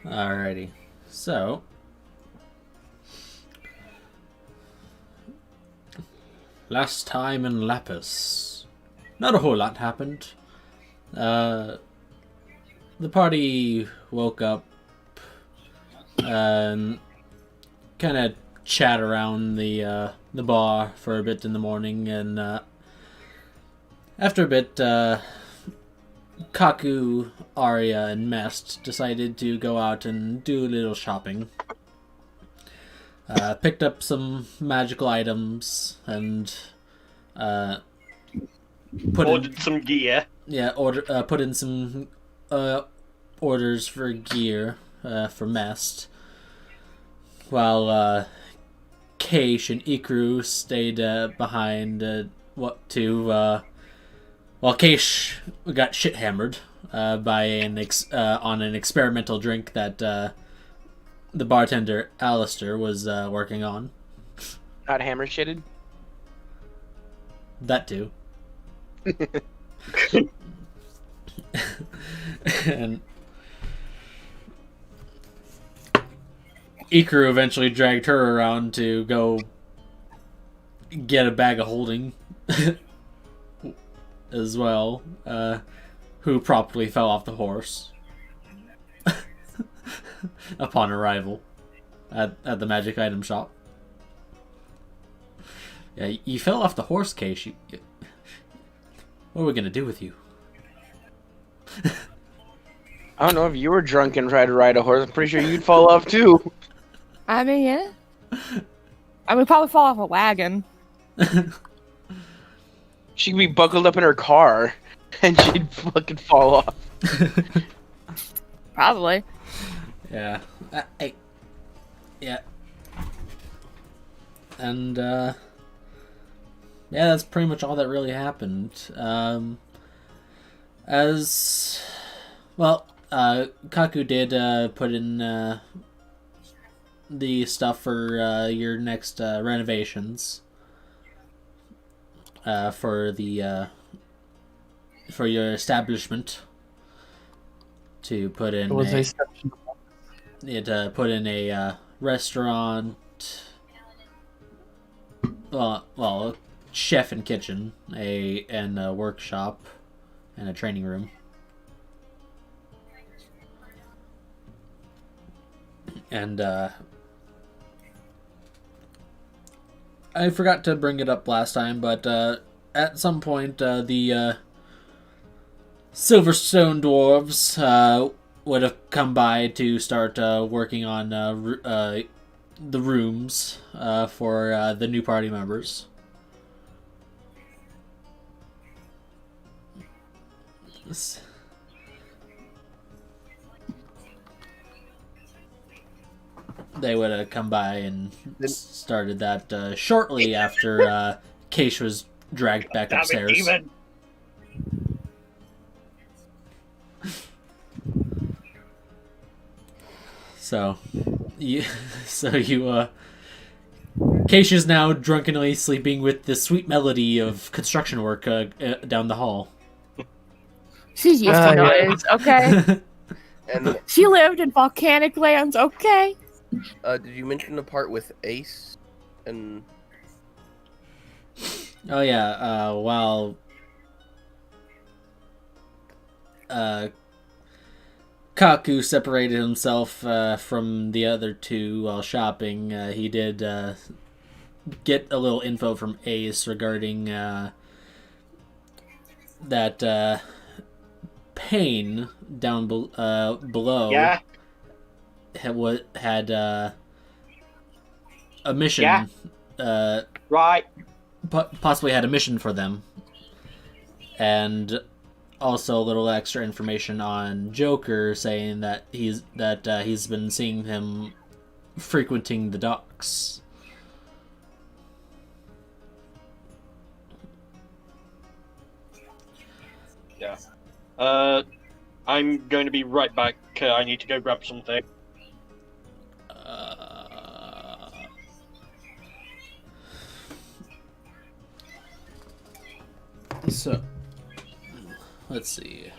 Alrighty. So, last time in Lapis, not a whole lot happened. The party woke up and kind of chat around the bar for a bit in the morning, and after a bit, Kaku, Arya, and Mest decided to go out and do a little shopping. Picked up some magical items and ordered some gear. Yeah, put in some orders for gear for Mest, while Keish and Ikru stayed behind. While Keish got shit hammered by on an experimental drink that the bartender Alistair was working on. Not hammer shitted? That too. And Ikuru eventually dragged her around to go get a bag of holding as well, who promptly fell off the horse upon arrival at the magic item shop. Yeah, you fell off the horse, Case. What are we gonna do with you? I don't know, if you were drunk and tried to ride a horse, I'm pretty sure you'd fall off too. I mean, yeah. I would probably fall off a wagon. She could be buckled up in her car, and she'd fucking fall off. Probably. Yeah. Yeah. And, yeah, that's pretty much all that really happened. Kaku did put in the stuff for your next renovations for your establishment. To put in put in a restaurant, well, chef and kitchen, and a workshop, and a training room. And I forgot to bring it up last time, but at some point the Silverstone dwarves would have come by to start working on the rooms for the new party members. They would have come by and started that shortly after Keish was dragged back upstairs. So Keish is now drunkenly sleeping with the sweet melody of construction work down the hall. She's used to noise, okay? And She lived in volcanic lands, okay? did you mention the part with Ace and? Oh yeah, while Kaku separated himself from the other two while shopping, he did get a little info from Ace regarding that Pain down below. Yeah. Had a mission. Yeah. Right. Possibly had a mission for them, and also a little extra information on Joker, saying that he's been seeing him frequenting the docks. Yeah. I'm going to be right back. I need to go grab something. So, let's see.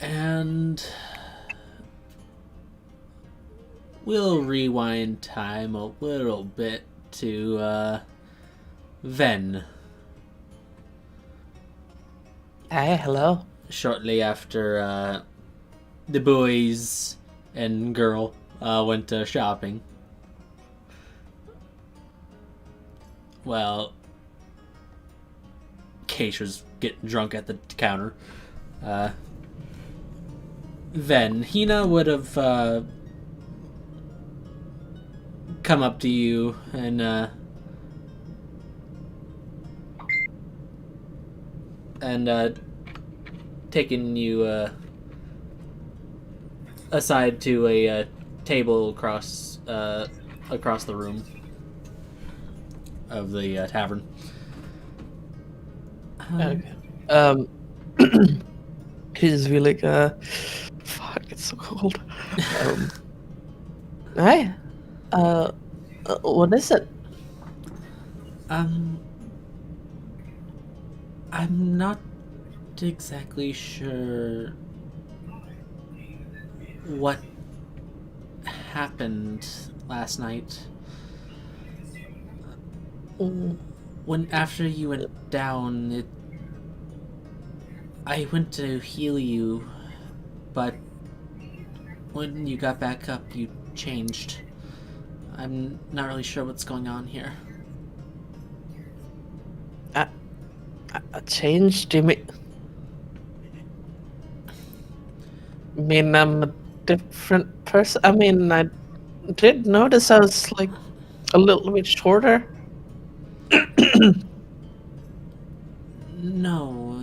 And we'll rewind time a little bit to Ven. Hey, hello. Shortly after the boys and girl went shopping. Well, Keish was getting drunk at the counter. Then Hina would have come up to you and taken you aside to a table across the room of the tavern. Okay. He's really fuck, it's so cold. Hi. What is it? I'm not exactly sure what happened last night. When after you went down, I went to heal you, but when you got back up, you changed. I'm not really sure what's going on here. I changed? You mean I'm a different person? I mean, I did notice I was like a little bit shorter. No,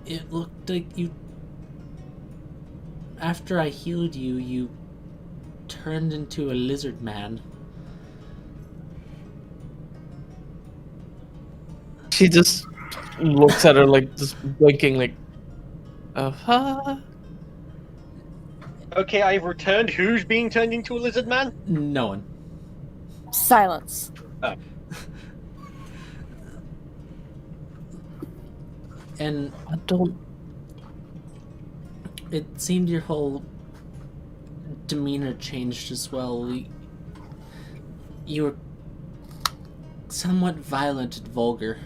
it looked like you... After I healed you, you turned into a lizard man. She just looks at her like just blinking like, huh? Okay, I've returned. Who's being turned into a lizard man? No one. Silence. Oh. And I don't... it seemed your whole demeanor changed as well. You were somewhat violent and vulgar.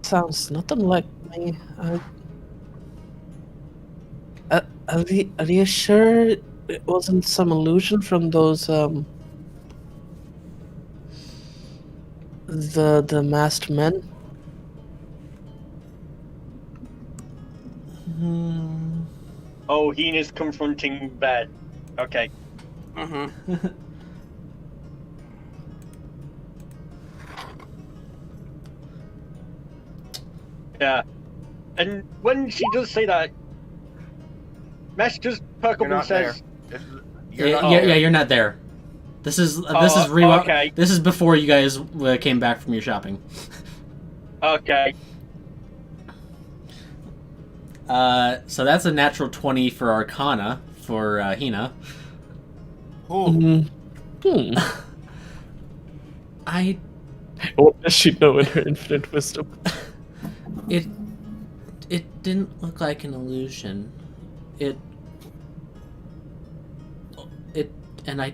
Sounds nothing like me. Are you sure it wasn't some illusion from those the masked men? Oh, Hina's confronting Ben. Okay. Mm-hmm. Yeah. And when she does say that, Mesh just perk up You're and not there. says, You're not there. This is okay. This is before you guys came back from your shopping. okay. So that's a natural 20 for Arcana for Hina. I... What does she know in her infinite wisdom? It didn't look like an illusion. And I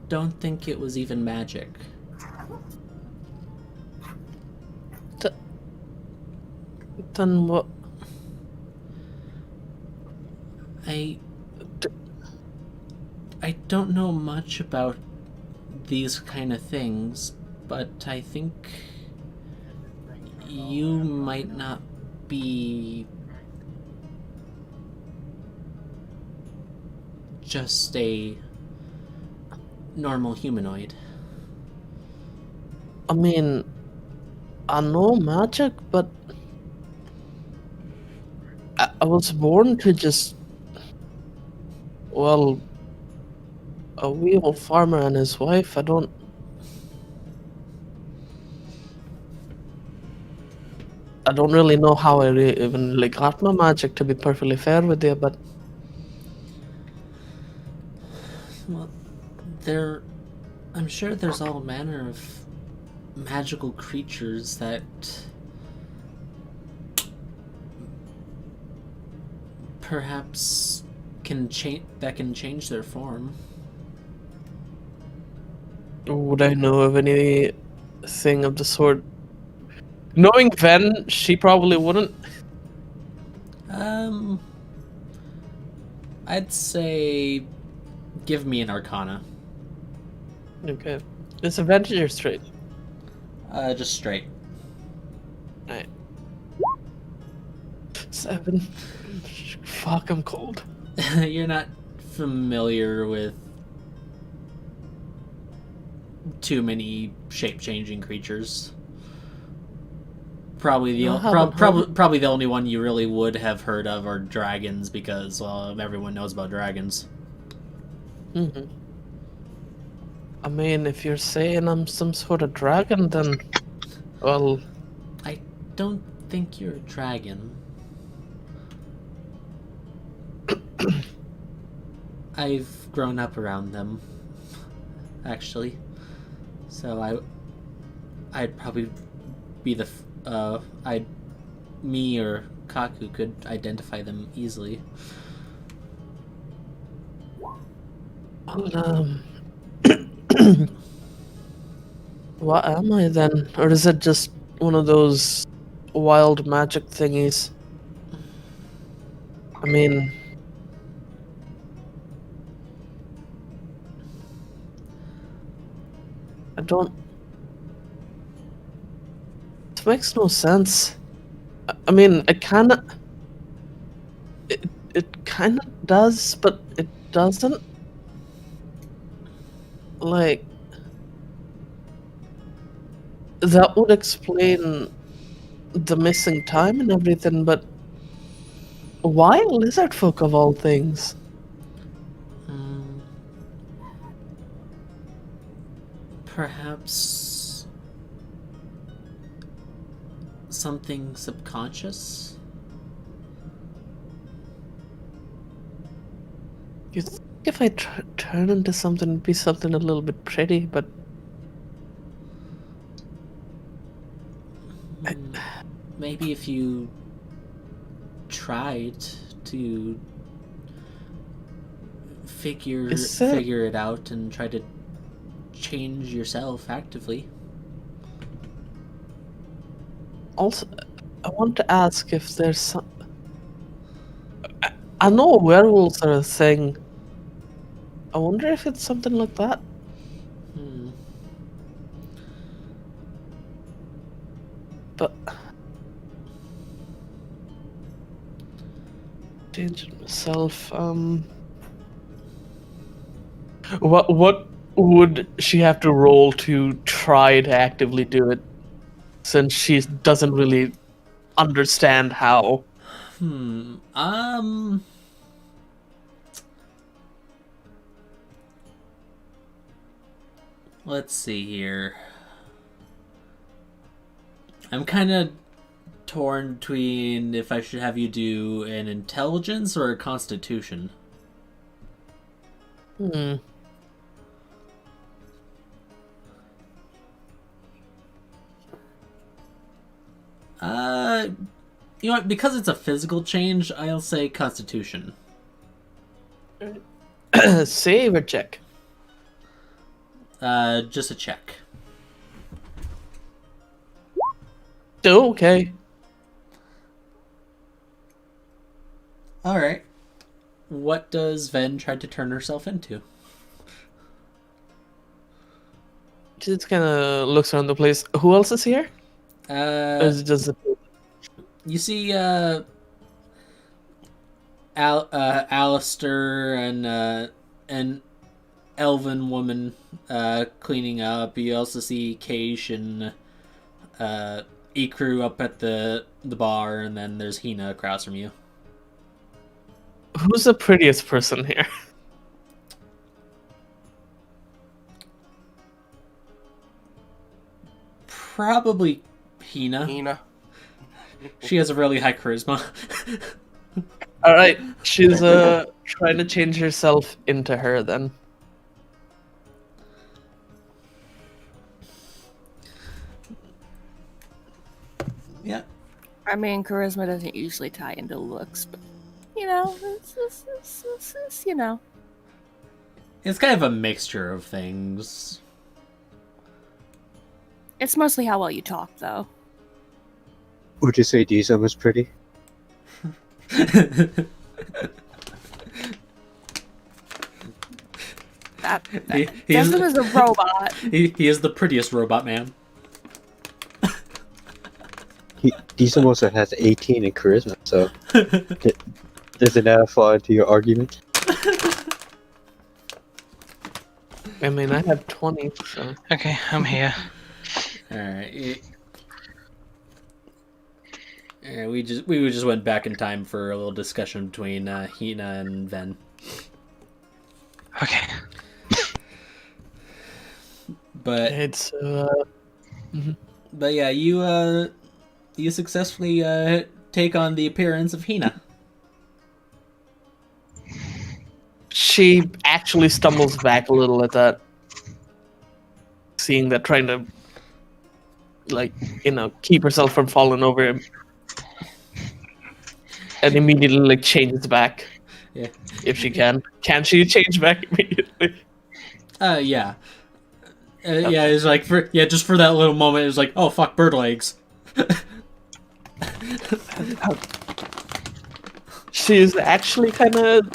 don't think it was even magic. Then what? I don't know much about these kind of things, but I think you might not be just a normal humanoid. I mean, I know magic, but I was born to just, well, a wee old farmer and his wife. I don't really know how I even like got my magic, to be perfectly fair with you, but Well, I'm sure there's all manner of magical creatures that perhaps can change their form. Would I know of anything of the sort? Knowing Ven, she probably wouldn't. I'd say give me an Arcana. Okay. It's advantage or straight? Just straight. Alright. 7. Fuck, I'm cold. You're not familiar with too many shape-changing creatures. Probably probably the only one you really would have heard of are dragons, because well, everyone knows about dragons. Mm-hmm. I mean, if you're saying I'm some sort of dragon, then well, I don't think you're a dragon. I've grown up around them, actually. So I'd probably be me or Kaku could identify them easily. well, what am I then? Or is it just one of those wild magic thingies? I mean, I don't. This makes no sense. I mean, it kinda. It kinda does, but it doesn't. Like, that would explain the missing time and everything, but why lizard folk of all things? Perhaps something subconscious? You think if I turn into something, it'd be something a little bit pretty, but Maybe if you tried to figure it out and try to change yourself actively. also, I want to ask if there's some. I know werewolves are a thing. I wonder if it's something like that. But changing myself. What would she have to roll to try to actively do it? Since she doesn't really understand how. Let's see here. I'm kind of torn between if I should have you do an intelligence or a constitution. You know what? Because it's a physical change, I'll say constitution. Save or check? Just a check. Oh, okay. Alright. What does Ven try to turn herself into? She just kind of looks around the place. Who else is here? Or is it just you see Alistair and an elven woman cleaning up. You also see Keish and Ikru up at the bar, and then there's Hina across from you. Who's the prettiest person here? Probably Hina. She has a really high charisma. Alright, she's trying to change herself into her then. I mean, charisma doesn't usually tie into looks, but you know, it's, you know. It's kind of a mixture of things. It's mostly how well you talk, though. Would you say Diesel was pretty? He's Desmond is a robot. he is the prettiest robot man. Diesel also has 18 in charisma, so doesn't that fall into your argument? I mean, I have 20, so... Okay, I'm here. Alright. Yeah, we just went back in time for a little discussion between Hina and Ven. Okay. But It's, but yeah, you successfully take on the appearance of Hina. She actually stumbles back a little at that. Seeing that, trying to, like, you know, keep herself from falling over him. And immediately, like, changes back. Yeah. If she can. Can she change back immediately? Yeah. Yeah, it's like just for that little moment, it was like, oh fuck, bird legs. She's actually kind of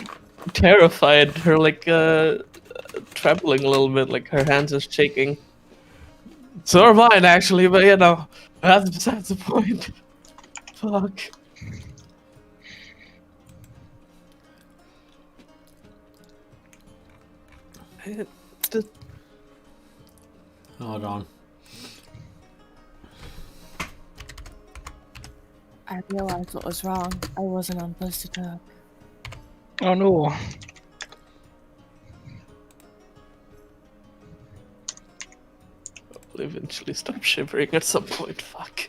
terrified. Her, like, trembling a little bit, like her hands are shaking. So are mine, actually, but you know, that's besides the point. Fuck. Hold on. I realized what was wrong. I wasn't on supposed to talk. Oh no. I'll eventually stop shivering at some point. Fuck.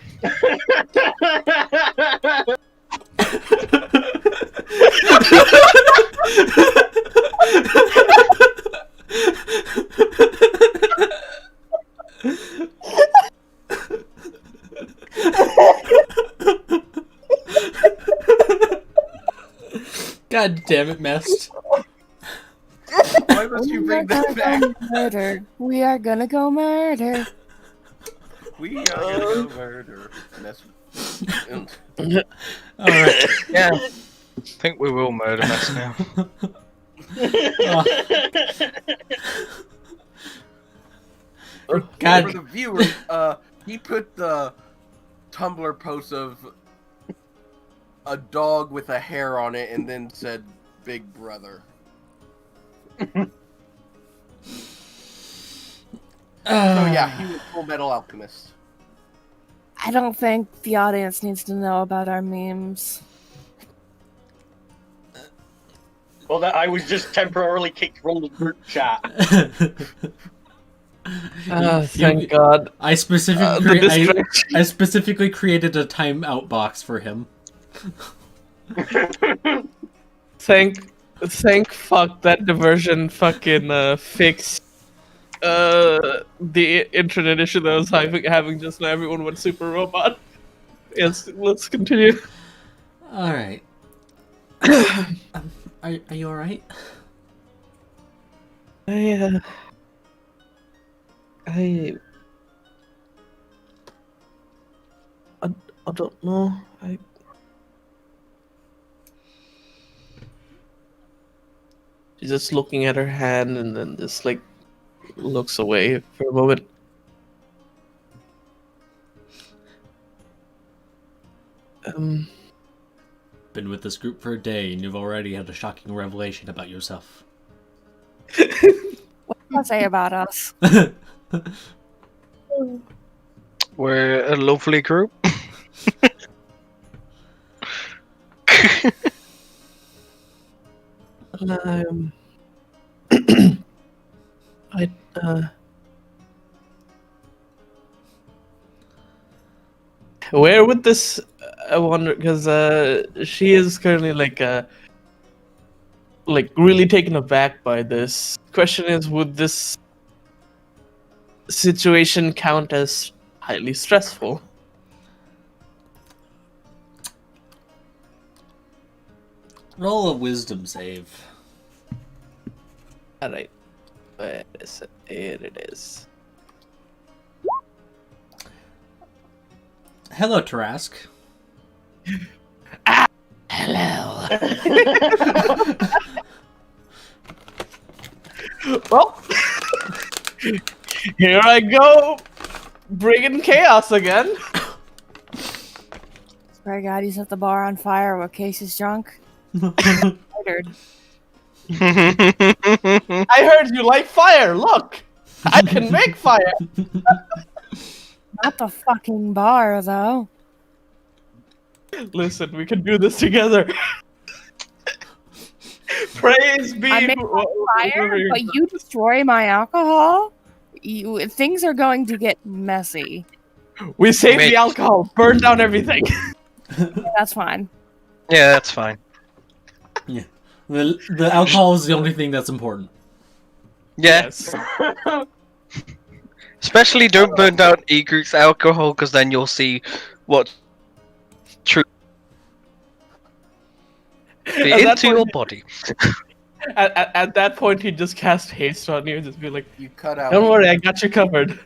God damn it, Mest. Why must you bring that back? Murder. We are gonna go murder. We are gonna go murder. Alright. Yeah. I think we will murder Mess now. God. For the viewers, he put the Tumblr post of a dog with a hair on it and then said Big Brother. So yeah, he was Full Metal Alchemist. I don't think the audience needs to know about our memes. Well, that I was just temporarily kicked from the group chat. Thank God. I specifically created a timeout box for him. Thank fuck that diversion fucking fixed the internet issue that I was having just now. Everyone went super robot. Yes, let's continue. Alright. Are you alright? I don't know. She's just looking at her hand and then just like looks away for a moment. Been with this group for a day and you've already had a shocking revelation about yourself. What can I say about us? We're a lovely group. Where would this? I wonder, because she is currently like really taken aback by this. Question is, would this situation count as highly stressful? Roll a wisdom save. Alright. Where is it? Here it is. Hello, Tarask. Hello. Well, here I go, bringing chaos again. Swear to God, he's at the bar on fire while Case is drunk. Murdered. I heard you like fire. Look, I can make fire. Not the fucking bar, though. Listen, we can do this together. Praise be. I make fire, but you destroy my alcohol? Things are going to get messy. We save Wait. the alcohol, burn down everything. Yeah, that's fine. Yeah, that's fine. Yeah. The alcohol is the only thing that's important. Yeah. Yes. Especially don't burn down E-Group's alcohol, because then you'll see what true At that into your point- body. At that point, he'd just cast haste on you and just be like, You cut out. "Don't worry, I got you covered."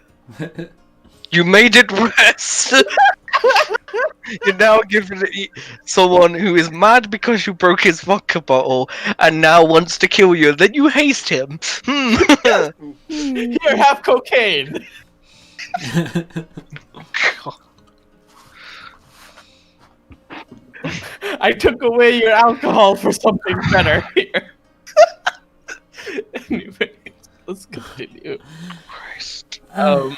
You made it worse. You're now giving it someone who is mad because you broke his vodka bottle and now wants to kill you. Then you haste him. Here, have cocaine. I took away your alcohol for something better here. Anyways, let's continue. Christ. Well,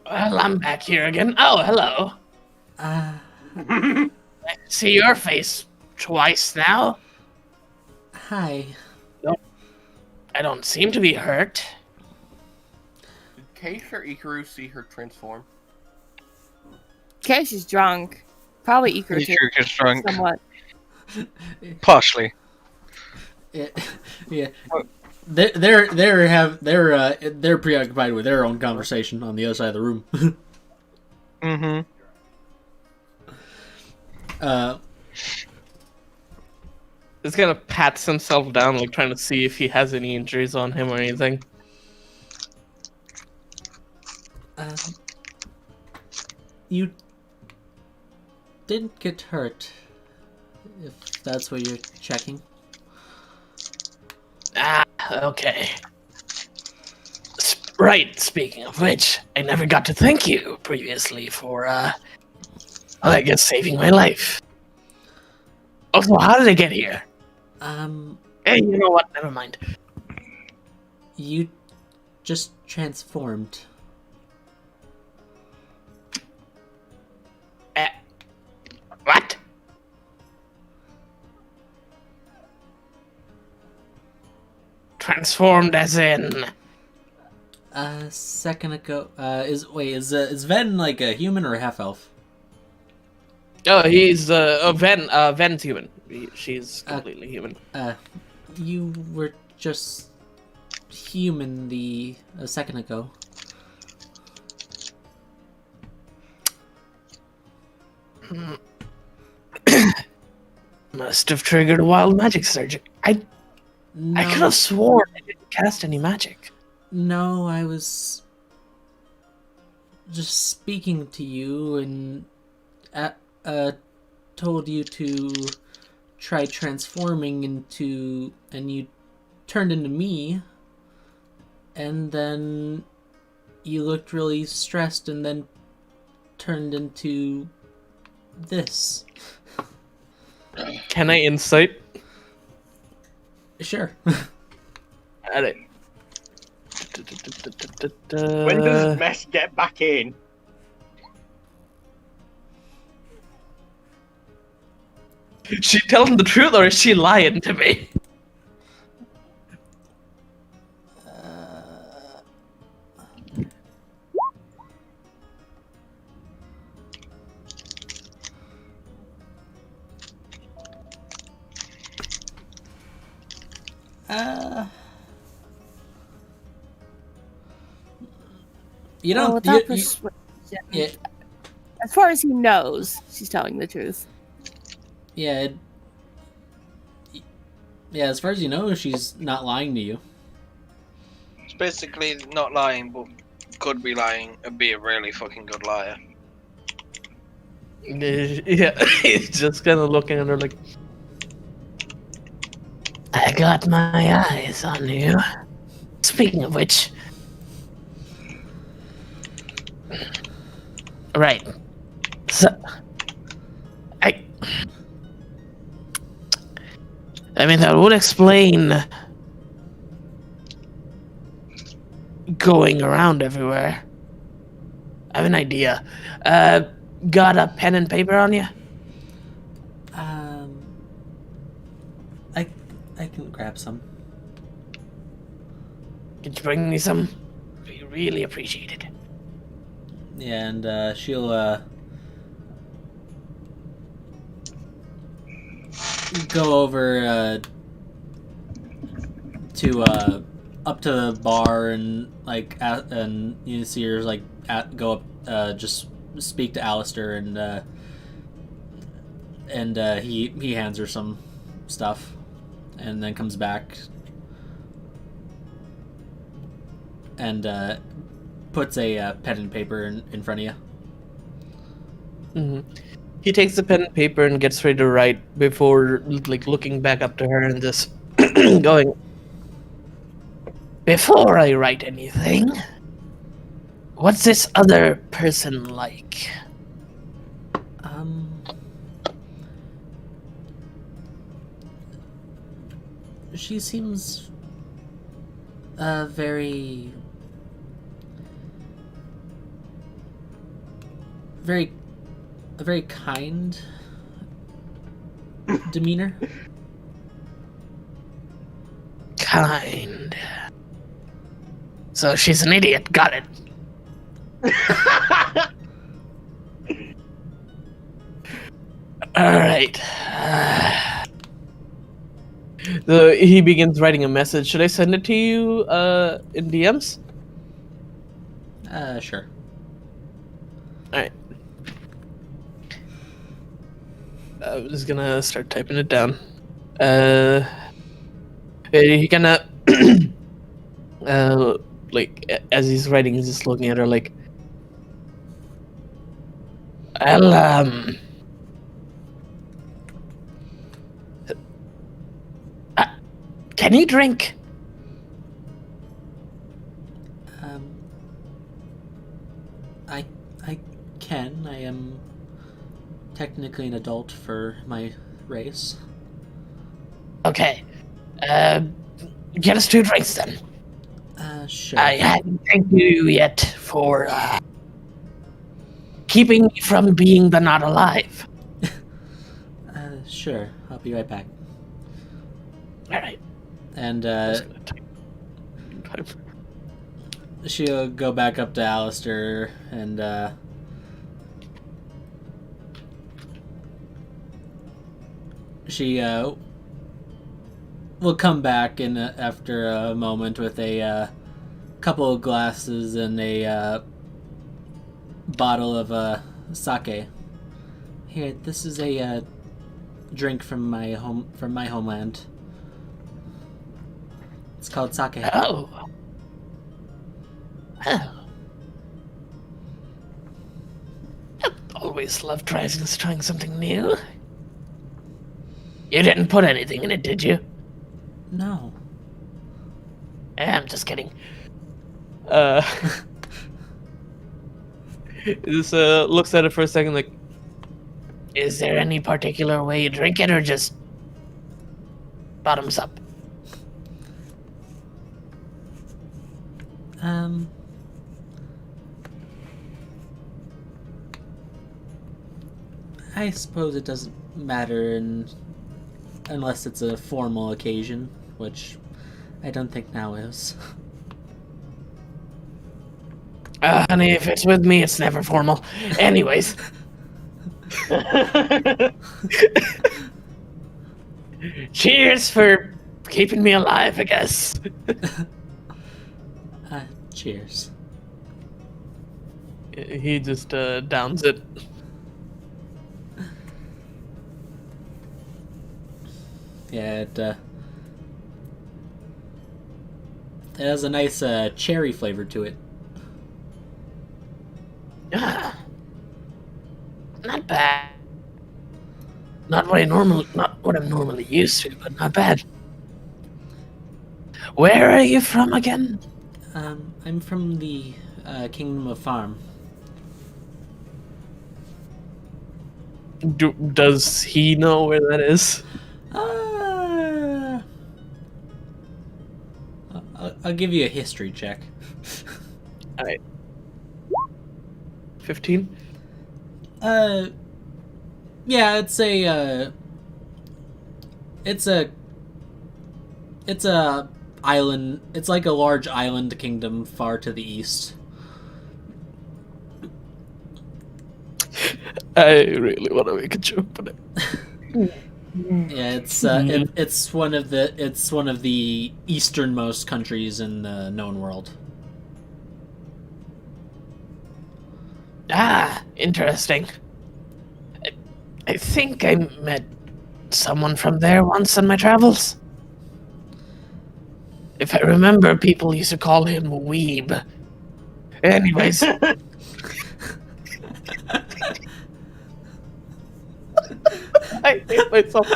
I'm back here again. Oh, hello. I see your face twice now. Hi. I don't seem to be hurt. Did Case or Ikaru see her transform? Case is drunk. Probably Iker too. You get drunk. Somewhat. Partially. Yeah. They're preoccupied with their own conversation on the other side of the room. Mm-hmm. He's kind of pats himself down, like trying to see if he has any injuries on him or anything. You didn't get hurt, if that's what you're checking. Ah, okay. Right, speaking of which, I never got to thank you previously for, I guess saving my life. Also, how did I get here? Hey, you know what? Never mind. You just transformed. What? Transformed as in... A second ago, is Ven like a human or a half elf? Oh, he's, Ven's human. She's completely human. You were just human a second ago. Must have triggered a wild magic surge. I No, could have sworn I didn't cast any magic. no, I was just speaking to you and told you to try transforming into, and you turned into me, and then you looked really stressed and then turned into this. Can I insight? Sure. At it. When does Mess get back in? Is she telling the truth or is she lying to me? You don't. Without you- persuasion, yeah. As far as he knows, she's telling the truth. Yeah. Yeah, as far as you know, she's not lying to you. It's basically not lying, but could be lying and be a really fucking good liar. Yeah, he's just kind of looking at her like, I got my eyes on you. Speaking of which, right. So, I mean, that would explain going around everywhere. I have an idea. Got a pen and paper on you? I can grab some. Could you bring me some? We really appreciate it. Yeah, and she'll go over to up to the bar and like and you see her like go up just speak to Alistair and he hands her some stuff and then comes back and puts a pen and paper in front of you. Mm-hmm. He takes the pen and paper and gets ready to write before like looking back up to her and just going, before I write anything, what's this other person like? She seems very a very kind demeanor. Kind. So she's an idiot. Got it. All right. So he begins writing a message. Should I send it to you in DMs? Sure. All right. I'm just gonna start typing it down. He kinda like as he's writing, he's just looking at her like, well, can you drink? I can. I am technically an adult for my race. Okay. Get us 2 drinks then. Sure. I hadn't thanked you yet for keeping me from being the not alive. Sure. I'll be right back. All right. And Just gonna type. she'll go back up to Alistair and she will come back in after a moment with a couple of glasses and a bottle of sake. Here, this is a drink from my homeland. It's called sake. Oh. Oh. I always love trying something new. You didn't put anything in it, did you? No. I'm just kidding. Just looks at it for a second like, is there any particular way you drink it or just bottoms up? I suppose it doesn't matter unless it's a formal occasion, which I don't think now is. Honey, if it's with me, it's never formal. Anyways. Cheers for keeping me alive, I guess. Cheers. He just downs it. Yeah, it has a nice cherry flavor to it. Ah, not bad. Not what I'm normally used to, but not bad. Where are you from again? I'm from the Kingdom of Farm. Does he know where that is? I'll give you a history check. Alright. 15? Yeah, it's a island. It's like a large island kingdom far to the east. I really want to make a joke, but Yeah, it's one of the easternmost countries in the known world. Interesting. I think I met someone from there once on my travels. If I remember, people used to call him Weeb. Anyways. I hate myself.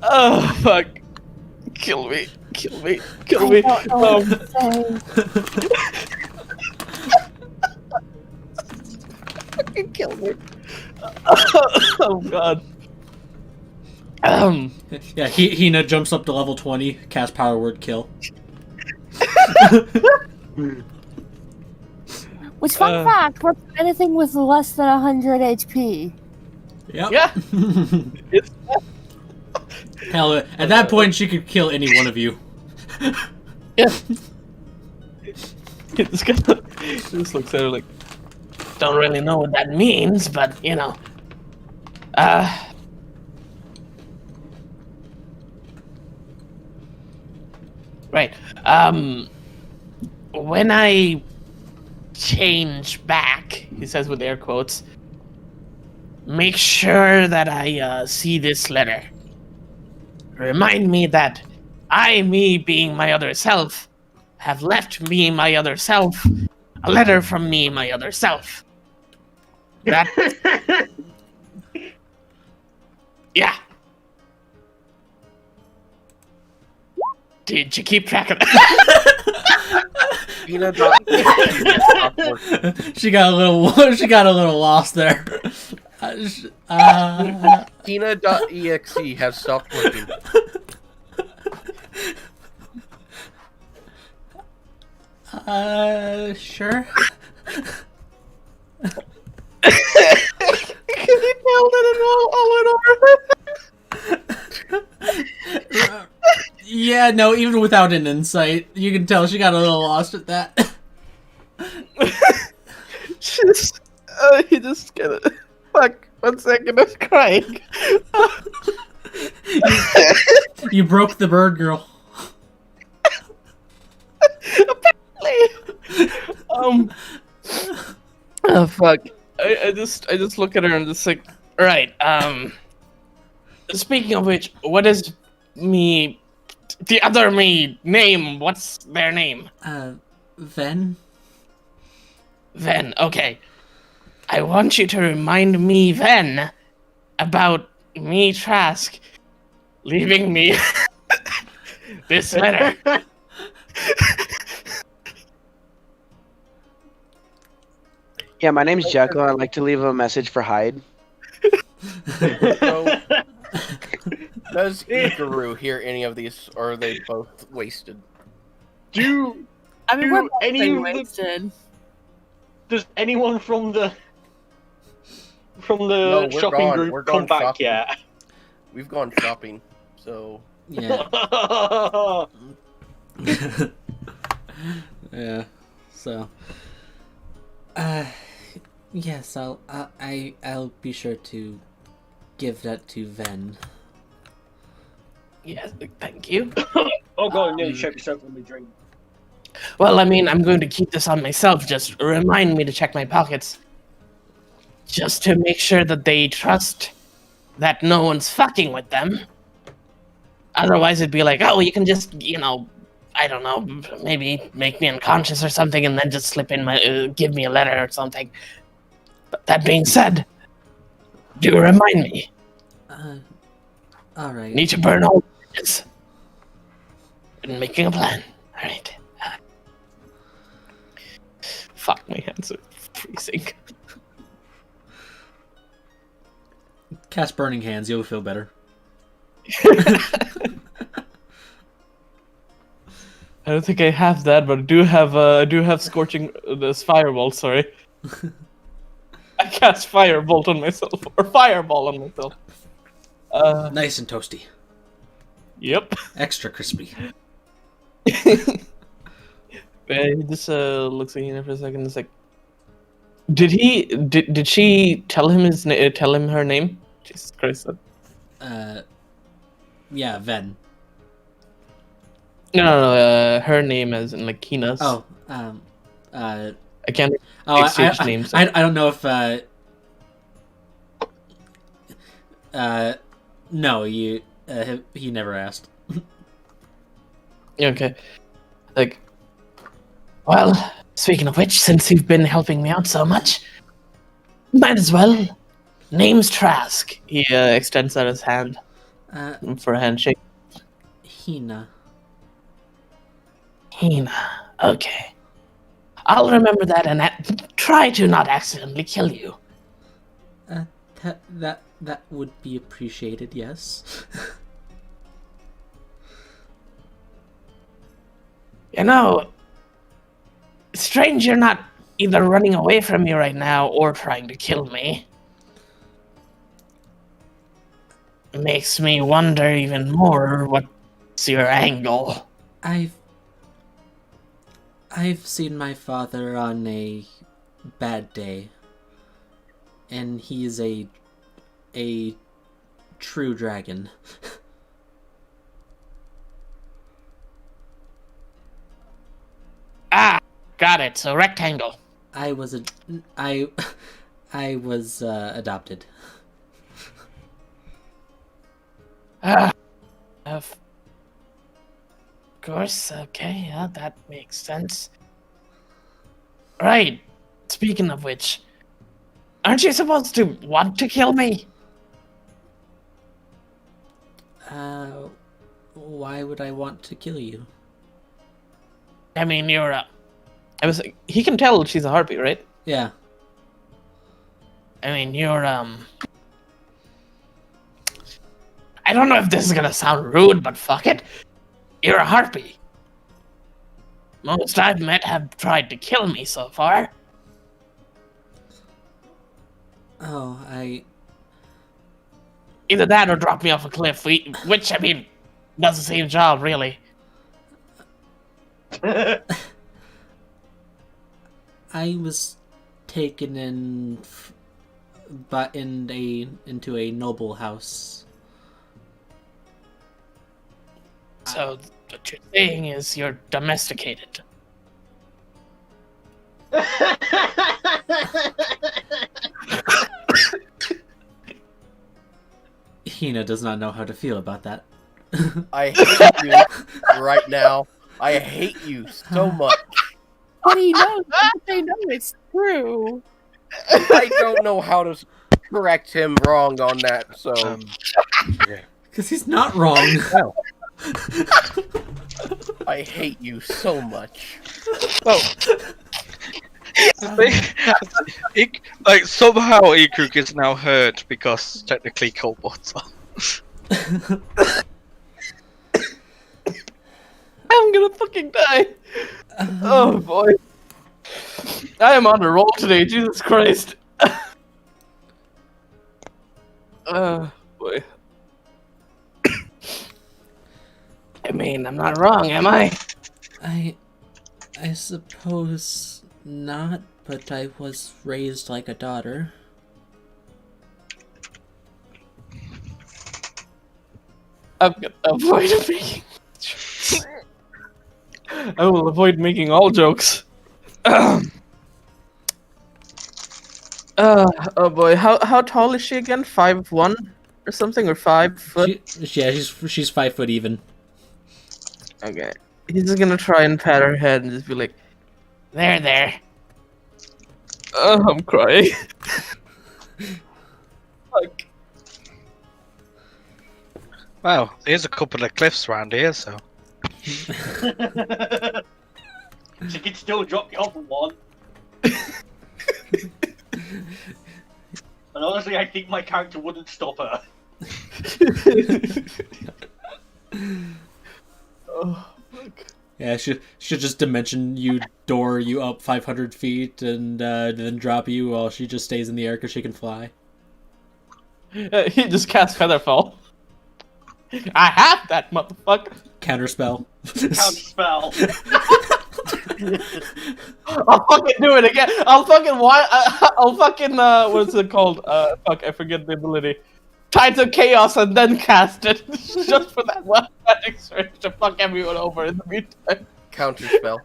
Oh, fuck. Kill me. Kill me. Kill me. Fucking kill me. Oh, God. Yeah, Hina jumps up to level 20, cast Power Word Kill. Which, fun fact, what's anything with less than 100 HP? Yep. Yeah. Hell, at that point, she could kill any one of you. Yeah. This guy just looks at her like, don't really know what that means, but, you know. Right. When I change back, he says with air quotes, make sure that I see this letter. Remind me that I, me being my other self, have left me, my other self, a letter from me, my other self. That... Yeah. Did you keep track of that? She got a little lost there. Tina.exe has stopped working. Sure. Because he nailed it and all went over. Yeah, no, even without an insight, you can tell she got a little lost at that. He just kind of... Fuck, 1 second, I'm crying. You broke the bird girl. Apparently. Oh, fuck. I just look at her and just like, right, speaking of which, what is the other me name? What's their name? Ven? Ven, okay. I want you to remind me, Ven, about me, Trask, leaving me this letter. Yeah, my name's Jekyll. I'd like to leave a message for Hyde. So, does Ikaru hear any of these, or are they both wasted? We're both wasted. Does anyone from the No, we're shopping gone. group We're come gone back shopping. yet? We've gone shopping, so... Yeah. Yeah. So. Yes, I'll be sure to give that to Ven. Yes, thank you. Oh, go and check yourself in the drink. Well, I mean, I'm going to keep this on myself. Just remind me to check my pockets. Just to make sure that they trust that no one's fucking with them. Otherwise, it'd be like, oh, you can just, I don't know, maybe make me unconscious or something and then just slip in give me a letter or something. But that being said, do remind me. Alright. Need to burn all bridges. Been making a plan. Alright. Fuck, my hands are freezing. Cast Burning Hands, you'll feel better. I don't think I have that, but I do have scorching this fireball. Sorry, I cast firebolt on myself or fireball on myself. Nice and toasty. Yep. Extra crispy. This looks like for a second. It's like, did she tell him tell him her name? Jesus Christ. Yeah, Ven. No, her name as in like Kina's. Oh, I can't oh, exchange names. I don't know if no, he never asked. Okay. Like, well, speaking of which, since you've been helping me out so much, might as well. Name's Trask. He extends out his hand for a handshake. Hina. Hina. Okay. I'll remember that and try to not accidentally kill you. That would be appreciated, yes. Strange you're not either running away from me right now or trying to kill me. Makes me wonder even more what's your angle. I've seen my father on a bad day, and he's a true dragon. Ah, got it. So rectangle. I was adopted. Of course. Okay, yeah, that makes sense. Right. Speaking of which, aren't you supposed to want to kill me? Why would I want to kill you? I mean, he can tell she's a harpy, right? Yeah. I mean, I don't know if this is gonna sound rude, but fuck it. You're a harpy. Most I've met have tried to kill me so far. Oh, Either that or drop me off a cliff, which, I mean, does the same job, really. I was taken into a noble house. So, what you're saying is you're domesticated. Hina does not know how to feel about that. I hate you right now. I hate you so much. But he knows. They know it's true. I don't know how to correct him wrong on that, so... Because he's not wrong. I hate you so much. Well, like somehow Ikruk is now hurt because technically Coldbots are. I'm gonna fucking die. Oh boy. I am on a roll today, Jesus Christ. Boy. I mean, I'm not wrong, am I? I suppose not, but I was raised like a daughter. I'm gonna avoid making I will avoid making all jokes. Oh boy, how tall is she again? 5'1" or something, or 5 foot? She's 5 foot even. Okay, he's just gonna try and pat her head and just be like, "There, there." Oh, I'm crying. Fuck. Well, there's a couple of cliffs around here, so. She can still drop you off at one. And honestly, I think my character wouldn't stop her. Oh, fuck. Yeah, she should just dimension you, door you up 500 feet, and then drop you while she just stays in the air because she can fly. He just cast Featherfall. I have that motherfucker. Counterspell. Counterspell. I'll fucking do it again. I'll fucking what's it called? Fuck, I forget the ability. Tides of Chaos and then cast it just for that one magic surge to fuck everyone over in the meantime. Counterspell.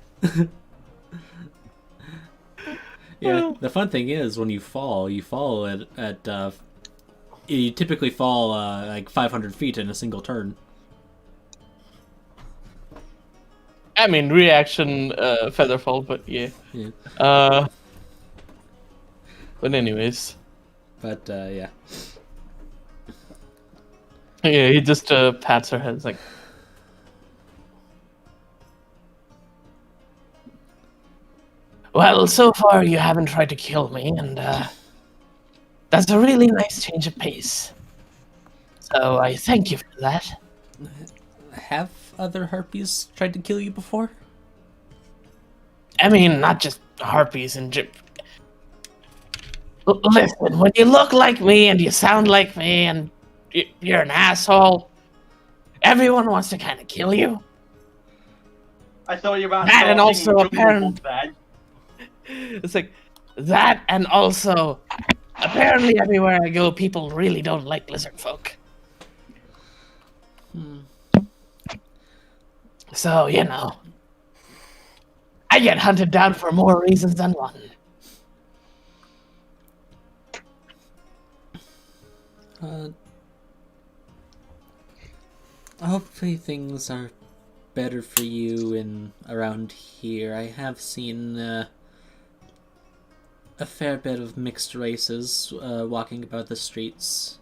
Yeah, the fun thing is when you fall at you typically fall like 500 feet in a single turn. I mean, reaction Featherfall, but yeah. Yeah. But anyways. But yeah. Yeah, he just pats her head. It's like, well, so far you haven't tried to kill me, and that's a really nice change of pace. So I thank you for that. Have other harpies tried to kill you before? I mean, not just harpies and listen, when you look like me and you sound like me and you're an asshole, everyone wants to kind of kill you. I thought you were about That and also Jungle apparent. Book then. It's like that, and also apparently everywhere I go, people really don't like lizard folk. So you know, I get hunted down for more reasons than one. Hopefully things are better for you in around here. I have seen a fair bit of mixed races walking about the streets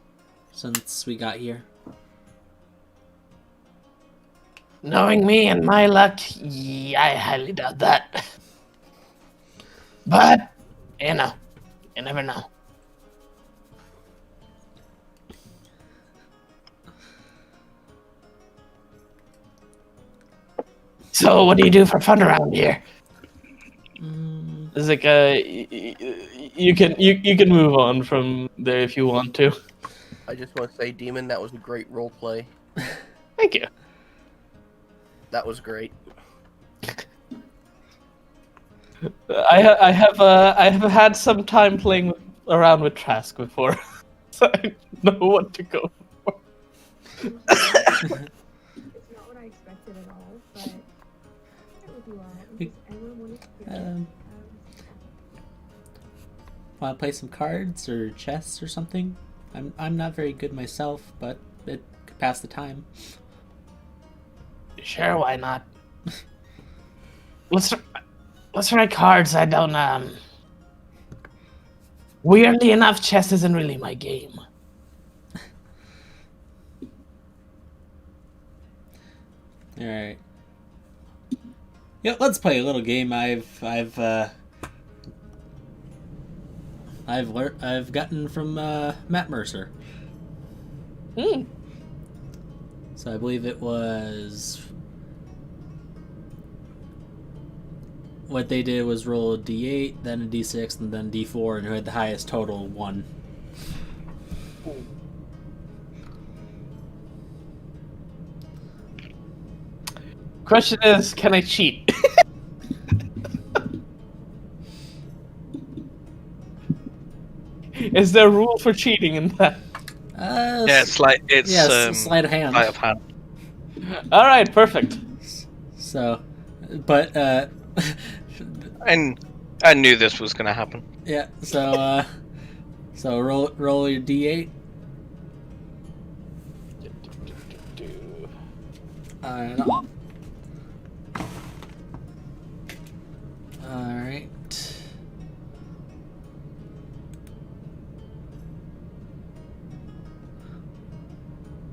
since we got here. Knowing me and my luck, yeah, I highly doubt that. But, you know, you never know. So, what do you do for fun around here? It's like you can move on from there if you want to. I just want to say, Demon, that was a great role play. Thank you. That was great. I have had some time playing around with Trask before, so I know what to go for. It's not what I expected at all, but with you all, because everyone wanted to Want to play some cards or chess or something? I'm not very good myself, but it could pass the time. Sure, why not? Let's try cards. I don't Weirdly enough, chess isn't really my game. All right. Yeah, let's play a little game. I've gotten from Matt Mercer. So I believe it was. What they did was roll a d8, then a d6, and then d4, and who had the highest total won. Question is, can I cheat? Is there a rule for cheating in that? Yeah, it's sleight of hand. Sleight of hand. All right, perfect. So, but And I knew this was gonna happen. yeah. So roll your d8. All right.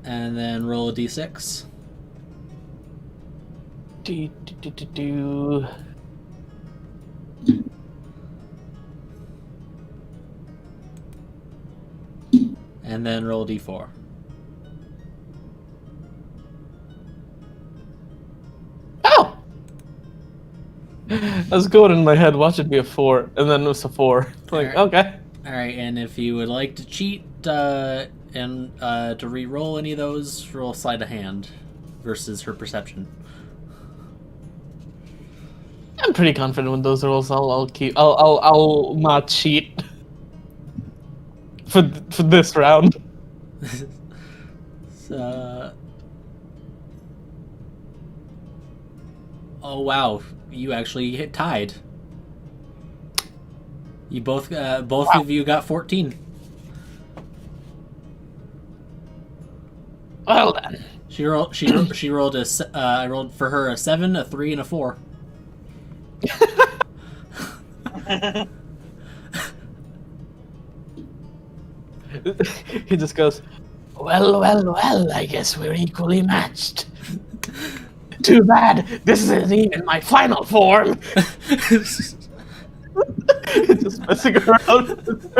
And then roll a d6. Do. And then roll a d4. Oh! I was going in my head, watch it be a 4, and then it was a 4. Like, Alright. okay. All right, and if you would like to cheat and to re-roll any of those, roll sleight of hand versus her perception. I'm pretty confident with those rolls. I'll not cheat for this round. So, oh wow, you actually hit tied. You both of you got 14. Well then. She rolled I rolled for her a 7, a 3, and a 4. He just goes, well, I guess we're equally matched. Too bad this isn't even my final form. Just messing around.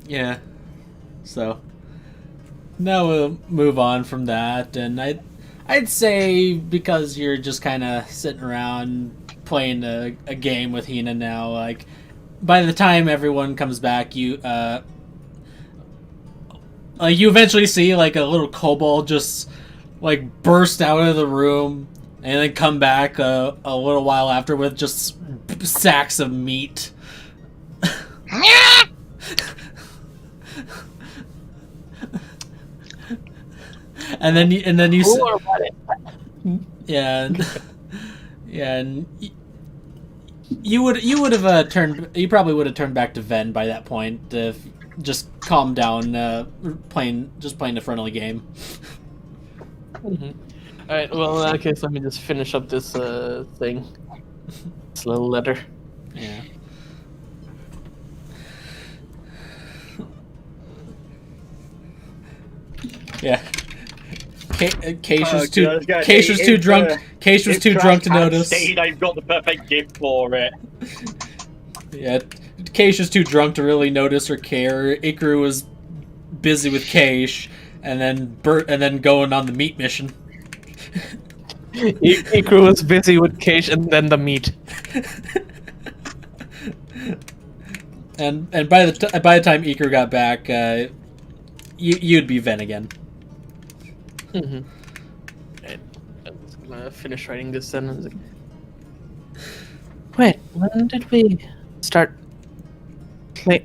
Yeah. So now we'll move on from that, and I'd say because you're just kind of sitting around playing a game with Hina now, like by the time everyone comes back, you you eventually see like a little kobold just like burst out of the room and then come back a little while after with just sacks of meat. And then you yeah, and you would have probably would have turned back to Ven by that point if just calm down, playing a friendly game. Mm-hmm. All right. Well, in that case, let me just finish up this thing. This little letter. Yeah. Yeah. Keish was too drunk. Keish was too drunk to notice. I've got the perfect gift for it. Yeah, Keish was too drunk to really notice or care. Ikaru was busy with Keish, and then going on the meat mission. Ikaru was busy with Keish and then the meat. And by the time Ikaru got back, you'd be Ven again. Mm-hmm. Right. I'm just gonna finish writing this then. Wait, when did we start play?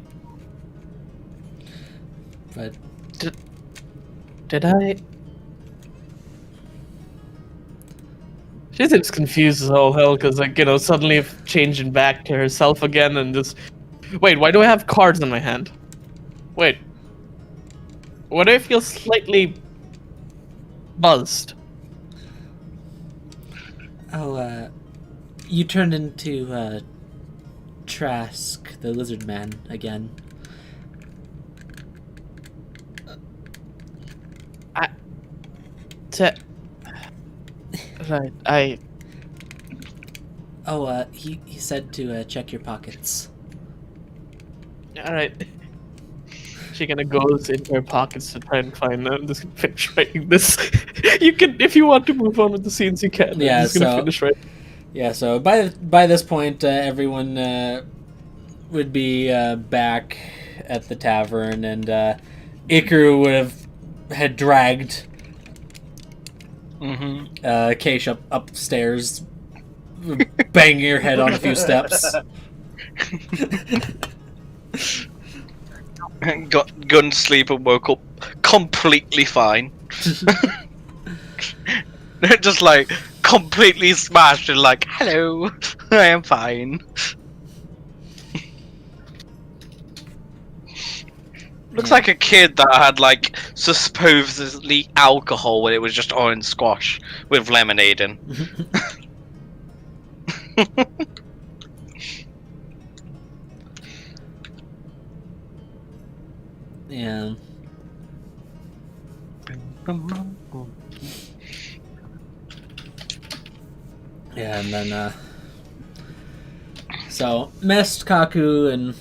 But did I? She seems confused as all hell because, like, suddenly changing back to herself again and just. Wait, why do I have cards in my hand? Wait. Why do I feel slightly buzzed? Oh, you turned into Trask, the lizard man, again. Right, Oh, he said to check your pockets. Alright. She kind of goes into her pockets to try and find them. I'm just gonna finish writing this. You can, if you want to move on with the scenes, you can. Yeah, I'm just gonna finish writing. Yeah, so by this point, everyone would be back at the tavern, and Ikaru had dragged Keish upstairs, banging her head on a few steps. Gun sleep and woke up completely fine. Just like completely smashed and like, hello, I am fine. Looks like a kid that had like supposedly alcohol when it was just orange squash with lemonade in. Yeah. Yeah, and then so Mist, Kaku, and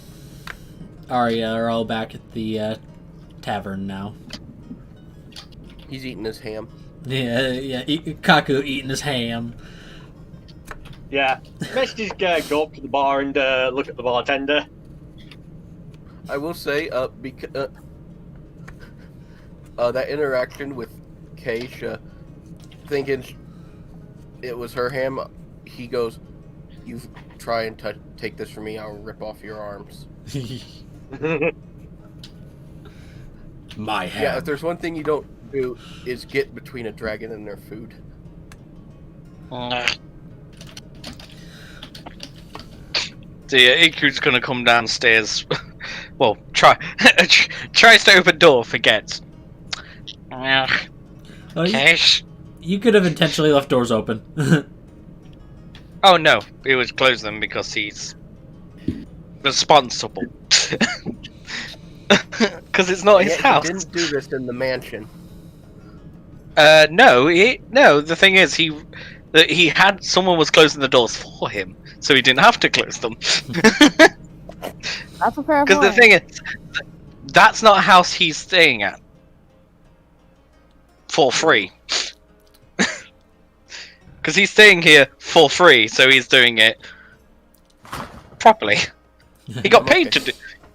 Arya are all back at the tavern now. He's eating his ham. Yeah, Kaku eating his ham. Yeah. Let's just go up to the bar and look at the bartender. I will say, because that interaction with Keisha, thinking it was her ham, he goes, "You try and take this from me, I'll rip off your arms." My ham. Yeah, if there's one thing you don't do, is get between a dragon and their food. So yeah, Iku's gonna come downstairs. Well, tries to open door, forgets. Oh, Cash. you could have intentionally left doors open. Oh no, he would close them because he's responsible. Because it's not his Yet house. He didn't do this in the mansion. No. The thing is, he had someone was closing the doors for him, so he didn't have to close them. That's a fair Because the point. thing is, that's not a house he's staying at for free. Because he's staying here for free, so he's doing it properly. He got paid to do.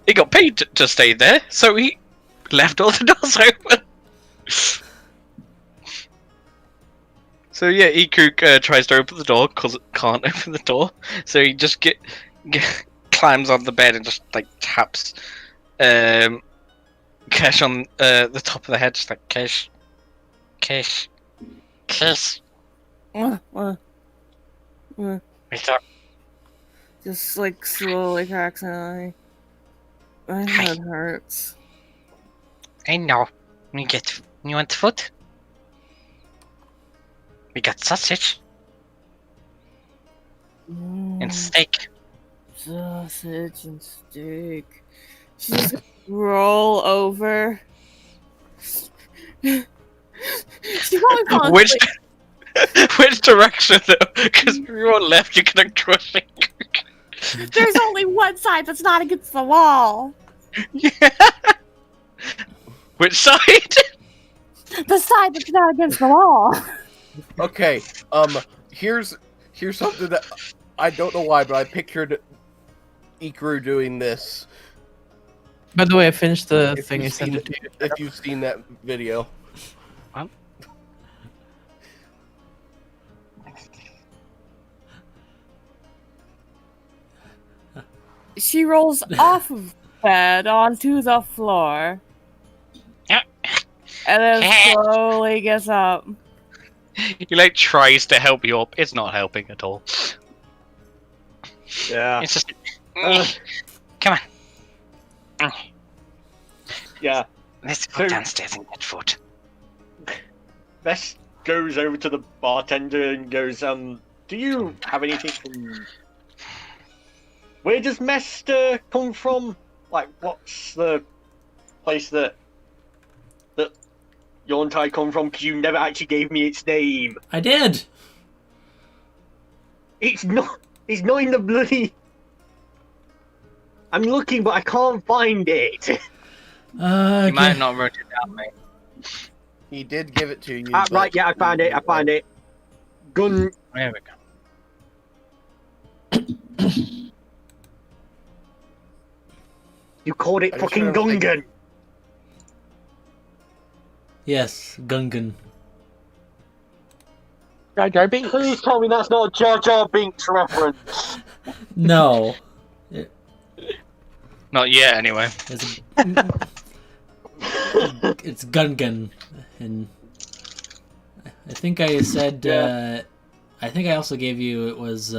He got paid to stay there, so he left all the doors open. So yeah, Iku tries to open the door because it can't open the door. So he just climbs on the bed and just like taps Kesh on the top of the head, just like Kesh. Wake up. Just like slowly cracks an eye. My head hurts. I know. You want food? We got sausage and steak. Sausage and steak. She's gonna roll over. She's probably falling Which asleep. which direction though? Because if you're on left, you're gonna crush it. There's only one side that's not against the wall. Yeah. Which side? The side that's not against the wall. Okay, here's something that I don't know why, but I pictured Ikuru doing this. By the way, I finished the If thing I you've sent seen it to you. If you've seen that video. What? She rolls off of bed onto the floor. And then slowly gets up. He like tries to help you up. It's not helping at all. Yeah. It's just come on. Yeah. Let's go So- downstairs and get food. Bess goes over to the bartender and goes, do you have anything from... Where does Mester come from? Like, what's the place that Yontai come from? Because you never actually gave me its name. I did. It's not in the bloody... I'm looking, but I can't find it. You might have not wrote it down, mate. He did give it to you. Ah, but- right, yeah, I found it. Gun... There we go. You called it I just fucking remember thinking- Gungan. Yes, Gungan. Jar Jar Binks. Please tell me that's not a Jar Jar Binks reference. No. Not yet, anyway. It's, it's Gungan. And I think I said I think I also gave you, it was,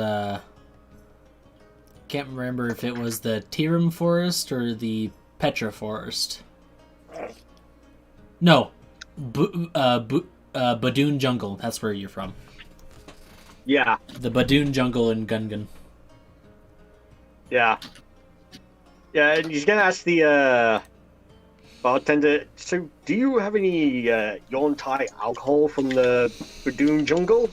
can't remember if it was the Tiram Forest or the Petra Forest. No, Badoon Jungle, that's where you're from. Yeah, The Badoon Jungle in Gungan. yeah. Yeah, and he's gonna ask the bartender, so do you have any Yontai alcohol from the Badoon Jungle?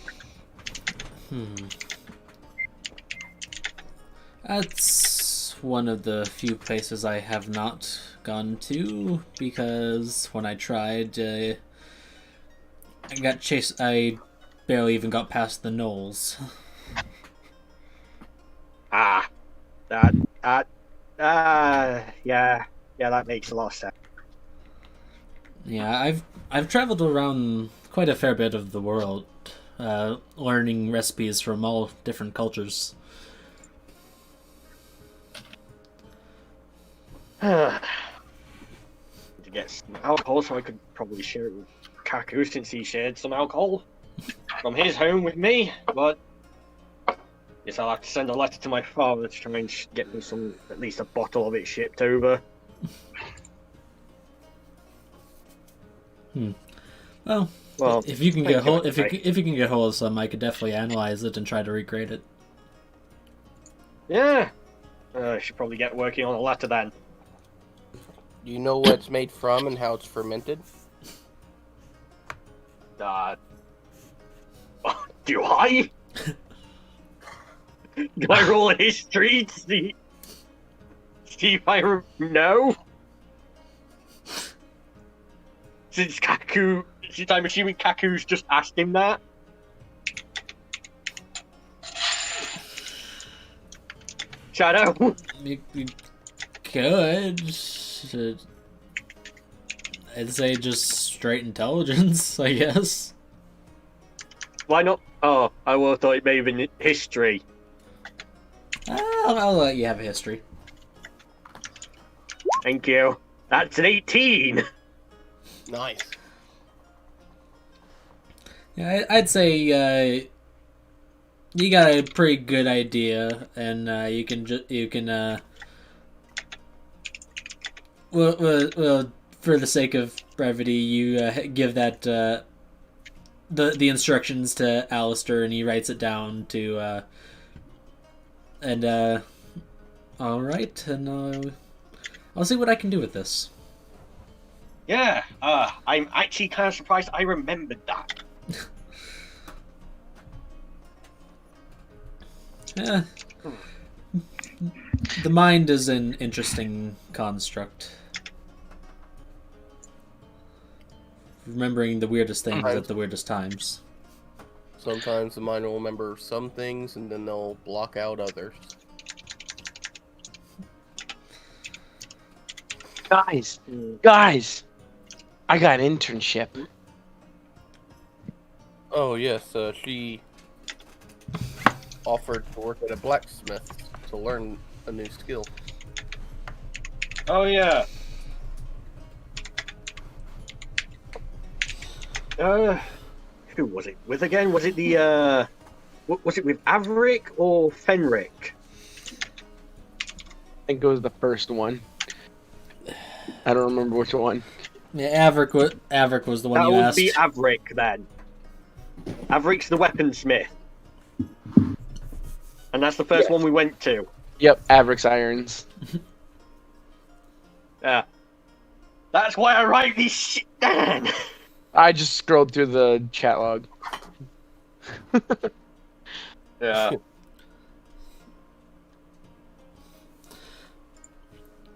That's one of the few places I have not gone to, because when I tried, I got chased. I barely even got past the knolls. Yeah, that makes a lot of sense. Yeah, I've traveled around quite a fair bit of the world, learning recipes from all different cultures. To get some alcohol, so I could probably share it with Kaku, since he shared some alcohol from his home with me, but yes, I'll have to send a letter to my father to try and get me at least a bottle of it shipped over. Well, if you can get hold, if you can get hold of some, I could definitely analyze it and try to recreate it. Yeah, I should probably get working on a letter then. Do you know what it's made from and how it's fermented? Do I? Do I roll a history to see if I know? Since I'm assuming Kaku's just asked him that. Shadow? You could. I'd say just straight intelligence, I guess. Why not? Oh, I would have thought it may have been history. I'll let you have a history. Thank you. That's an 18. Nice. Yeah, I'd say you got a pretty good idea, and you can well, for the sake of brevity, you give that the instructions to Alistair, and he writes it down to all right, and I'll see what I can do with this. Yeah, I'm actually kind of surprised I remembered that. Yeah. The mind is an interesting construct. Remembering the weirdest things at the weirdest times. Sometimes the mind will remember some things and then they'll block out others. Guys, I got an internship. Oh yes, she offered to work at a blacksmith to learn a new skill. Oh yeah. Who was it with again? Was it the was it with Averick or Fenric? I think it was the first one. I don't remember which one. Yeah, Averick was the one you asked. That would be Averick then. Averick's the weaponsmith. And that's the first one we went to. Yep, Averick's Irons. Yeah. That's why I write this shit down. I just scrolled through the chat log. Yeah.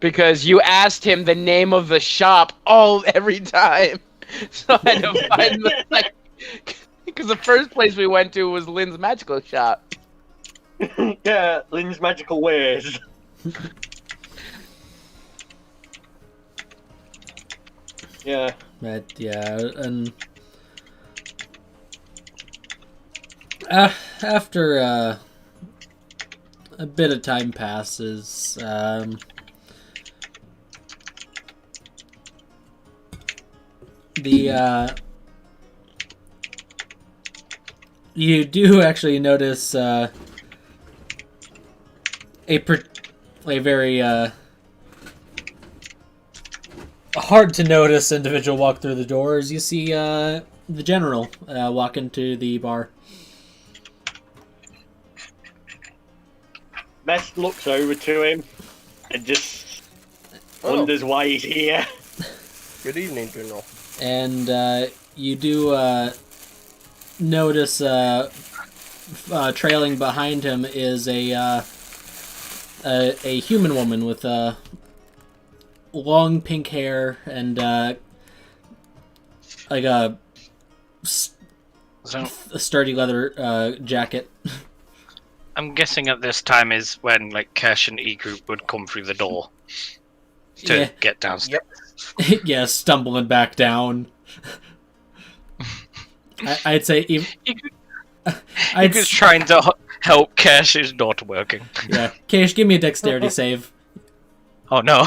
Because you asked him the name of the shop every time. So I had to find the because the first place we went to was Lynn's magical shop. Yeah, Lynn's Magical Wares. Yeah. But yeah, and after a bit of time passes, You do actually notice a very hard to notice individual walk through the doors. You see the general walk into the bar. Mess looks over to him and just wonders why he's here. Good evening, General. And you do notice trailing behind him is a human woman with long pink hair and like a sturdy leather jacket. I'm guessing at this time is when like Kesh and E-Group would come through the door to get downstairs. Yeah, stumbling back down. I'd say even... E-Group's trying to help Kesh, is not working. Yeah, Kesh, give me a dexterity save. Oh no.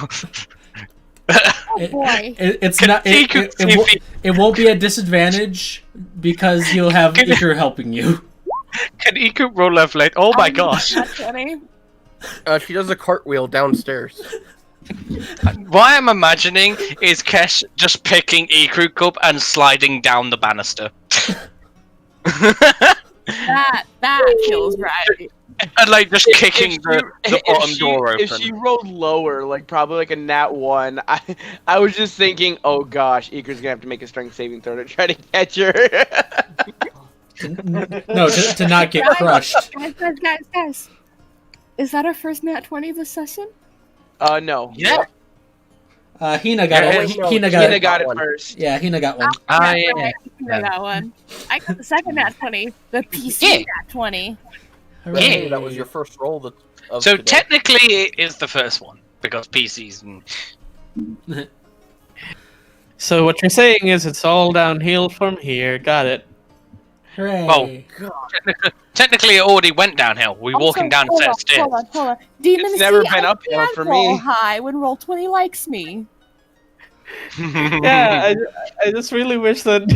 Oh boy. It won't be a disadvantage because you'll have Iker helping you. Can E-Group roll left leg? Oh my gosh. She does a cartwheel downstairs. What I'm imagining is Kesh just picking E-Group up and sliding down the banister. That feels right. And like just kicking the bottom door open. If she rolled lower, like probably like a nat 1, I was just thinking, oh gosh, Iker's gonna have to make a strength saving throw to try to catch her. No, to not get crushed. Guys. Is that our first nat 20 this session? No. Yeah. Hina got it. Hina got it first. Yeah, Hina got one. Yeah. Hina got one. I got the second nat 20. The PC nat 20. Hooray, that was your first roll. So today. Technically, it is the first one because PCs and. So what you're saying is it's all downhill from here. Got it. Hooray! Well, technically, it already went downhill. We're walking down a set of stairs. Hold on. Demon, it's never been uphill for me. Roll high when roll 20 likes me. Yeah, I just really wish that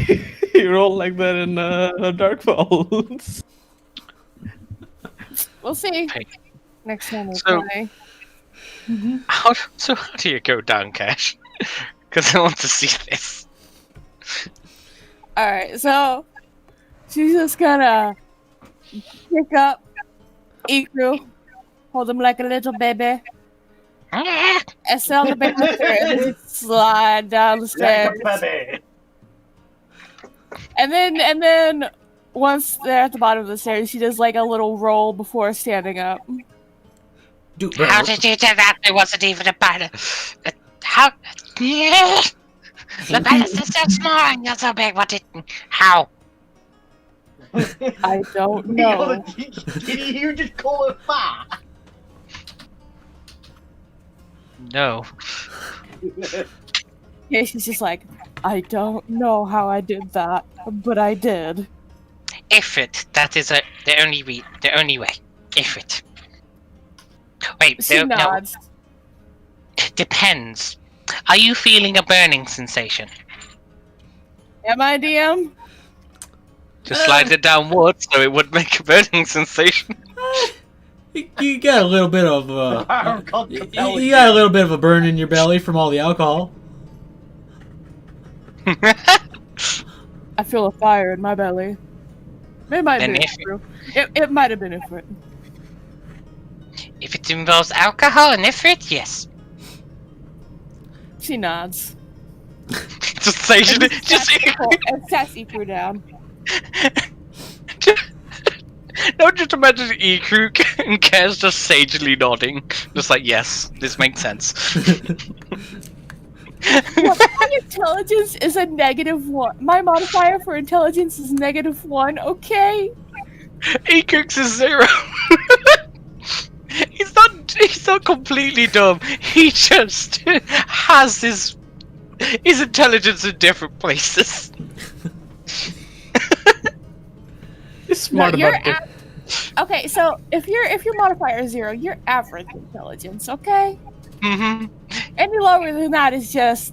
you roll like that in Dark Falls. We'll see. Next time we play. How do you go down, Cash? Because I want to see this. Alright, so she's just gonna pick up Iku, hold him like a little baby, and sell the baby and slide down the stairs. And then once they're at the bottom of the stairs, she does like a little roll before standing up. How did you do that? There wasn't even a banner. How? The banister's so small and you're so big. What did? How? I don't know. Did you just call her fat? No. Yeah, she's just like, I don't know how I did that, but I did. Effort. That is the only way. Effort. Wait, She nods. No. Depends. Are you feeling a burning sensation? Am I, DM? Just slide it downward so it would make a burning sensation. You got a little bit of you got a little bit of a burn in your belly from all the alcohol. I feel a fire in my belly. It might have been true. It might have been effort. If it involves alcohol and effort, yes. She nods. Just say And sets Iku down. No, just imagine E-Crew and Kaz just sagely nodding. Just like, yes, this makes sense. Well, my intelligence is a -1. My modifier for intelligence is -1, okay? E-Crew's is 0. He's not completely dumb. He just has his intelligence in different places. He's smart about it. Okay, so if your modifier is 0, you're average intelligence, okay? Mm-hmm. Any lower than that is just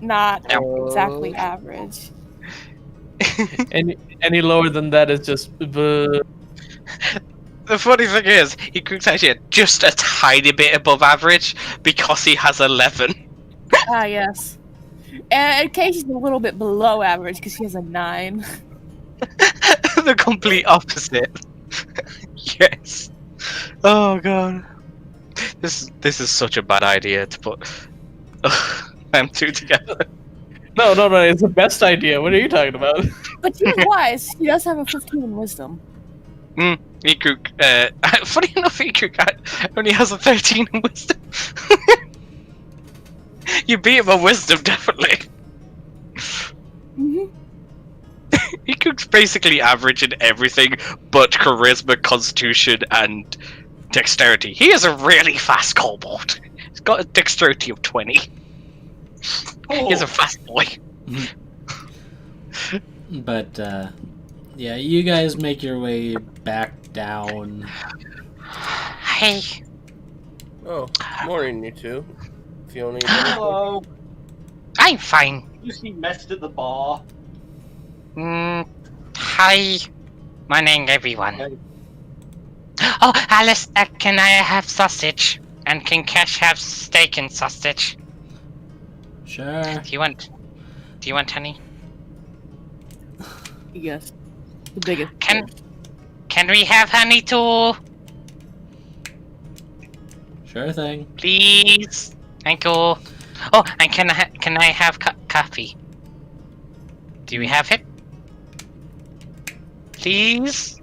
not exactly average. Any lower than that is just. The funny thing is, Iku's actually just a tiny bit above average because he has 11. Ah, yes. And Casey's a little bit below average because he has a 9. The complete opposite. Yes. Oh god. This is such a bad idea to put them two together. No, it's the best idea. What are you talking about? But he's wise. He does have a 15 in wisdom. Iku, funny enough, Iku only has a 13 in wisdom. You beat him on wisdom, definitely. Mm-hmm. Iku's basically average in everything but charisma, constitution, and dexterity. He is a really fast kobold. He's got a dexterity of 20. He's a fast boy. But yeah, you guys make your way back down. Hey, Oh, morning, you two. Fiona. Hello. I'm fine. You see messed at the bar. Hi. Morning, everyone. Oh, Alistair, can I have sausage? And can Cash have steak and sausage? Sure. Do you want honey? Yes. The biggest. Can we have honey too? Sure thing. Please. Thank you. Oh, and can I have coffee? Do we have it? Please.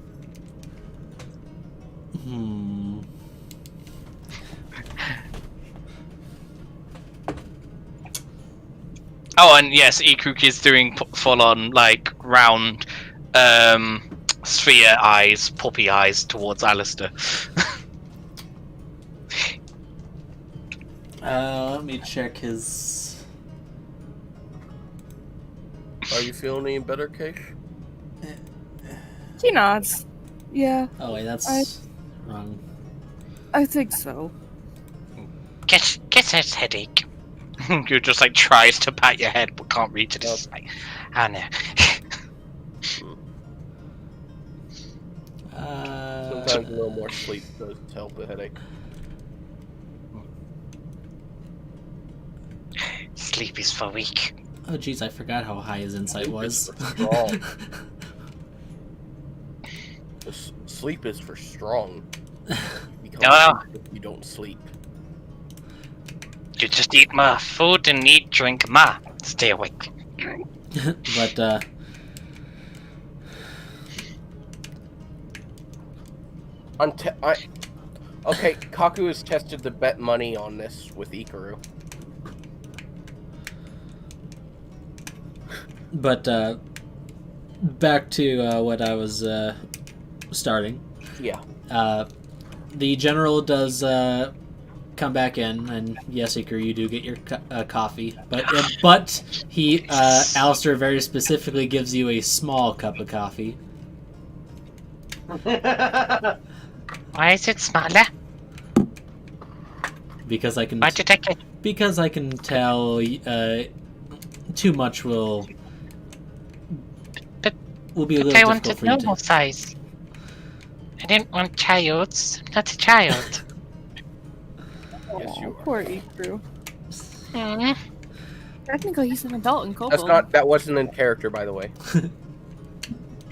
Oh, and yes, Ikuk is doing full-on, like, round, sphere eyes, puppy eyes towards Alistair. Let me check his. Are you feeling any better, Case? She nods. Yeah, Oh wait, that's wrong. I think so. Get that headache. You just, like, tries to pat your head but can't reach it. It's like, Oh no. Sometimes a little more sleep does help the headache. Sleep is for weak. Oh jeez, I forgot how high his insight was. Strong. Sleep is for strong. You Oh. you don't sleep. You just eat more food and eat, drink more. Stay awake. But Okay, Kaku has tested the bet money on this with Ikaru. But back to what I was starting. Yeah. The general does come back in, and yes, Iker, you do get your coffee. But he, Alistair, very specifically gives you a small cup of coffee. Why is it smaller? Because I can. Why did I get? Because I can tell too much will be a little I difficult wanted for you normal to. size. I didn't want childs. I'm not a child. Yes, you are. Poor Ikru. Hmm. Technically, he's an adult in Kobold. That wasn't in character, by the way.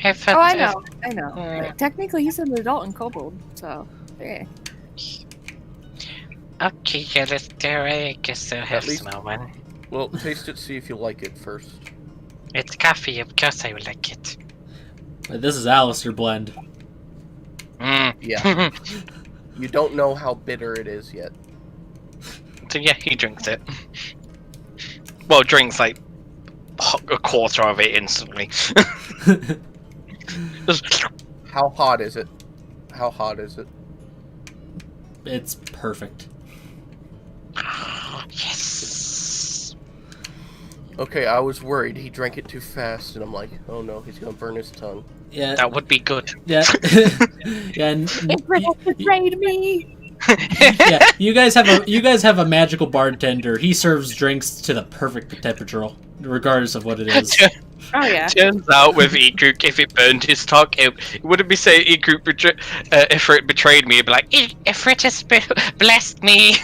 I thought Oh, I know. Yeah. Like, technically, he's an adult in Kobold, so yeah. Okay, yeah, let's do it. I guess I'll have least- some one. Well, taste it, see if you like it first. It's coffee, of course I will like it. But this is Alistair blend. Yeah. You don't know how bitter it is yet. so yeah, he drinks it. Well, drinks, like, a quarter of it instantly. Just- How hot is it? How hot is it? It's perfect. Yes. Okay, I was worried. He drank it too fast, and I'm like, oh no, he's gonna burn his tongue. Yeah. that would be good. Yeah. Yeah. And Ikru has betrayed me. Yeah, you guys have a magical bartender. He serves drinks to the perfect temperature, regardless of what it is. Oh yeah. Turns out with Ikuk, if it burned his talk, it wouldn't be saying Ikuk Ifrit betrayed me. It'd be like, Ifrit has blessed me.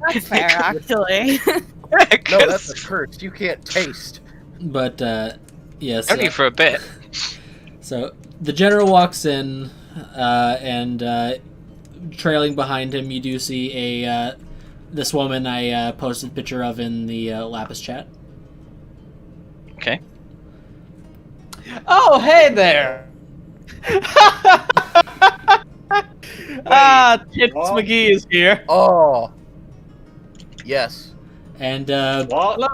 That's fair, actually. No, that's a curse. You can't taste. But yes. Only for a bit. So the general walks in, and trailing behind him, you do see this woman I posted a picture of in the Lapis chat. Okay. Oh, hey there! Tits what? McGee is here. Oh. Yes. And What?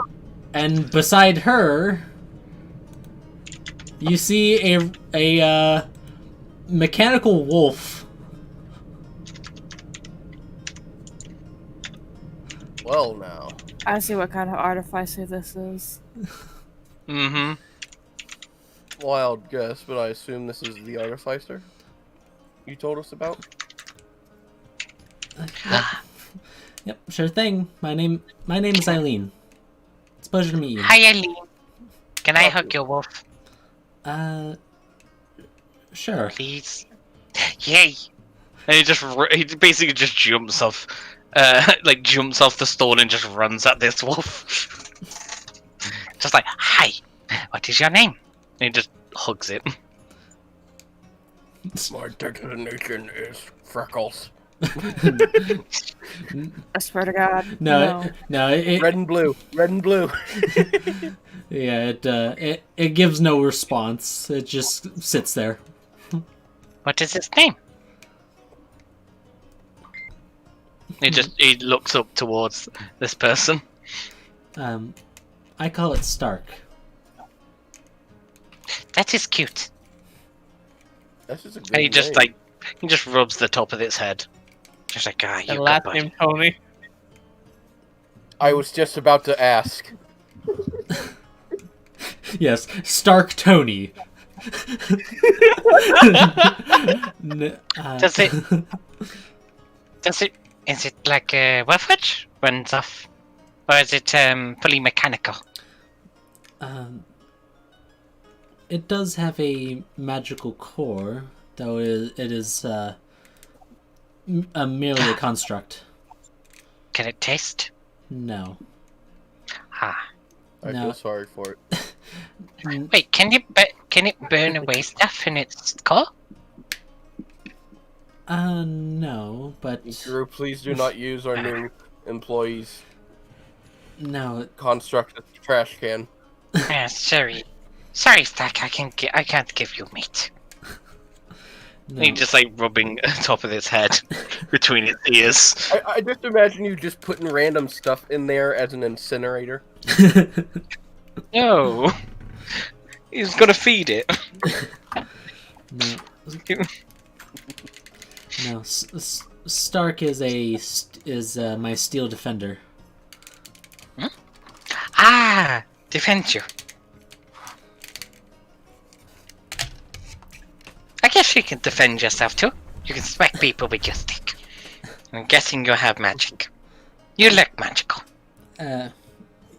and beside her, you see a mechanical wolf. Well, now. I see what kind of artificer this is. Mm-hmm. Wild guess, but I assume this is the artificer you told us about. Yep, sure thing. My name is Eileen. It's a pleasure to meet you. Hi, Eileen. Can I hug your wolf, Sure. please? Yay! And he basically just jumps off, jumps off the stone and just runs at this wolf. Just like, hi. What is your name? And he just hugs it. My designation is Freckles. I swear to God. No. Red and blue. Red and blue. Yeah, it gives no response. It just sits there. What is his name? He looks up towards this person. I call it Stark. That is cute. That's just a good And he just name. he just rubs the top of its head. Just like, you And good last boy. name Tony. I was just about to ask. Yes, Stark Tony. Does it? Is it like a Wolfwitch runs off, or is it fully mechanical? It does have a magical core, though it is merely a construct. Can it taste? No. Ah. I No. feel sorry for it. Wait, can it burn away stuff in its core? No, but Drew, please do not use our new employee's no. construct as a trash can. Sorry, Stack. I can't give you meat. No. He just rubbing the top of its head between its ears. I just imagine you just putting random stuff in there as an incinerator. No, he's gonna feed it. No. No. Stark is my steel defender. Ah, defend you. I guess you can defend yourself too. You can smack people with your stick. I'm guessing you have magic. You look magical.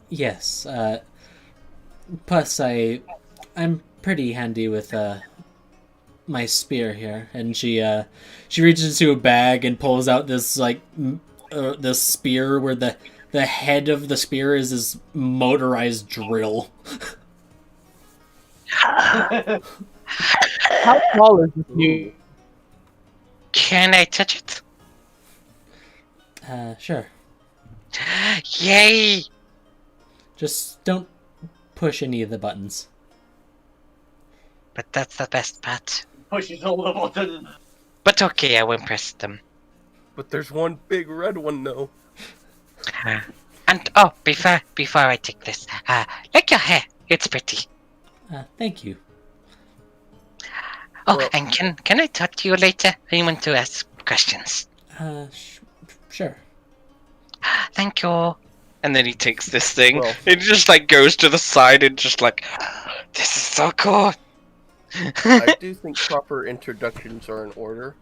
Yes. Plus, I'm pretty handy with my spear here, and she reaches into a bag and pulls out this this spear where the head of the spear is this motorized drill. How tall is this new? Can I touch it? Sure. Yay! Just don't push any of the buttons. But that's the best part. Pushes all the buttons. But okay, I won't press them. But there's one big red one, though. And before I take this, like your hair, it's pretty. Thank you. Oh, Well- and can I talk to you later? I want to ask questions. Sure. Thank you. And then he takes this thing. Well- It just goes to the side and just this is so cool. I do think proper introductions are in order.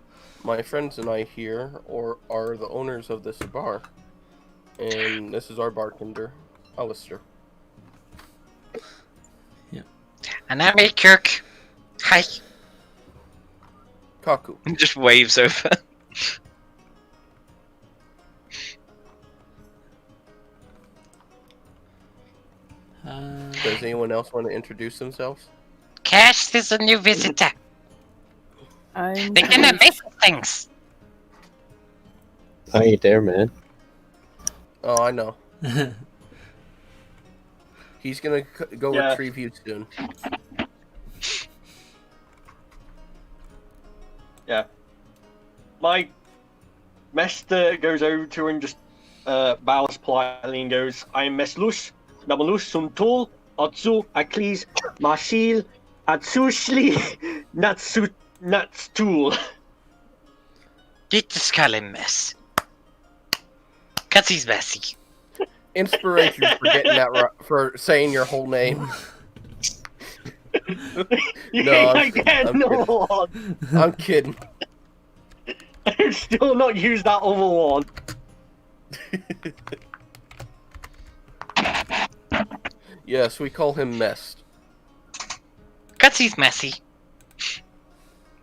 My friends and I here are the owners of this bar. And this is our bartender, Alistair. And I'm a Kirk. Hi. Kaku. Just waves over. Does anyone else want to introduce themselves? Cash, there's a new visitor. I'm They're gonna make things. I ain't there, man. Oh, I know. He's gonna go Yeah. retrieve you soon. Yeah. My master goes over to her and just bows politely and goes, I am Meslus, Namalus, Suntul, Atsu, Aklis, Marshil, Atsushli, Natstool. Get the skull in mess. Cause he's messy. Inspiration for getting that for saying your whole name. You No, ain't I'm getting kidding. no one. I'm kidding. I've still not used that other one. Yes, we call him Mest. Cause he's messy.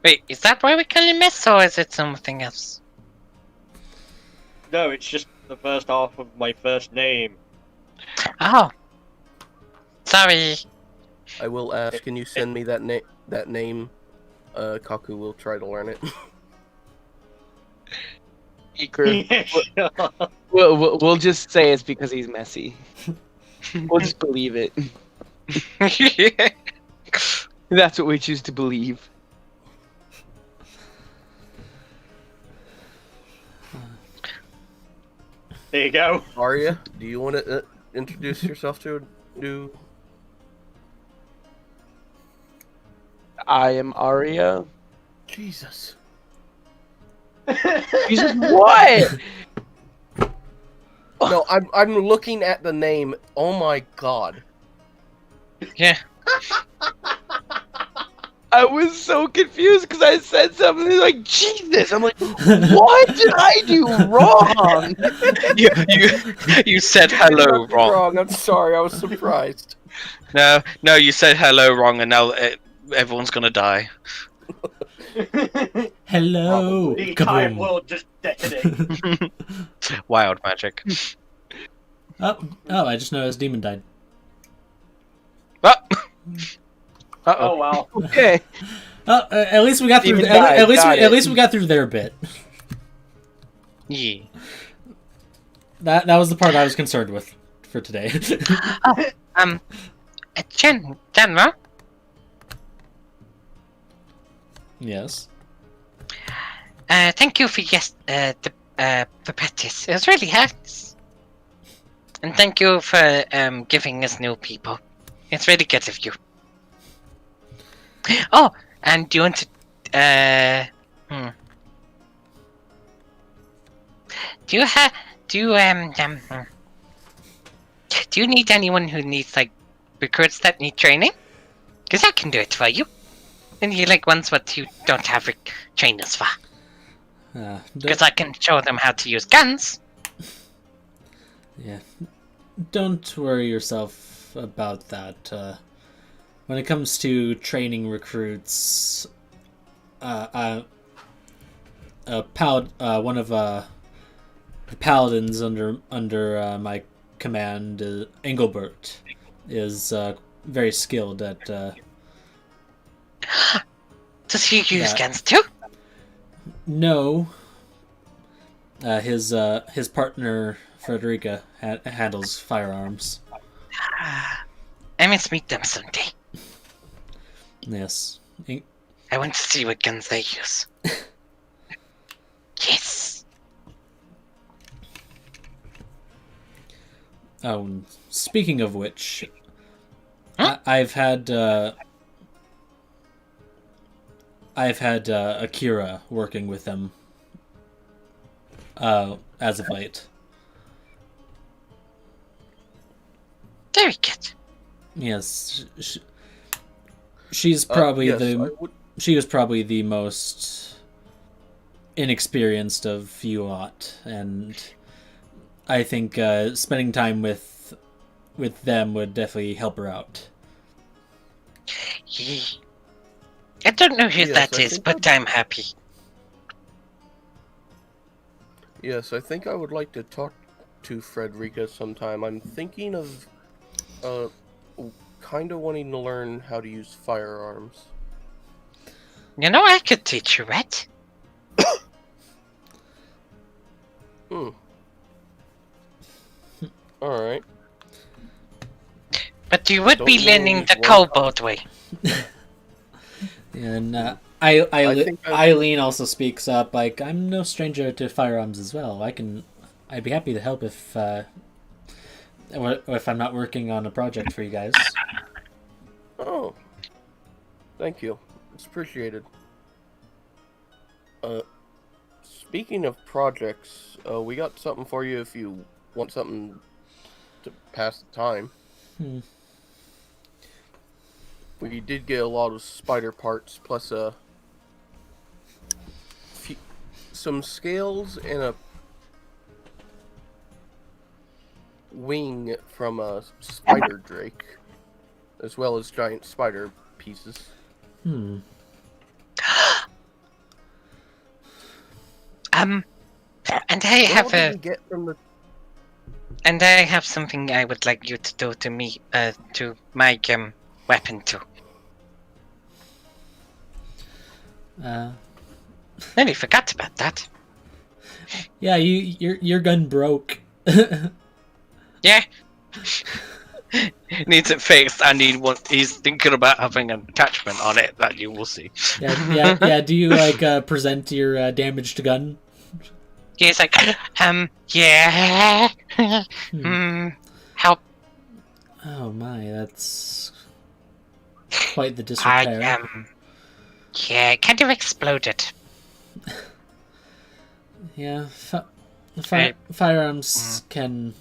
Wait, is that why we call him mess, or is it something else? No, it's just the first half of my first name. Oh. Sorry. I will ask, can you send me that name? Kaku will try to learn it. Ikra. Yeah, sure. We'll just say it's because he's messy. We'll just believe it. That's what we choose to believe. There you go. Arya, do you want to introduce yourself to a new... I am Arya. Jesus. Jesus, what? No, I'm looking at the name. Oh my god. Yeah. I was so confused because I said something like Jesus. I'm like, what did I do wrong? You said hello wrong. I'm sorry, I was surprised. No, you said hello wrong, and now everyone's gonna die. Hello. The entire Kaboom. world just detonated. Wild magic. Oh, I just noticed Demon died. Oh. Oh wow. Okay. Oh, at least we got through. Demon died, At least we got through their bit. Yeah. That was the part I was concerned with for today. General, Yes. thank you for the practice. It was really nice. And thank you for giving us new people. It's really good of you. Oh, and do you want to do you need anyone who needs like recruits that need training? Because I can do it for you. And you like ones what you don't have trainers for. Because I can show them how to use guns. Yeah. Don't worry yourself about that. When it comes to training recruits, one of the paladins under my command, Engelbert, is very skilled at. Does he use guns too? No. His partner Frederica handles firearms. I must meet them someday. Yes. I want to see what guns they use. Yes. Oh, speaking of which, Huh? I've had Akira working with them as of late. Very good. Yes, she's probably yes, she was probably the most inexperienced of you lot, and I think spending time with them would definitely help her out. I don't know who Yes, that I is, think but I'm happy. Yes, I think I would like to talk to Frederica sometime. I'm thinking of kind of wanting to learn how to use firearms. You know, I could teach you, right? Alright. But you would Don't be you learning use the one- kobold way. And I think Eileen also speaks up, like, I'm no stranger to firearms as well. I'd be happy to help if I'm not working on a project for you guys. Oh. Thank you. It's appreciated. Speaking of projects, we got something for you if you want something to pass the time. We did get a lot of spider parts, plus some scales and a wing from a spider drake, as well as giant spider pieces. And I What have all did we get from the... and I have something I would like you to do to me, to my weapon too. Nearly forgot about that. Yeah, your gun broke. Yeah. Needs it fixed, and he's thinking about having an attachment on it that you will see. Yeah. Do you like present your damaged gun? Yeah, it's like, yeah. Help. Oh my, that's quite the I disrepair. Yeah, it kind of exploded. Yeah, firearms can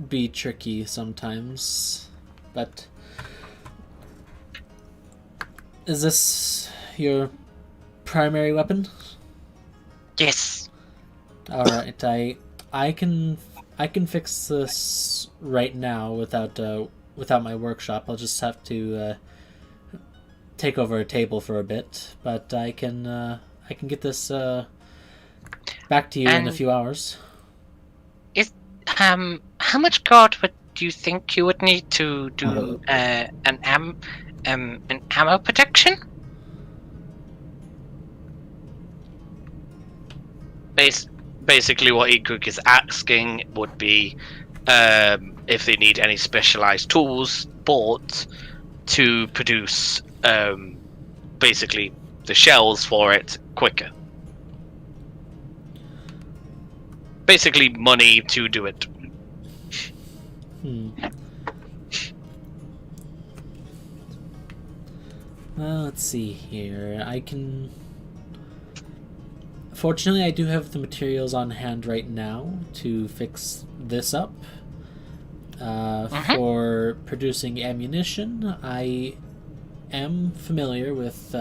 be tricky sometimes, but is this your primary weapon? Yes. All right, I can fix this right now without my workshop. I'll just have to take over a table for a bit, but I can get this back to you in a few hours. How much gold do you think you would need to do an ammo protection? Basically, what Igrik is asking would be if they need any specialized tools bought to produce basically the shells for it quicker. Basically, money to do it. Well, let's see here. Fortunately, I do have the materials on hand right now to fix this up. For producing ammunition, I am familiar with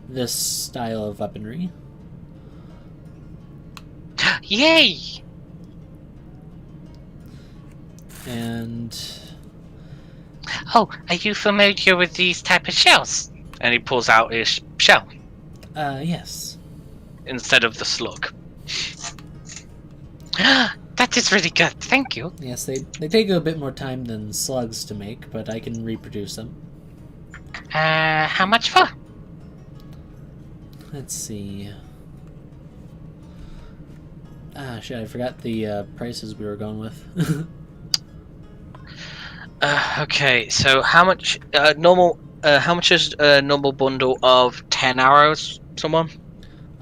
this style of weaponry. Yay! And oh, are you familiar with these type of shells? And he pulls out his shell yes. instead of the slug. That is really good. Thank you. Yes, they take a bit more time than slugs to make, but I can reproduce them. How much for? Let's see. Ah, shit, I forgot the prices we were going with. Okay, so how much normal? How much is a normal bundle of 10 arrows? Someone?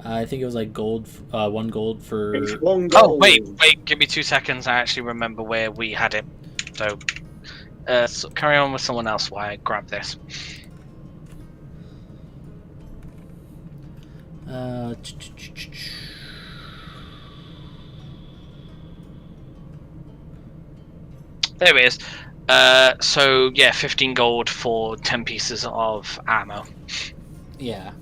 I think it was like gold, 1 gold for... It's 1 Oh, gold. wait, give me 2 seconds. I actually remember where we had it. So carry on with someone else while I grab this. There it is. So yeah, 15 gold for 10 pieces of ammo. Yeah.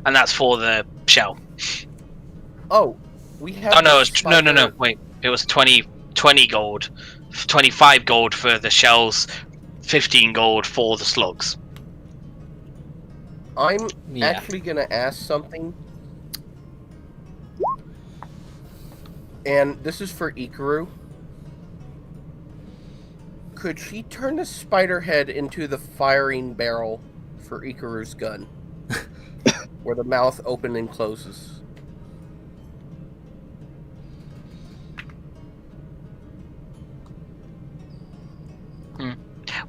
and that's for the shell. Oh, we have. Oh no, the no, spider- wait, it was 20 gold, 25 gold for the shells, 15 gold for the slugs. I'm Yeah. actually gonna ask something, and this is for Ikaru. Could she turn the spider head into the firing barrel for Ikaru's gun, where the mouth opens and closes?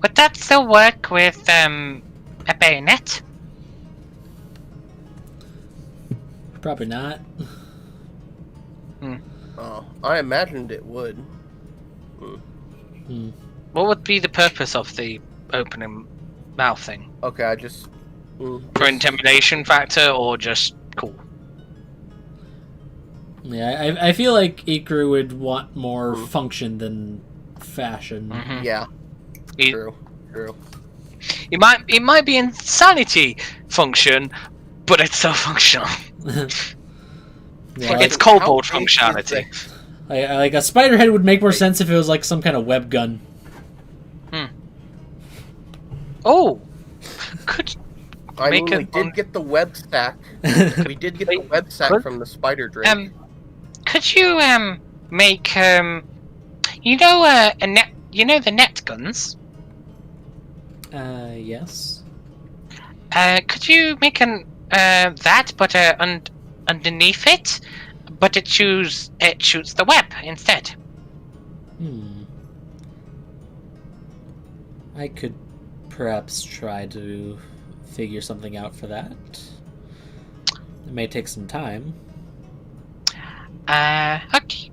Would that still work with a bayonet? Probably not. Oh, I imagined it would. Hmm. What would be the purpose of the opening mouth thing? Okay, I just. For intimidation factor, or just cool? Yeah, I feel like Ikaru would want more function than fashion. Mhm. Yeah. It- True. It might be insanity function, but it's so functional. Yeah, It's like, kobold how big is functionality. like a spider head would make more sense if it was like some kind of web gun. Oh, could I mean, Make we it did on- get the web stack. We did get the Wait, web stack could- from the spider drake. Could you make you know a net? You know the net guns. Yes. Could you make an that, but underneath it, but it shoots the web instead? I could perhaps try to figure something out for that. It may take some time. Okay.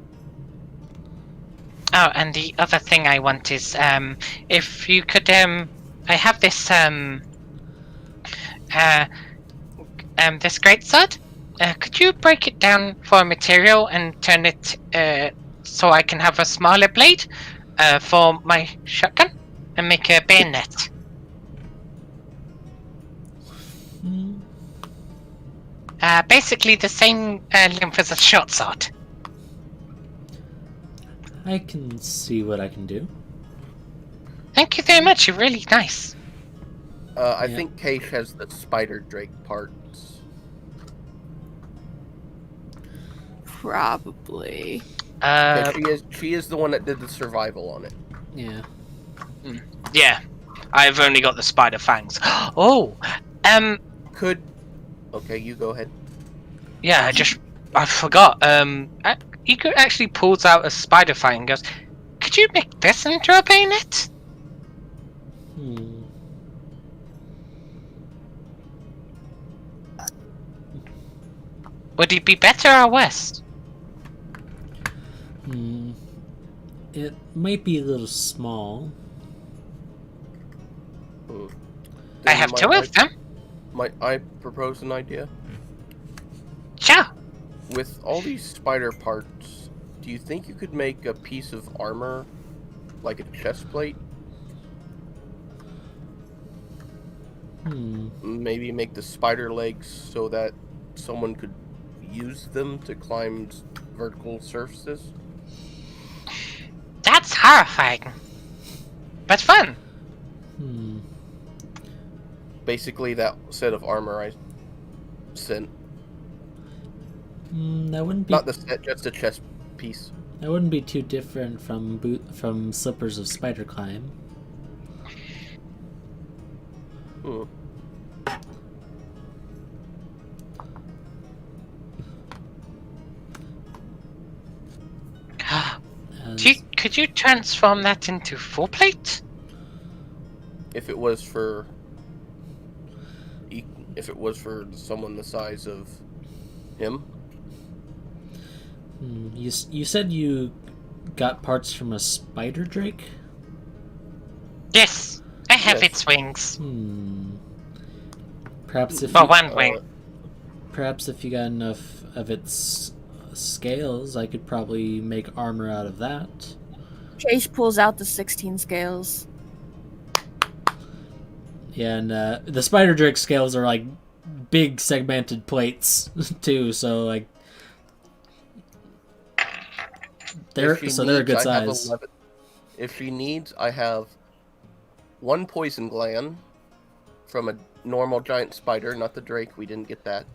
Oh, and the other thing I want is if you could I have this this greatsword. Could you break it down for material and turn it so I can have a smaller blade for my shotgun and make a bayonet? Basically the same length as a short sword. I can see what I can do. Thank you very much. You're really nice. I Yeah. think Keish has the spider drake parts. Probably. Yeah, she is the one that did the survival on it. Yeah. Yeah, I've only got the spider fangs. Oh, Could. Okay, you go ahead. yeah, I forgot. He could actually pulls out a spider fang and goes, Could you make this into a bayonet? Would he be better or worse? It might be a little small. I have two of them. Might I propose an idea? Sure. With all these spider parts, do you think you could make a piece of armor, like a chest plate? Maybe make the spider legs so that someone could use them to climb vertical surfaces? That's horrifying. But fun. Basically, that set of armor I sent. That wouldn't be. Not the set, just a chest piece. That wouldn't be too different from slippers of spider climb. Could you transform that into full plate? If it was for someone the size of him. You said you got parts from a spider drake? Yes, I have Yes. its wings. Perhaps if For you, one wing. perhaps if you got enough of its scales, I could probably make armor out of that. Chase pulls out the 16 scales. Yeah, and the spider drake scales are like big segmented plates too. So like they're If she so they're a needs, good I have size. 11. If she needs, I have 1 poison gland from a normal giant spider, not the drake. We didn't get that.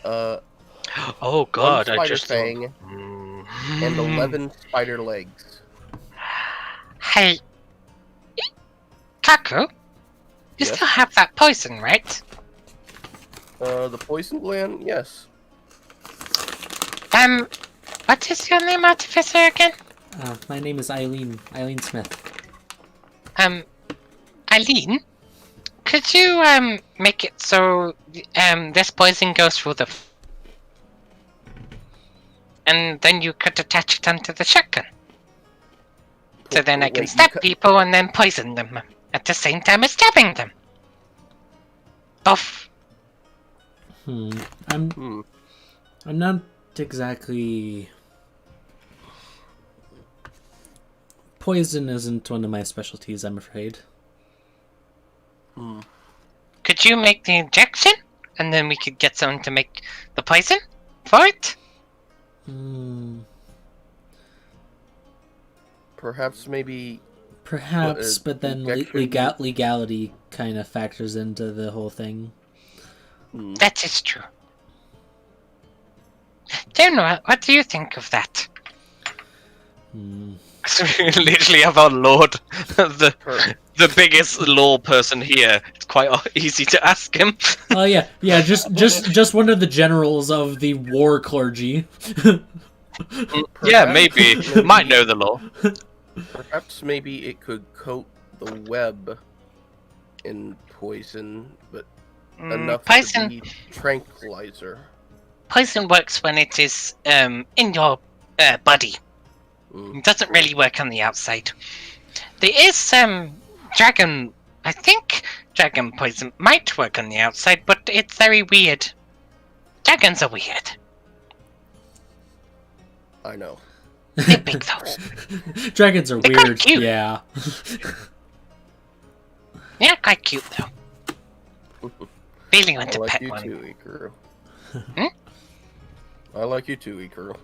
Oh god, 1 I spider just fang and 11 spider legs. Hey, Kaku, you Yes? still have that poison, right? The poison gland, yes. What is your name, Artificer, again? My name is Eileen Smith. Eileen? Could you, make it so, this poison goes through the... And then you could attach it onto the shotgun. So then I can Wait, stab people and then poison them at the same time as stabbing them. Both. I'm not exactly. Poison isn't one of my specialties, I'm afraid. Could you make the injection? And then we could get someone to make the poison for it? Perhaps maybe. Perhaps, but then injection- legality kind of factors into the whole thing. That is true. General, what do you think of that? So we literally have our lord, the biggest law person here. It's quite easy to ask him. Oh yeah, just one of the generals of the war clergy. Yeah, maybe. Might know the law. Perhaps maybe it could coat the web in poison, but enough poison. to be tranquilizer. Poison works when it is in your body. It doesn't really work on the outside. There is dragon. I think dragon poison might work on the outside, but it's very weird. Dragons are weird. I know. They're big though. Dragons are They're quite weird. cute. Yeah. Yeah, quite cute though. Really want I to like pet you one. too, Ikaru. I like you too, Ikaru.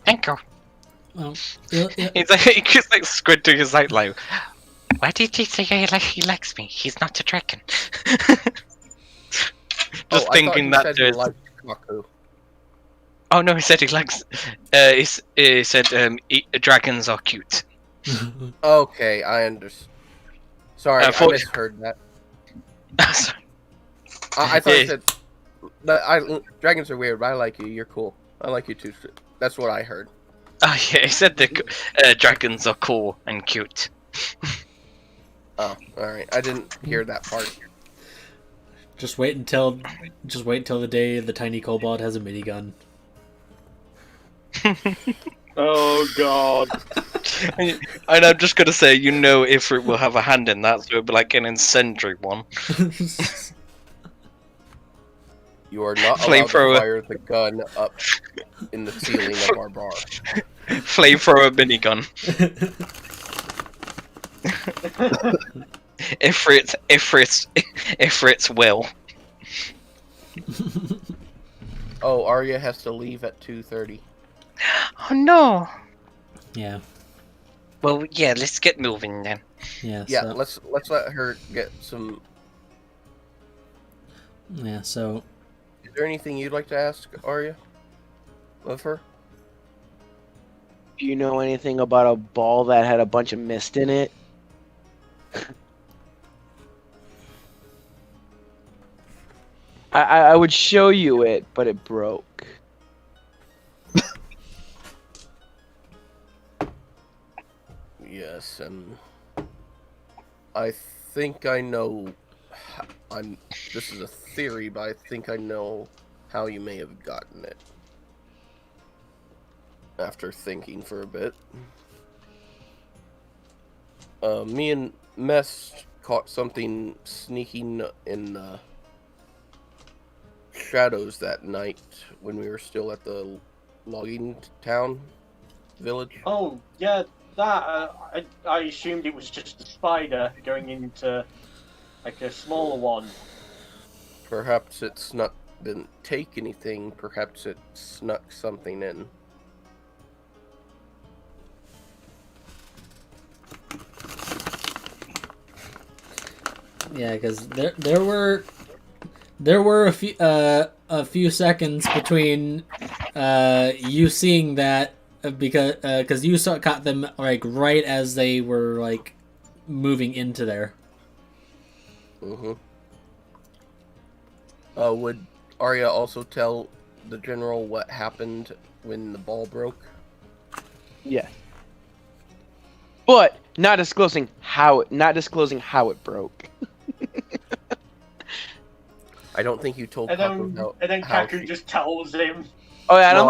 Thank you. Well, He's like squinting his eye like, Why did he say he likes me? He's not a dragon. just thinking that said there's. you liked Kaku. Oh no, he said he likes. He said dragons are cute. Okay, I understand. Sorry, I misheard that. Sorry. I thought Yeah. you said that dragons are weird, but I like you. You're cool. I like you too. That's what I heard. Oh yeah, he said the dragons are cool and cute. Oh, all right. I didn't hear that part. just wait until the day the tiny kobold has a minigun. Oh god. And I'm just gonna say, Ifrit will have a hand in that, so it'll be like an incendiary one. You are not allowed to Flamethrower. fire the gun up in the ceiling of our bar. Flamethrower minigun. Ifrit's will. Oh, Arya has to leave at 2:30. Oh no. Yeah. Well, yeah. Let's get moving then. Yeah. Yeah, So, let's let her get some. yeah. So. Is there anything you'd like to ask Arya of her? Do you know anything about a ball that had a bunch of mist in it? I would show you it, but it broke. Yes, and I think I know. This is a theory, but I think I know how you may have gotten it. After thinking for a bit, me and Mess caught something sneaking in the shadows that night when we were still at the logging town village. Oh, yeah, I assumed it was just a spider going into like a smaller one. Perhaps didn't take anything. Perhaps it snuck something in. Yeah, because there were a few seconds between you seeing that because you caught them like right as they were like moving into there. Mm-hmm. Would Arya also tell the general what happened when the ball broke? Yeah. But not disclosing how it broke. I don't think you told And Kaku then how Kaku just tells him. Oh, yeah, I No,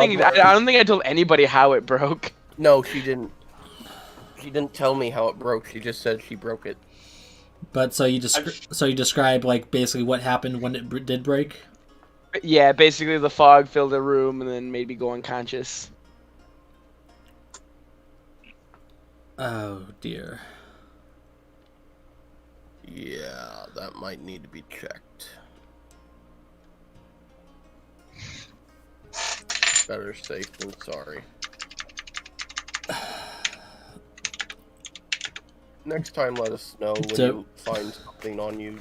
don't think I told anybody how it broke. No, she didn't. She didn't tell me how it broke. She just said she broke it. But so you describe like basically what happened when it did break. Yeah, basically the fog filled the room and then made me go unconscious. Oh dear. Yeah, that might need to be checked. Better safe than sorry. Next time, let us know when you find something on you.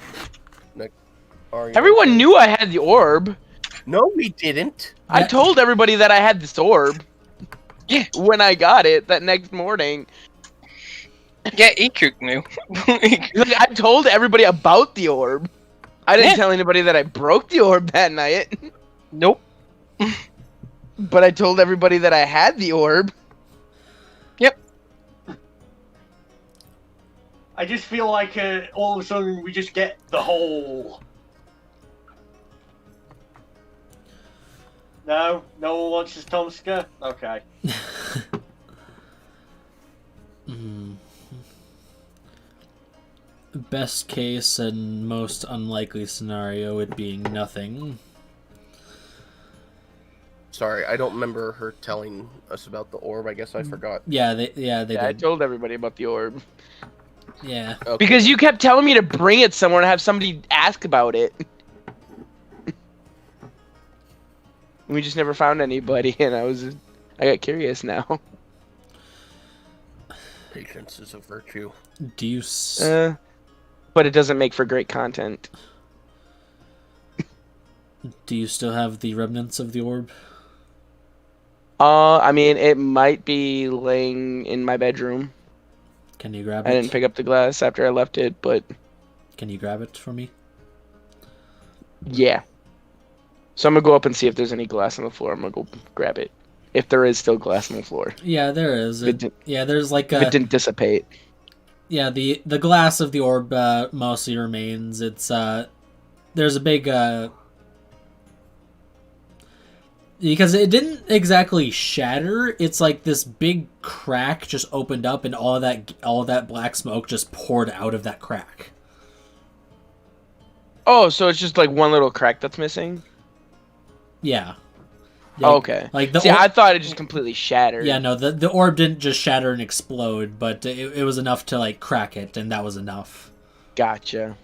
Everyone knew I had the orb. No, we didn't. I told everybody that I had this orb. Yeah, when I got it that next morning. Yeah, Ikuk knew. Like, I told everybody about the orb. I didn't tell anybody that I broke the orb that night. Nope. But I told everybody that I had the orb. Yep. I just feel like all of a sudden we just get the whole. No one wants his Tomska? Okay. Best case and most unlikely scenario, it being nothing. Sorry, I don't remember her telling us about the orb. I guess I forgot. Yeah, they did. I told everybody about the orb. Yeah. Okay. Because you kept telling me to bring it somewhere and have somebody ask about it. We just never found anybody, and I got curious now. Patience is a virtue. Do you? But it doesn't make for great content. Do you still have the remnants of the orb? I mean, it might be laying in my bedroom. Can you grab it? I didn't pick up the glass after I left it, but Can you grab it for me? yeah. So I'm gonna go up and see if there's any glass on the floor. I'm gonna go grab it. If there is still glass on the floor. Yeah, there is. Yeah, there's like if it didn't dissipate. Yeah, the glass of the orb mostly remains. It's there's a big because it didn't exactly shatter. It's like this big crack just opened up, and all that black smoke just poured out of that crack. Oh, so it's just like one little crack that's missing? Yeah. Oh, okay. Like I thought it just completely shattered. Yeah, no, the orb didn't just shatter and explode, but it was enough to like crack it, and that was enough. Gotcha.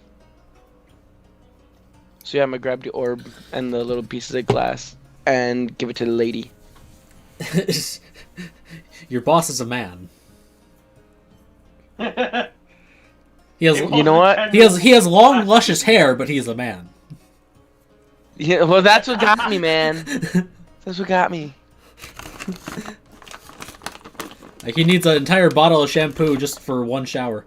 So yeah, I'm gonna grab the orb and the little pieces of glass and give it to the lady. Your boss is a man. He has, you know what? He has long, luscious hair, but he's a man. Yeah, well, that's what got me, man. That's what got me. Like he needs an entire bottle of shampoo just for one shower.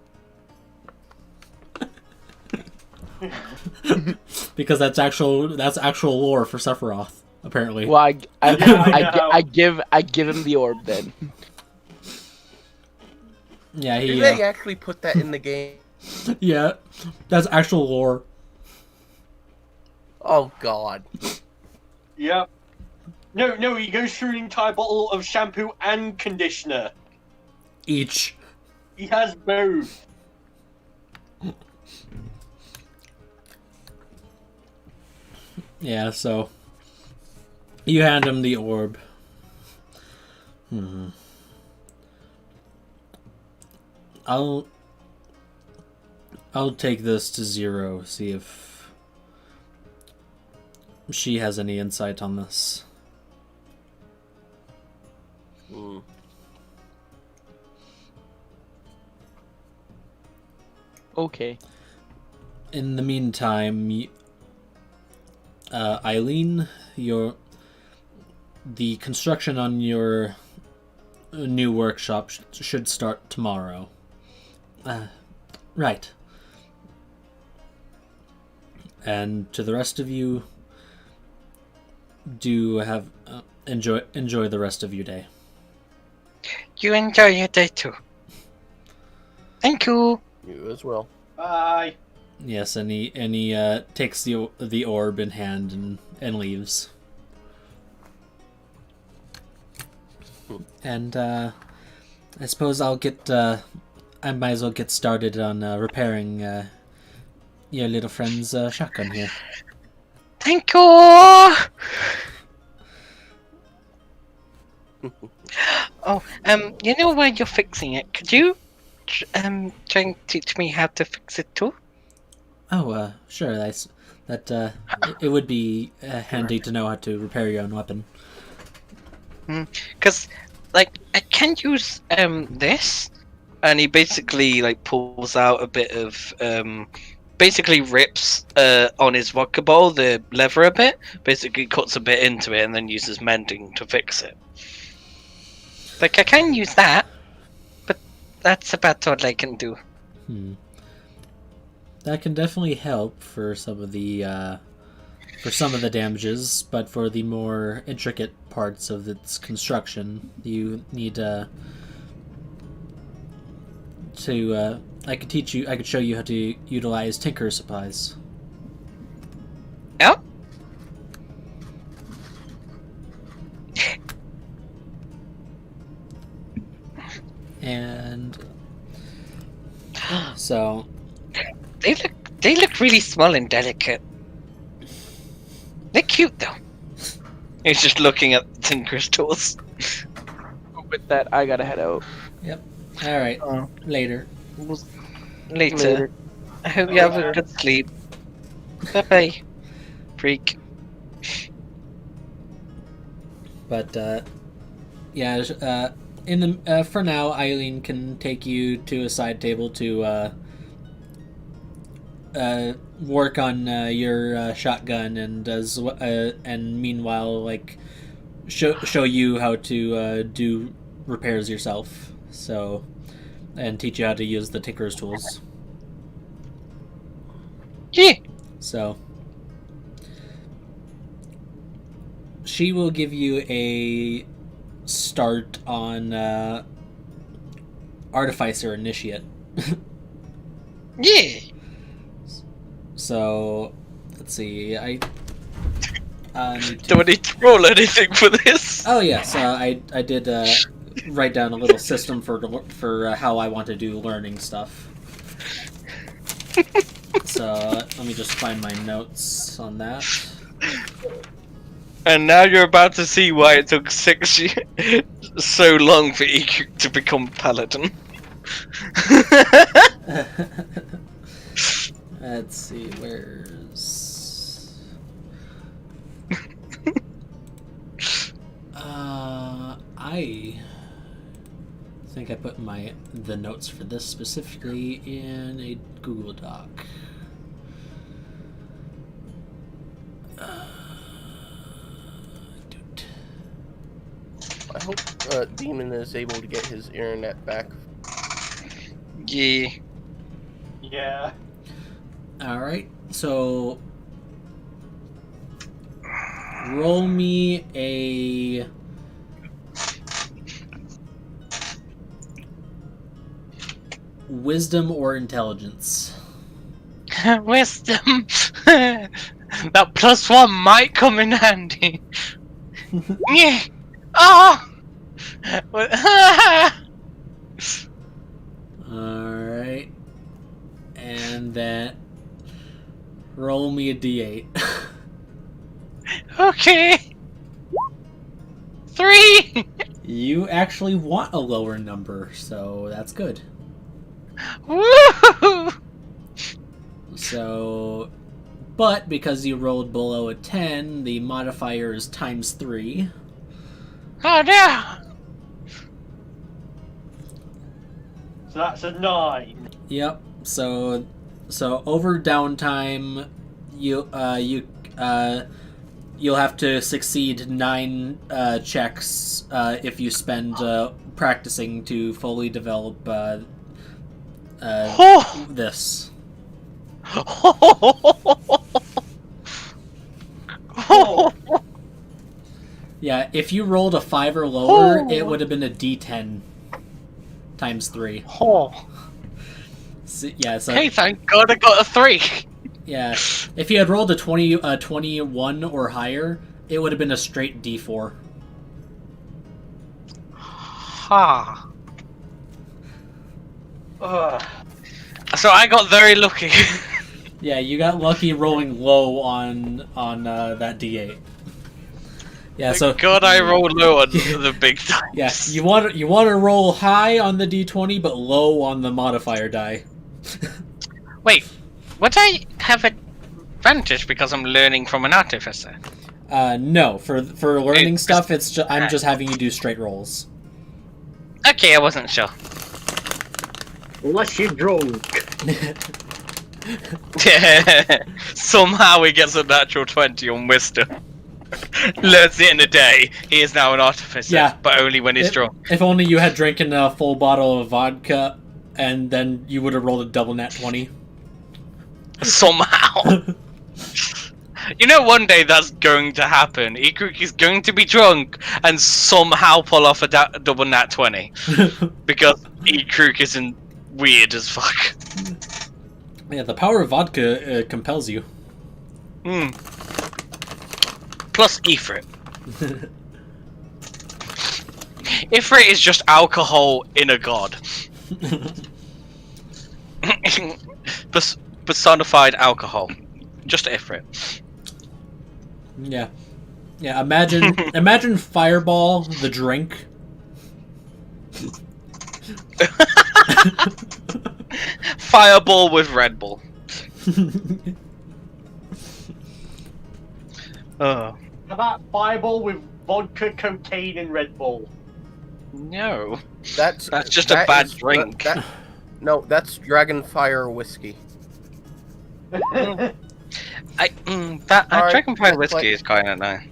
Because that's actual lore for Sephiroth, apparently. Well, I give him the orb then. Yeah, Did they actually put that in the game? Yeah, that's actual lore. Oh God. Yep. No, he goes through an entire bottle of shampoo and conditioner. Each. He has both. Yeah, so you hand him the orb. I'll take this to Zero, see if she has any insight on this. Okay. In the meantime, Eileen, the construction on your new workshop should start tomorrow. Right. And to the rest of you, do have enjoy the rest of your day. You enjoy your day too. Thank you. You as well. Bye. Yes, and he takes the orb in hand and leaves. And I suppose I might as well get started on repairing your little friend's shotgun here. Thank you. Oh, you know while you're fixing it, could you try and teach me how to fix it too? Oh, sure. It would be handy to know how to repair your own weapon. Because, like, I can use this, and he basically like pulls out a bit of basically rips on his vodka bowl the leather a bit, basically cuts a bit into it, and then uses mending to fix it. Like, I can use that, but that's about all I can do. That can definitely help for some of the damages, but for the more intricate parts of its construction, you need I could show you how to utilize Tinker's supplies. Yeah. And so they look really small and delicate. They're cute though. He's just looking at Tinker's tools. With that, I gotta head out. Yep. All right. Later. Later. I hope you have a good sleep. Bye bye, freak. But for now, Eileen can take you to a side table to work on your shotgun, and meanwhile, like show you how to do repairs yourself. So, and teach you how to use the Tinker's tools. Yeah. So, she will give you a start on Artificer Initiate. Yeah. So, let's see. I need Do I need to roll anything for this? Oh yes, I did write down a little system for how I want to do learning stuff. So let me just find my notes on that. And now you're about to see why it took so long for EQ to become Paladin. Let's see, where's... I think I put the notes for this specifically in a Google Doc. I hope Demon is able to get his internet back. Yeah. Yeah. Alright, so... roll me a... Wisdom or Intelligence. Wisdom. That +1 might come in handy. Yeah. Oh. Alright. And then roll me a d8. Okay. 3. You actually want a lower number, so that's good. Woo! So, but because you rolled below a 10, the modifier is ×3. Oh no! So that's a 9. Yep. So over downtime, you'll have to succeed 9 checks if you spend practicing to fully develop this. Yeah, if you rolled a 5 or lower, it would have been a D10 ×3. So, yeah, so Hey, thank God I got a 3. yeah, if you had rolled a 21 or higher, it would have been a straight D4. Ha. Ugh. So I got very lucky. Yeah, you got lucky rolling low on that D8. Yeah, so God, I rolled low on the big times. yeah, you want to roll high on the D20, but low on the modifier die. Wait, would I have advantage because I'm learning from an artificer? No, for learning It's stuff, I'm just having you do straight rolls. Okay, I wasn't sure. Unless you're drunk. Somehow he gets a natural 20 on wisdom. Learns it in a day. He is now an artificer, Yeah. but only when he's drunk. If only you had drinking a full bottle of vodka, and then you would have rolled a double nat 20. Somehow. You know, one day that's going to happen. Ikuk is going to be drunk and somehow pull off a double nat 20. Because Ikuk isn't weird as fuck. Yeah, the power of vodka compels you. Plus Ifrit. Ifrit is just alcohol in a god. Personified alcohol. Just Ifrit. Yeah. Yeah, imagine Fireball, the drink. Fireball with Red Bull. How about Fireball with vodka, cocaine, and Red Bull? No. That's just a bad drink. No, that's Dragonfire whiskey. Dragonfire whiskey is kind of nice.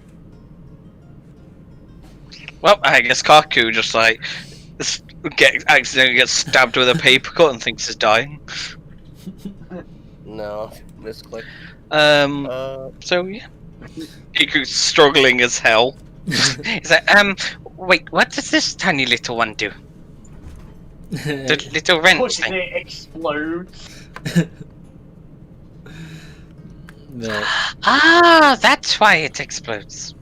Well, I guess Kaku just like accidentally gets stabbed with a paper cut and thinks he's dying. No, misclick. So yeah, Iku's struggling as hell. He's like, wait, what does this tiny little one do? The little wrench Pushing thing. it explodes. Ah, that's why it explodes.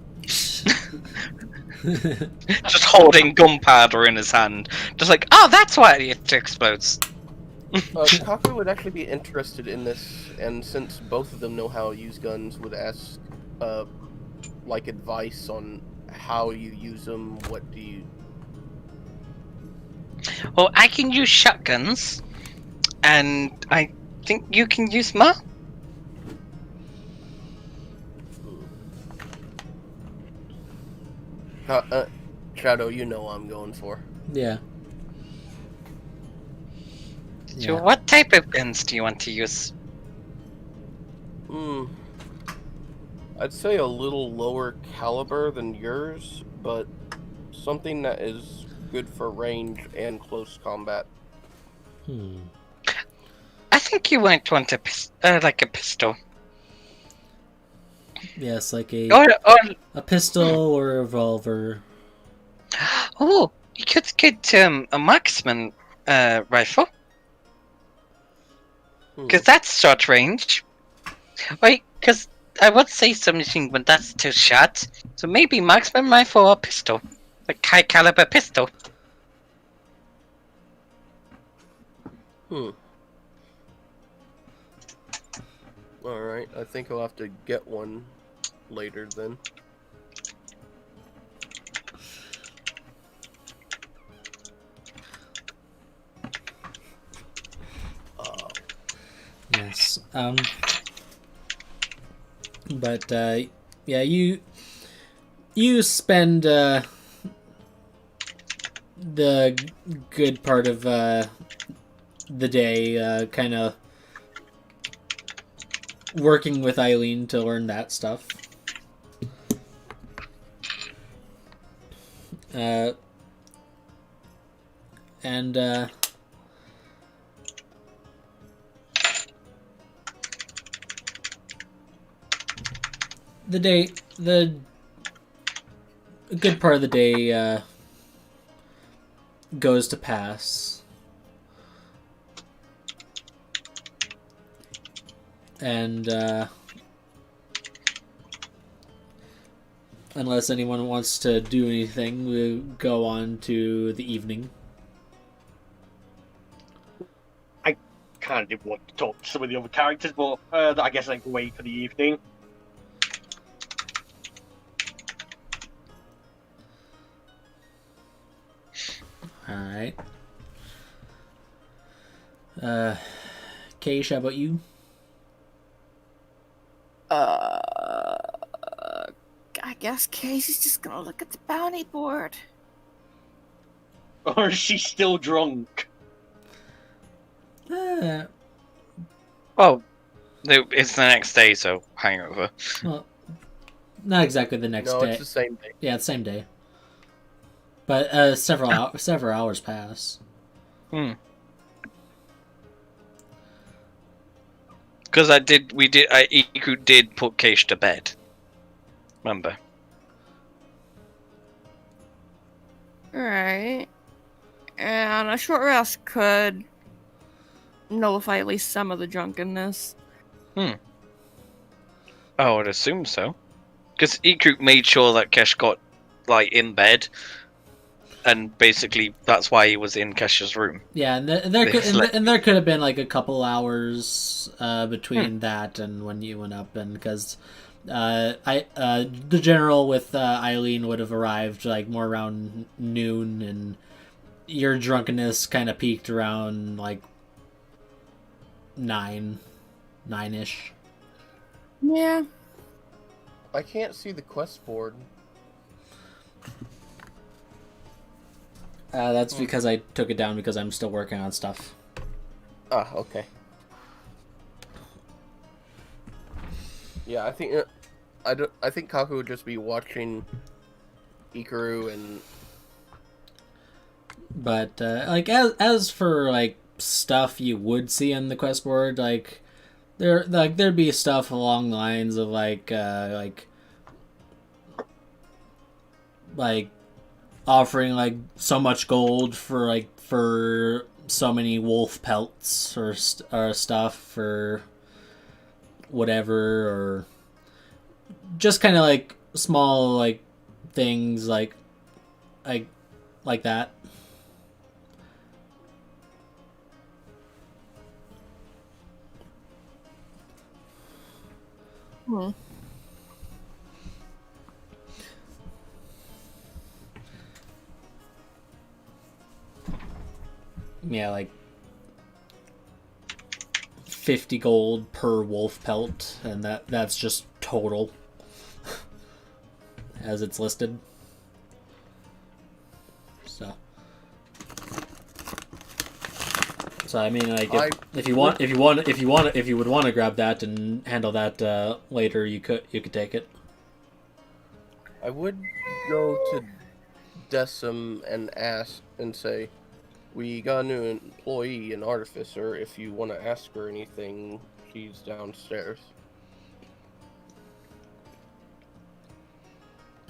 Just holding gunpowder in his hand. Just like, oh, that's why it explodes. Kaku would actually be interested in this, and since both of them know how to use guns, would ask, like, advice on how you use them, what do you... Well, I can use shotguns, and I think you can use more. Shadow, you know what I'm going for. Yeah. So what type of guns do you want to use? I'd say a little lower caliber than yours, but something that is good for range and close combat. I think you might want a like a pistol. Yes, like a pistol or a revolver. Oh, you could get a marksman rifle. Because that's short range. Wait, because I would say something, but that's too short. So maybe marksman rifle or pistol. Like high caliber pistol. Alright, I think I'll have to get one later then. But yeah, you spend the good part of the day kind of working with Eileen to learn that stuff. And the a good part of the day goes to pass. And unless anyone wants to do anything, we'll go on to the evening. I kind of did want to talk to some of the other characters, but I guess I can wait for the evening. Alright. Keish, how about you? I guess Casey's just gonna look at the bounty board. Or is she still drunk? Well, it's the next day, so hangover. Well, not exactly the next No, day. it's the same day. Yeah, it's the same day. But several hours pass. Because Iku did put Keish to bed. Remember? Alright. And a short rest could nullify at least some of the drunkenness. I would assume so. Because Iku made sure that Kesh got, like, in bed. And basically, that's why he was in Kesh's room. Yeah, and there could have been like a couple hours between that and when you went up, and because the general with Eileen would have arrived like more around noon, and your drunkenness kind of peaked around like 9-ish. Yeah. I can't see the quest board. That's because I took it down because I'm still working on stuff. Ah, okay. Yeah, I think I think Kaku would just be watching Ikaru and. But like as for like stuff you would see on the quest board, like there'd be stuff along the lines of like offering like so much gold for so many wolf pelts or stuff or whatever, or just kind of like small like things like that. Hmm. Yeah, like 50 gold per wolf pelt, and that's just total as it's listed. So I mean, like if you would want to grab that and handle that later, you could take it. I would go to Decim and ask and say, we got a new employee, an artificer. If you want to ask her anything, she's downstairs.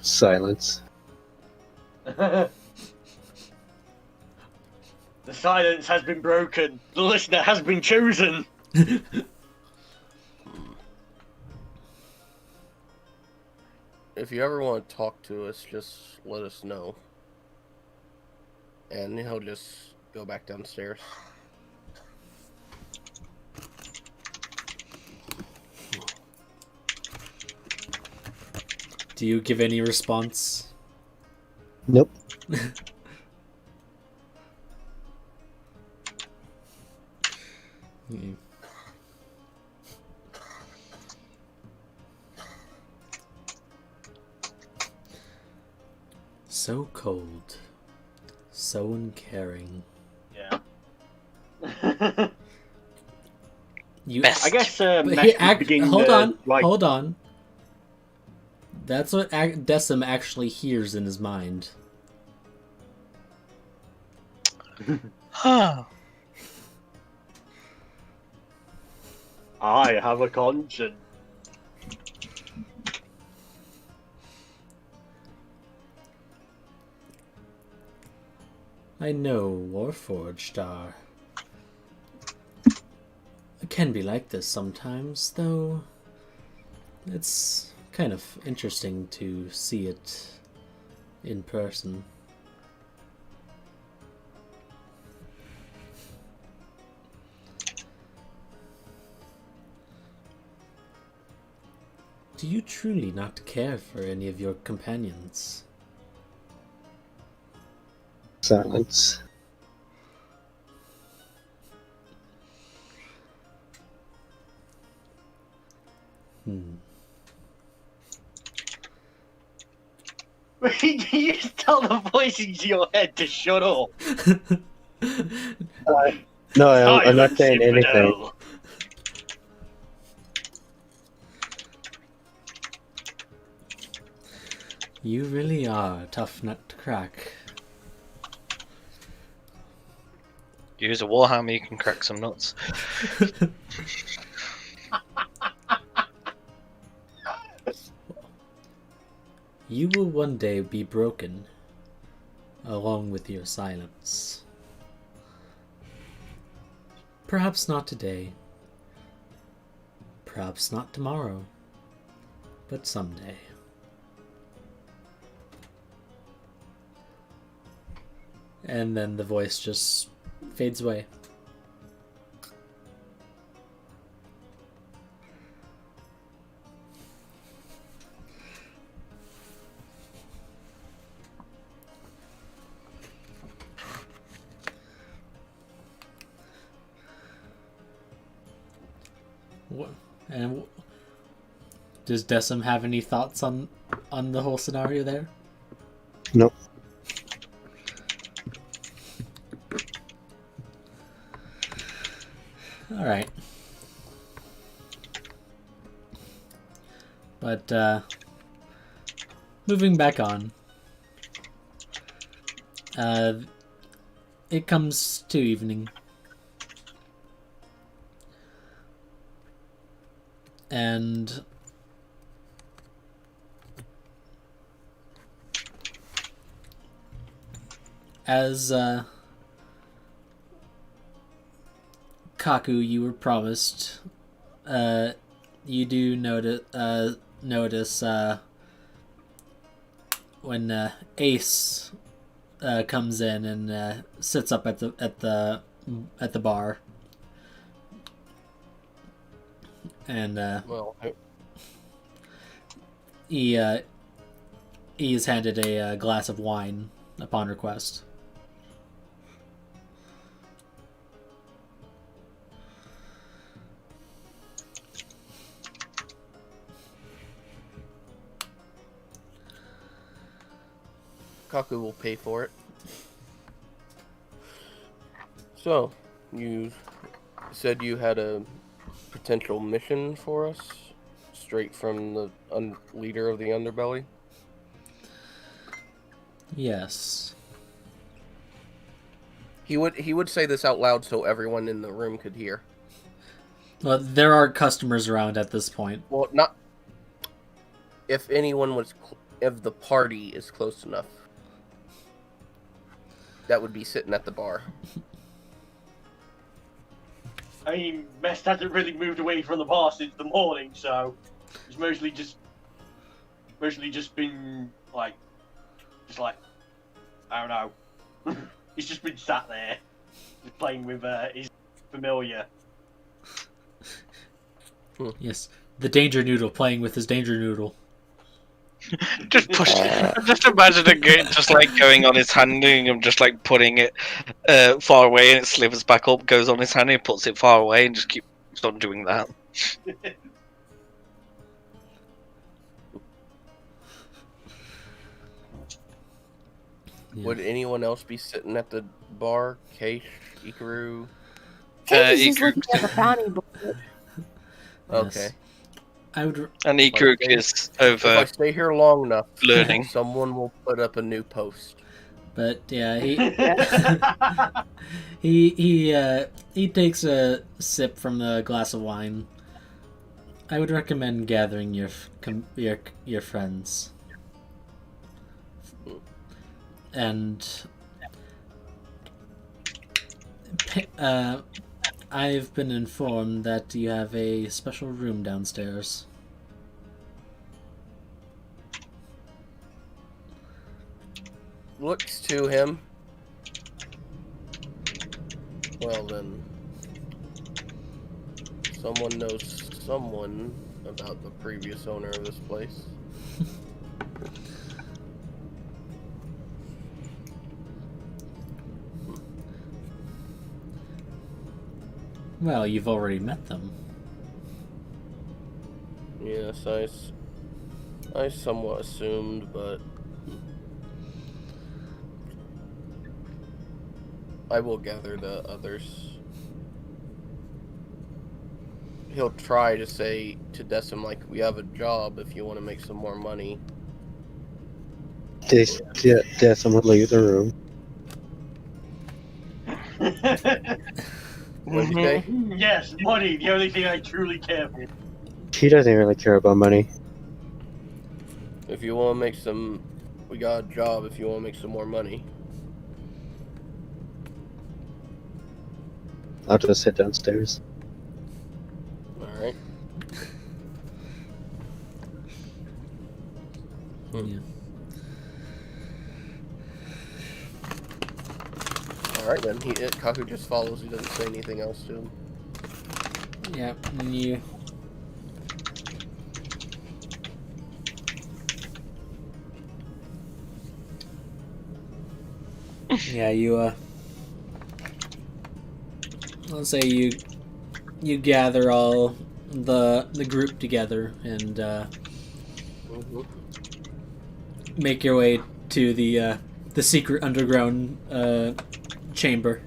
Silence. The silence has been broken. The listener has been chosen. If you ever want to talk to us, just let us know. And he'll just go back downstairs. Do you give any response? Nope. So cold. So uncaring. Yeah. You, I guess but Mesh would begin, hold on, like, hold on. That's what Decim actually hears in his mind. Huh. I have a conscience. I know Warforged are. It can be like this sometimes, though. It's kind of interesting to see it in person. Do you truly not care for any of your companions? Silence. You just tell the voice into your head to shut up. No, I'm not Silence, saying anything. infidel. You really are a tough nut to crack. Use a warhammer, you can crack some nuts. You will one day be broken, along with your silence. Perhaps not today. Perhaps not tomorrow. But someday. And then the voice just fades away. And does Decim have any thoughts on the whole scenario there? Nope. All right. But moving back on. It comes to evening. And as Kaku, you were promised, you do notice when Ace comes in and sits up at the bar. And Well, he is handed a glass of wine upon request. Kaku will pay for it. So, you said you had a potential mission for us, straight from the leader of the underbelly? Yes. He would say this out loud so everyone in the room could hear. Well, there are customers around at this point. Well, not if anyone was, if the party is close enough. That would be sitting at the bar. I mean, Mest hasn't really moved away from the bar since the morning, so it's mostly just been like, I don't know. He's just been sat there, just playing with his familiar. Yes, the Danger Noodle playing with his Danger Noodle. Just push. Just imagine a game just like going on his hand and him just like putting it far away and it slivers back up, goes on his hand, and he puts it far away and just keeps on doing that. Would anyone else be sitting at the bar? Keish, Ikaru? Katie's just Ikruk. looking at the bounty book. Okay. Yes. I would. And If I Ikruk stay- is If I over stay here long enough, learning. someone will put up a new post. But yeah, he takes a sip from the glass of wine. I would recommend gathering your friends. And I've been informed that you have a special room downstairs. Looks to him. Well then, someone knows someone about the previous owner of this place. Well, you've already met them. Yes, I somewhat assumed, but I will gather the others. He'll try to say to Decim, like, we have a job if you want to make some more money. Decim would leave the room. What'd you say? Yes, money, the only thing I truly care for. She doesn't really care about money. If you want to make some, we got a job if you want to make some more money. I'll just sit downstairs. Alright. Yeah. Alright then, Kaku just follows, he doesn't say anything else to him. Yeah, and you. Yeah, you. Let's say you gather all the group together and make your way to the secret underground chamber.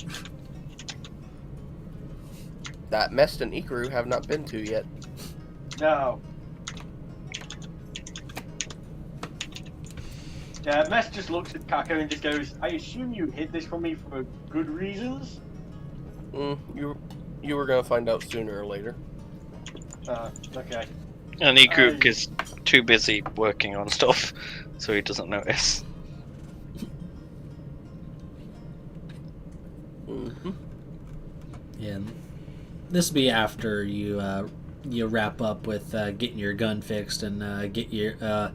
That Mest and Ikaru have not been to yet. No. Yeah, Mess just looks at Kako and just goes, I assume you hid this from me for good reasons? You were gonna find out sooner or later. Okay. And Ikruk is too busy working on stuff, so he doesn't notice. Yeah, this will be after you wrap up with getting your gun fixed and get your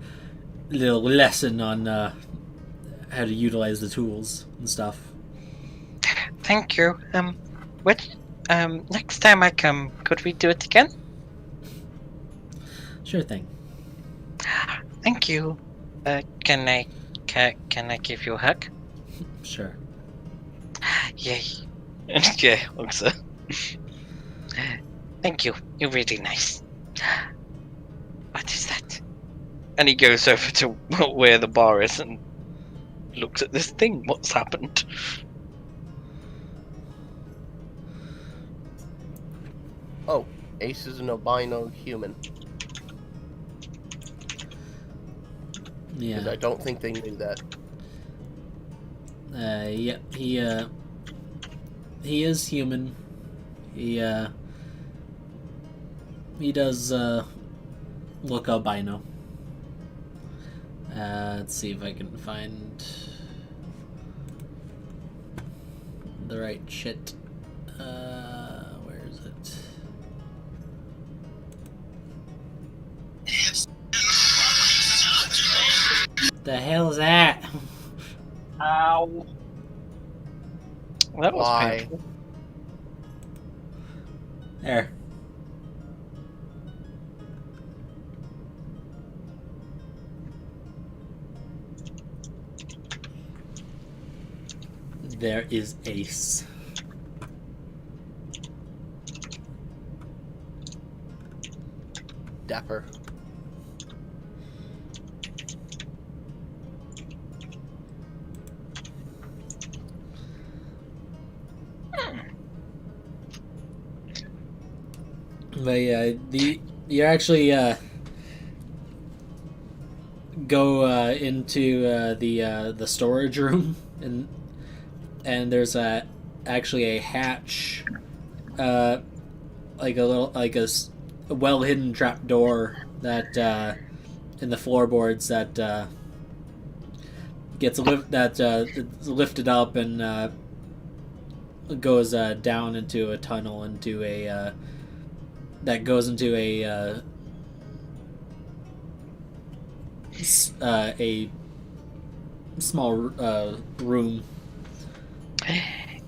little lesson on how to utilize the tools and stuff. Thank you. Next time I come, could we do it again? Sure thing. Thank you. Can I give you a hug? Sure. Yay. Yeah, looks so. Thank you. You're really nice. What is that? And he goes over to where the bar is and looks at this thing. What's happened? Oh, Ace is an albino human. Yeah. Because I don't think they knew that. Yeah, he is human. He does look albino. Let's see if I can find the right shit. Where is it? The hell is that? Ow. That was Why? painful. There. There is Ace. Dapper. But yeah, you actually go into the storage room, and there's actually a hatch, like a well hidden trap door that in the floorboards that gets it's lifted up and goes down into a tunnel into a that goes into a small room.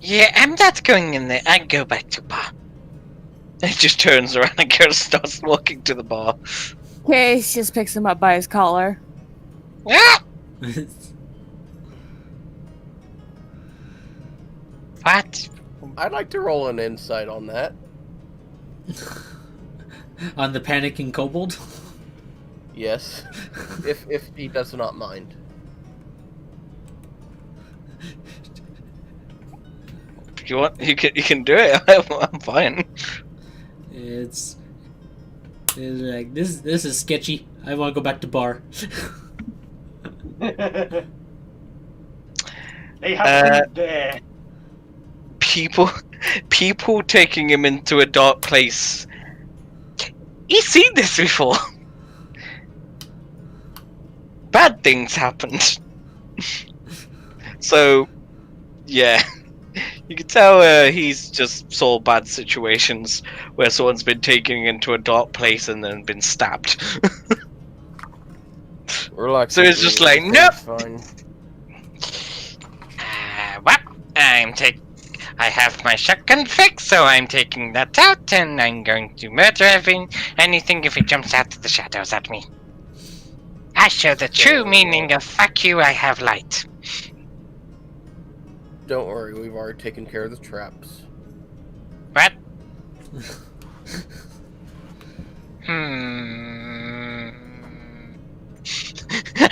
Yeah, I'm not going in there. I go back to bar. He just turns around and starts walking to the bar. Case just picks him up by his collar. Ah! What? I'd like to roll an insight on that. On the panicking kobold. Yes, if he does not mind. If you want, you can do it. I'm fine. It's like this is sketchy. I want to go back to bar. They have food there. People taking him into a dark place. He's seen this before. Bad things happened. So, yeah. You can tell he's just saw bad situations where someone's been taken into a dark place and then been stabbed. Relax. So it's just like, nope. Fine. What? I have my shotgun fix, so I'm taking that out, and I'm going to murder anything if it jumps out of the shadows at me. I show the true meaning of fuck you, I have light. Don't worry, we've already taken care of the traps. What?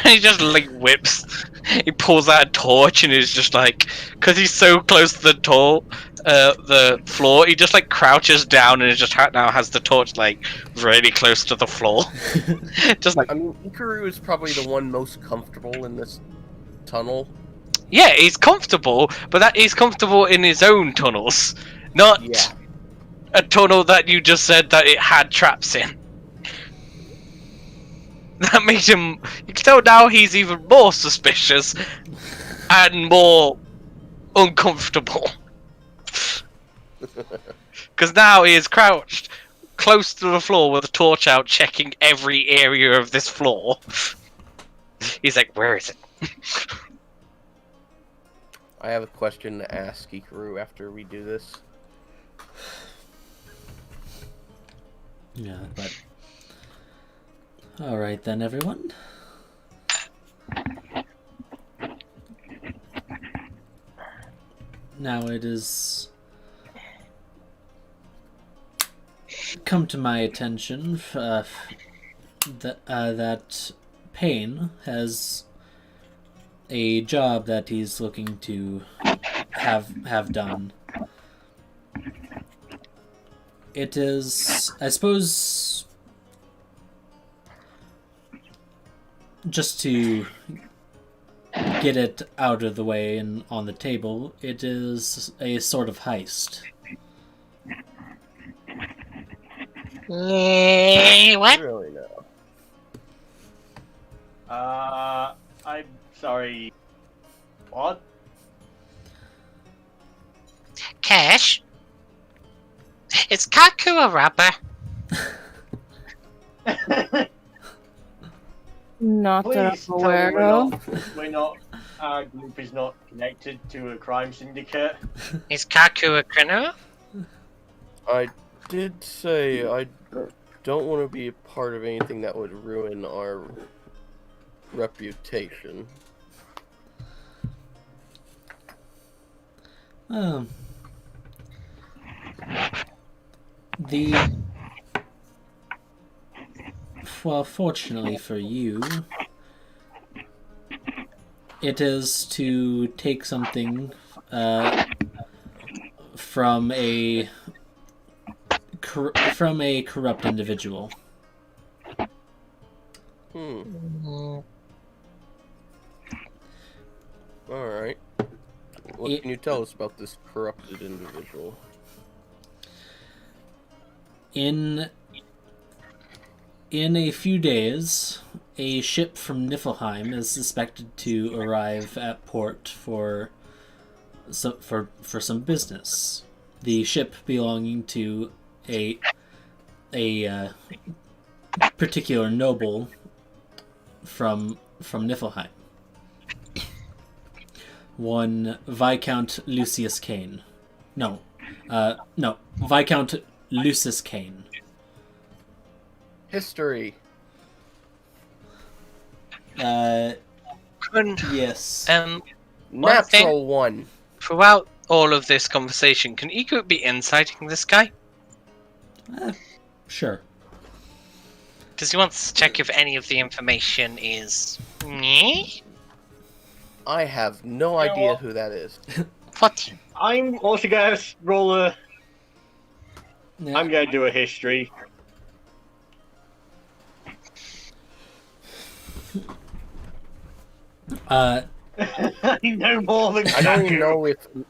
He just like whips. He pulls out a torch and is just like, because he's so close to the floor, he just like crouches down and just now has the torch like really close to the floor. Just like, I mean, Ikaru is probably the one most comfortable in this tunnel. yeah, he's comfortable, but that he's comfortable in his own tunnels, not a tunnel that you just said that it had traps in. That makes him. You can tell now he's even more suspicious and more uncomfortable. Because now he is crouched close to the floor with a torch out, checking every area of this floor. He's like, where is it? I have a question to ask Ikaru after we do this. Yeah, but all right then, everyone. Now it is come to my attention that Payne has a job that he's looking to have done. It is, I suppose, just to get it out of the way and on the table, it is a sort of heist. What? Really no. I'm sorry. What? Cash? Is Kaku a rapper? Not that Please I'm tell me aware of. we're not. Our group is not connected to a crime syndicate. Is Kaku a criminal? I did say I don't want to be a part of anything that would ruin our reputation. Well, fortunately for you, it is to take something from a from a corrupt individual. All right. What can you tell us about this corrupted individual? In a few days, a ship from Niflheim is suspected to arrive at port for some business. The ship belonging to a particular noble from Niflheim. One Viscount Lucius Kane. No, Viscount Lucius Kane. History. Yes. Natural one. Throughout all of this conversation, can Iku be inciting this guy? Sure. Because he wants to check if any of the information is... me? I have no idea who that is. What? I'm also gonna roll a. Yeah. I'm gonna do a history. I know more than I don't even Kaku.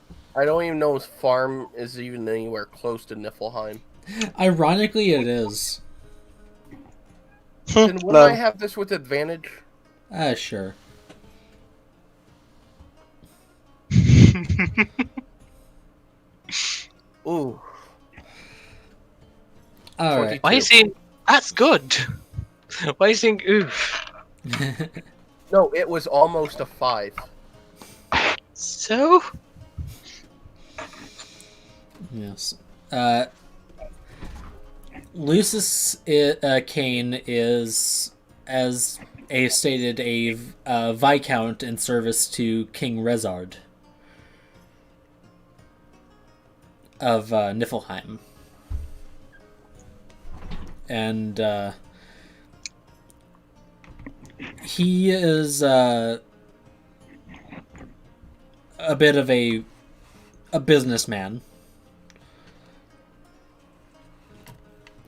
know if his farm is even anywhere close to Niflheim. Ironically, it is. Then would I have this with advantage? Sure. Ooh. All right. Why is he... That's good. Why is he saying oof? No, it was almost a 5. So? Yes. Lucius Kane is, as stated, a viscount in service to King Rezard of Niflheim. And he is a bit of a businessman.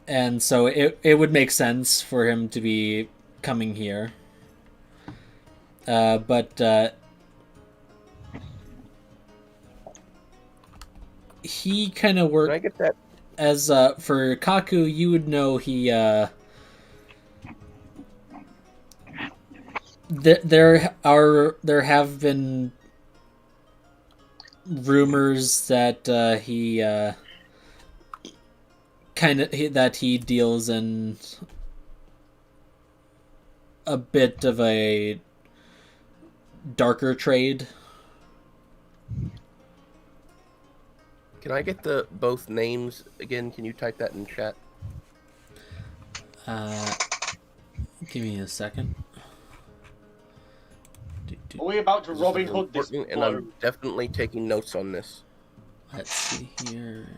And so it would make sense for him to be coming here. But he kind of worked... Can I get that? As for Kaku, you would know he... there have been rumors that he that he deals in a bit of a darker trade. Can I get the both names again? Can you type that in chat? Give me a second. Are we about to This Robin is Hood this important, and I'm definitely taking notes on this. Let's see here.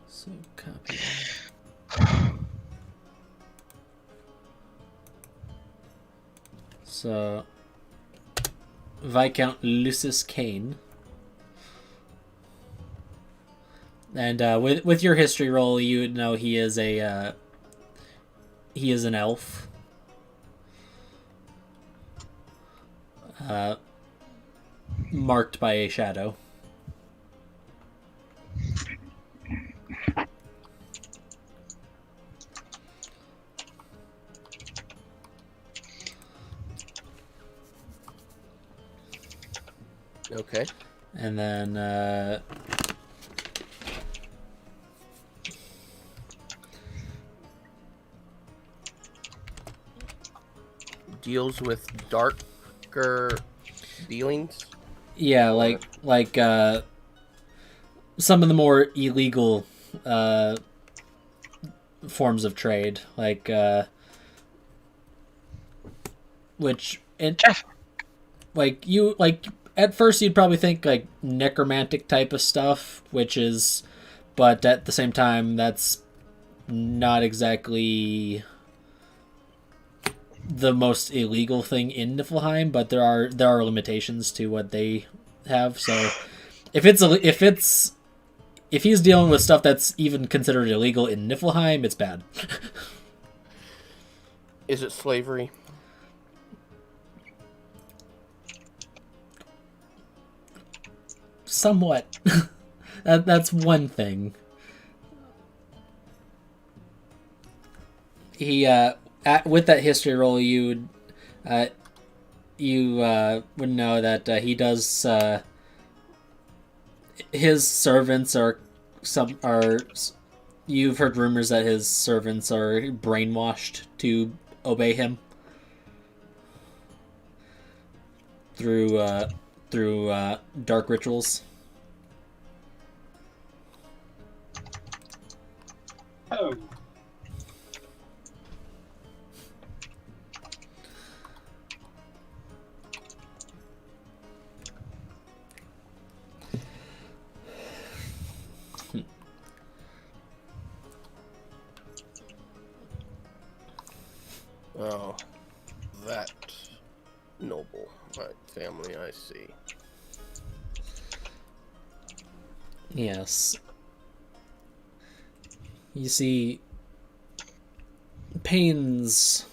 So copy. So Viscount Lucius Kane. And with your history roll, you would know he is an elf. Marked by a shadow. Okay. And then deals with darker dealings. yeah, like some of the more illegal forms of trade, like which it like you like at first you'd probably think like necromantic type of stuff, which is, but at the same time that's not exactly the most illegal thing in Niflheim, but there are limitations to what they have. So if he's dealing with stuff that's even considered illegal in Niflheim, it's bad. Is it slavery? Somewhat. That's one thing. He with that history roll, you would know that he does. His servants are. You've heard rumors that his servants are brainwashed to obey him through dark rituals. Oh. Oh, that noble family, I see. Yes. You see, Payne's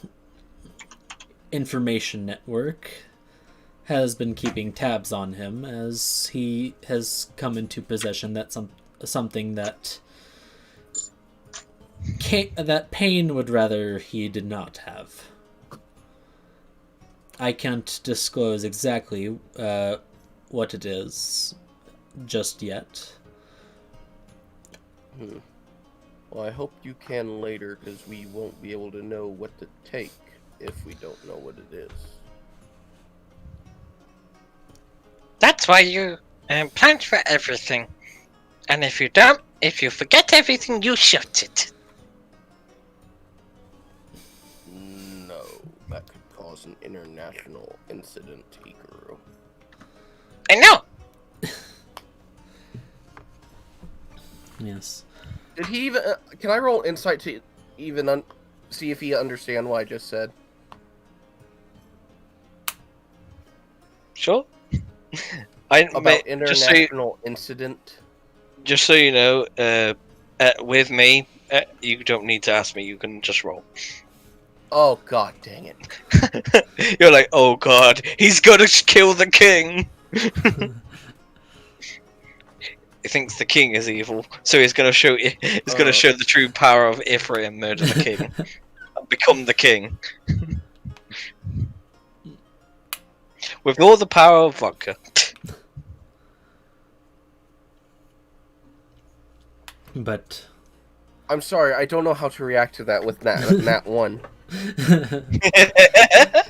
information network has been keeping tabs on him as he has come into possession that something that Payne would rather he did not have. I can't disclose exactly what it is just yet. Well, I hope you can later, because we won't be able to know what to take if we don't know what it is. That's why you plan for everything. And if you forget everything, you shoot it. No, that could cause an international incident, Hikaru. I know! Yes. Did he even... can I roll insight to even see if he understand what I just said? Sure. About international incident? Just so you know, with me, you don't need to ask me. You can just roll. Oh, god dang it. You're like, oh god, he's gonna kill the king! He thinks the king is evil, so he's gonna show you. He's gonna show the true power of Ifrit and murder the king, and become the king, with all the power of vodka. But I'm sorry, I don't know how to react to that with Nat 1.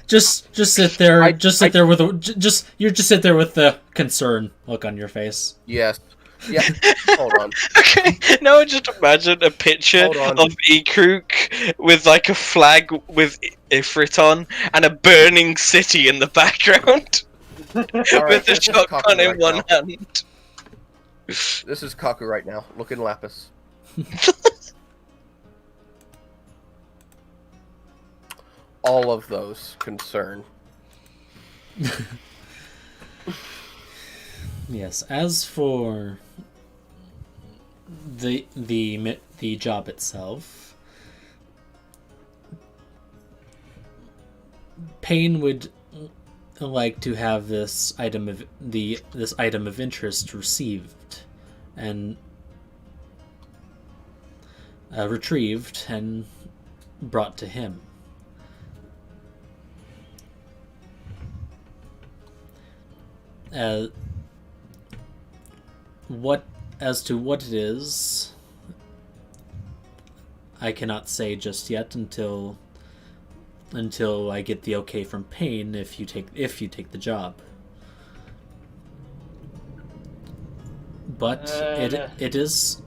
just sit there. You just sit there with the concern look on your face. Yes. Yeah. Hold on. Okay. Now just imagine a picture of Ekruk with like a flag with Ifrit on and a burning city in the background with a shotgun in one hand. This is Kaku right now. Look in Lapis. All of those concern. Yes. As for the job itself, Payne would like to have this item of interest received and retrieved and brought to him. As to what it is, I cannot say just yet until I get the okay from Payne if you take the job. But it is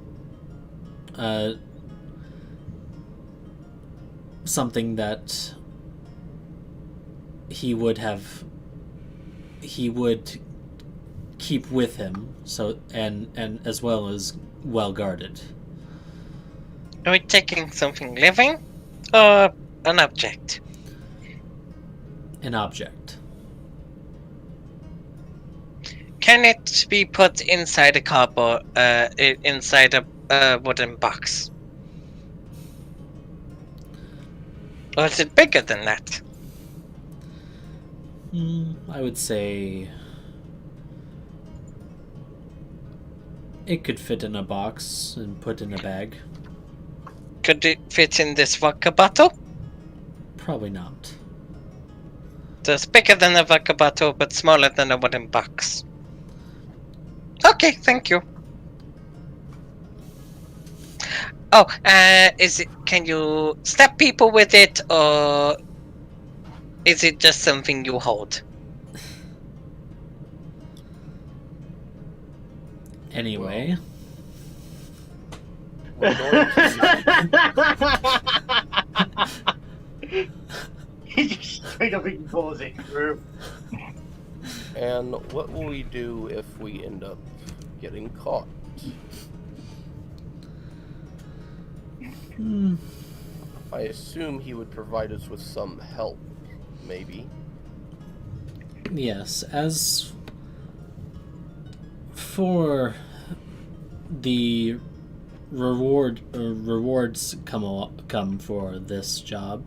something that he would keep with him, so and as well as well guarded. Are we taking something living or an object? an object. Can it be put inside a cardboard, inside a wooden box? Or is it bigger than that? I would say it could fit in a box and put in a bag. Could it fit in this vodka bottle? Probably not. So it's bigger than a vodka bottle, but smaller than a wooden box. Okay, thank you. Oh, is it? Can you stab people with it, or is it just something you hold? Anyway, We're going to He just straight up ignores it through. And what will we do if we end up getting caught? I assume he would provide us with some help, maybe. yes, as for the rewards come for this job,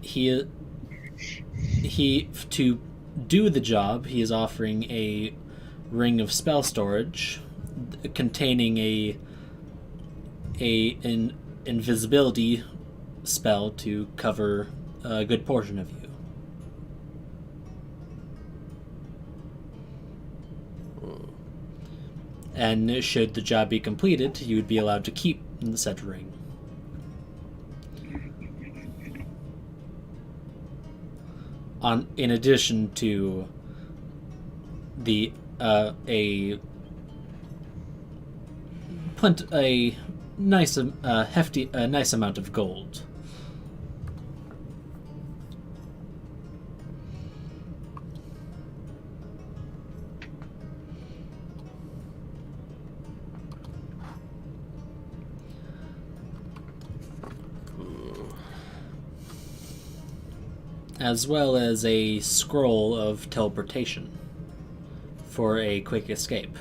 he to do the job, he is offering a ring of spell storage containing an invisibility spell to cover a good portion of you. And should the job be completed, you would be allowed to keep the said ring. In addition to the a nice nice amount of gold. As well as a scroll of teleportation for a quick escape.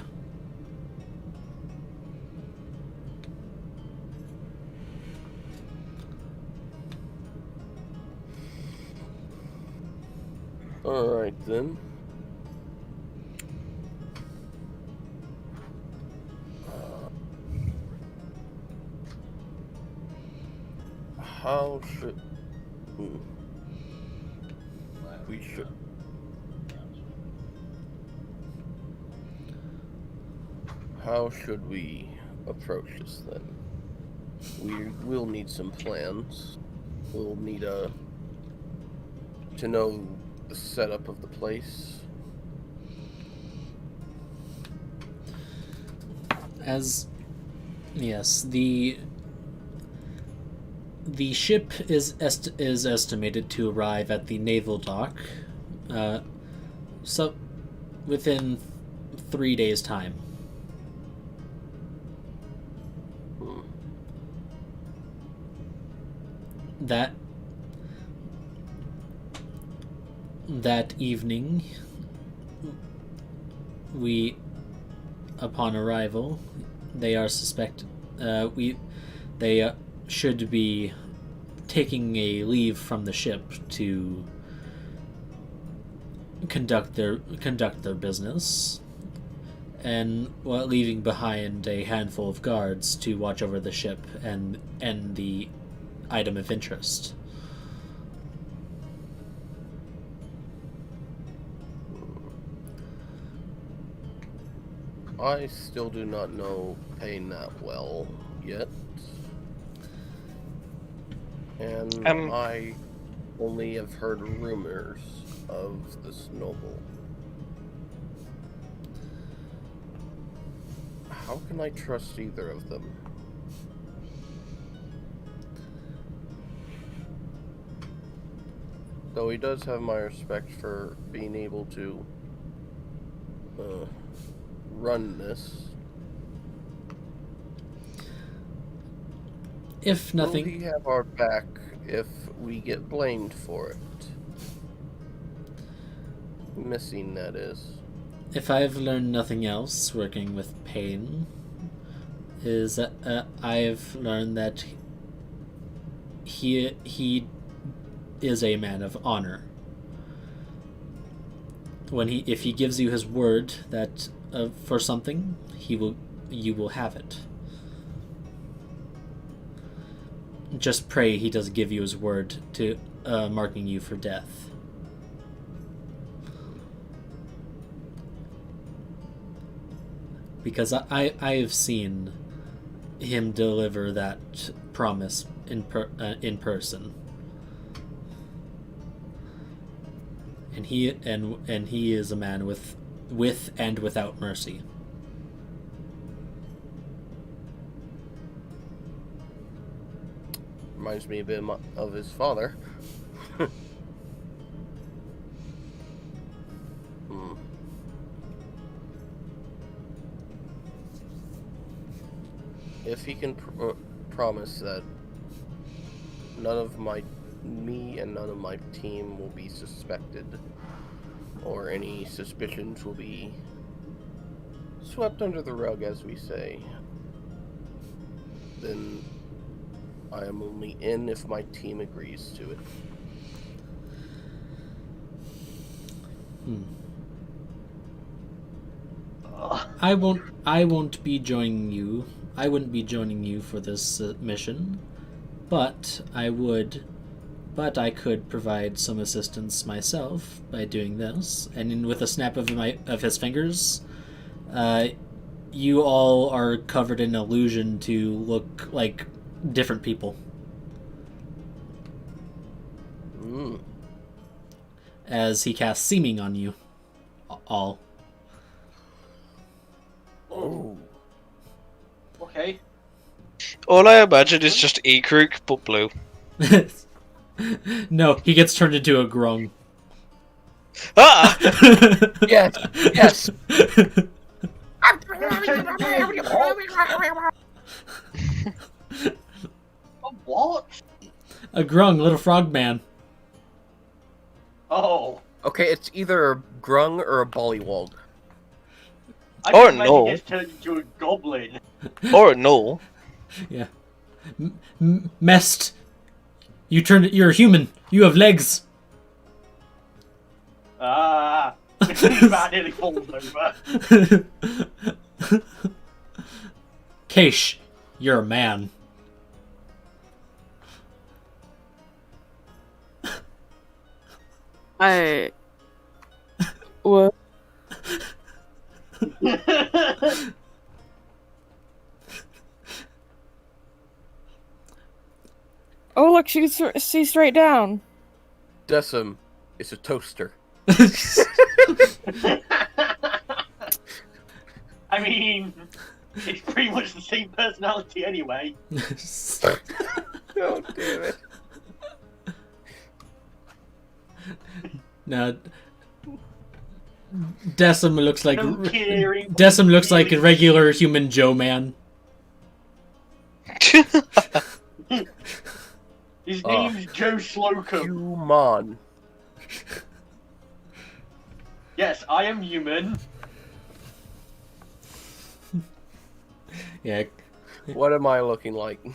Alright then. How should... We should... How should we approach this then? We will need some plans. We'll need to know the setup of the place. Yes, the ship is estimated to arrive at the naval dock so within 3 days' time. That evening, upon arrival, they are suspected. They should be taking a leave from the ship to conduct their business, and leaving behind a handful of guards to watch over the ship and the item of interest. I still do not know Pain that well yet. And I only have heard rumors of this noble. How can I trust either of them? Though he does have my respect for being able to run this. If nothing... Will he have our back if we get blamed for it? Missing, that is. If I've learned nothing else working with pain, is that I've learned that he is a man of honor. If he gives you his word that for something, you will have it. Just pray he does give you his word to marking you for death. Because I have seen him deliver that promise in person, and he is a man with and without mercy. Reminds me a bit of his father. If he can promise that me and none of my team will be suspected, or any suspicions will be swept under the rug, as we say, then I am only in if my team agrees to it. I won't be joining you. I wouldn't be joining you for this mission, but I could provide some assistance myself by doing this. And with a snap of his fingers, you all are covered in illusion to look like different people. As he casts seeming on you all. Oh. Okay. All I imagine is just Ekruk, but blue. No, he gets turned into a grung. Ah! Yes, yes. What? A grung, little frog man. Oh. Okay, it's either a grung or a bollywog. I Or just no. He gets turned into a goblin. Or no. Yeah. Mest. You're a human. You have legs. Ah. That nearly falls over. Keish, you're a man. What? Oh, look, she can see straight down. Decim is a toaster. I mean, it's pretty much the same personality anyway. Oh, damn it. No. Decim looks like No caring. Decim looks like a regular human Joe man. His name's Joe Slocum. Human. Yes, I am human. Yeah. What am I looking like?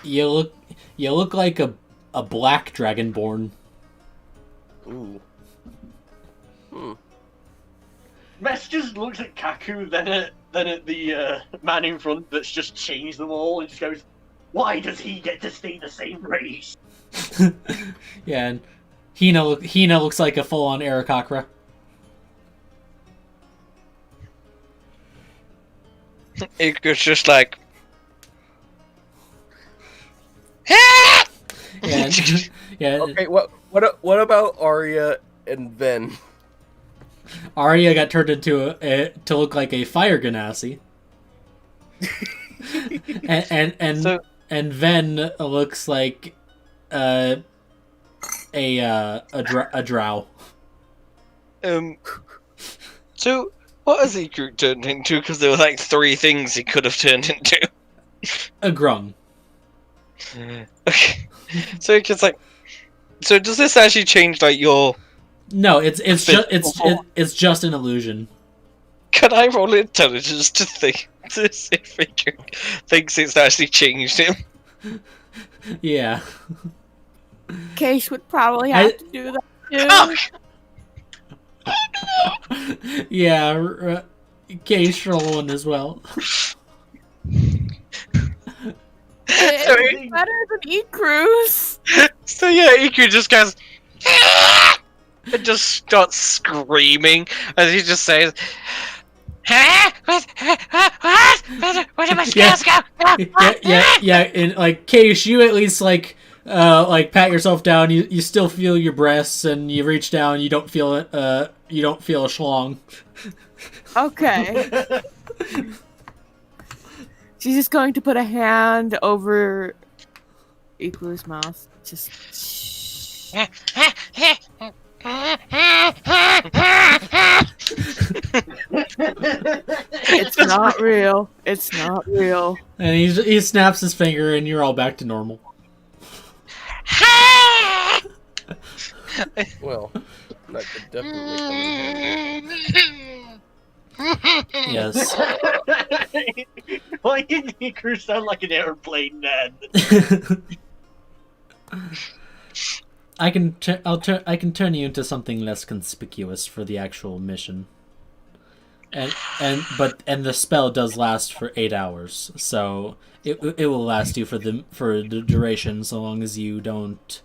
You look like a black dragonborn. Ooh. Mess just looks at Kaku, then at the man in front that's just changed them all, and just goes, "Why does he get to stay the same race?" Yeah, and Hina looks like a full-on Aarakocra. Ekruk's just like... Yeah, yeah. Okay, what about Arya and Ven? Arya got turned into to look like a fire genasi. and Ven looks like a drow. So, what has Ekruk turned into? Because there were like 3 things he could have turned into. A grung. Okay. So it's just like... So does this actually change like your No, it's just an illusion. Can I roll intelligence to see if Adrian thinks it's actually changed him? Yeah. Case would probably have to do that too. Yeah, Case roll one as well. It's better than E-Cruise. So yeah, Iku just goes and just starts screaming as he just says, where did my scales go? Yeah, and like Case, you at least like pat yourself down. You still feel your breasts, and you reach down. You don't feel it. You don't feel a schlong. Okay. She's just going to put a hand over Iku's mouth. Just. It's not real. It's not real. And he snaps his finger, and you're all back to normal. Well, that could definitely come in handy. Yes. Why did Iku sound like an airplane then? I can turn you into something less conspicuous for the actual mission. And the spell does last for 8 hours, so it will last you for the duration, so long as you don't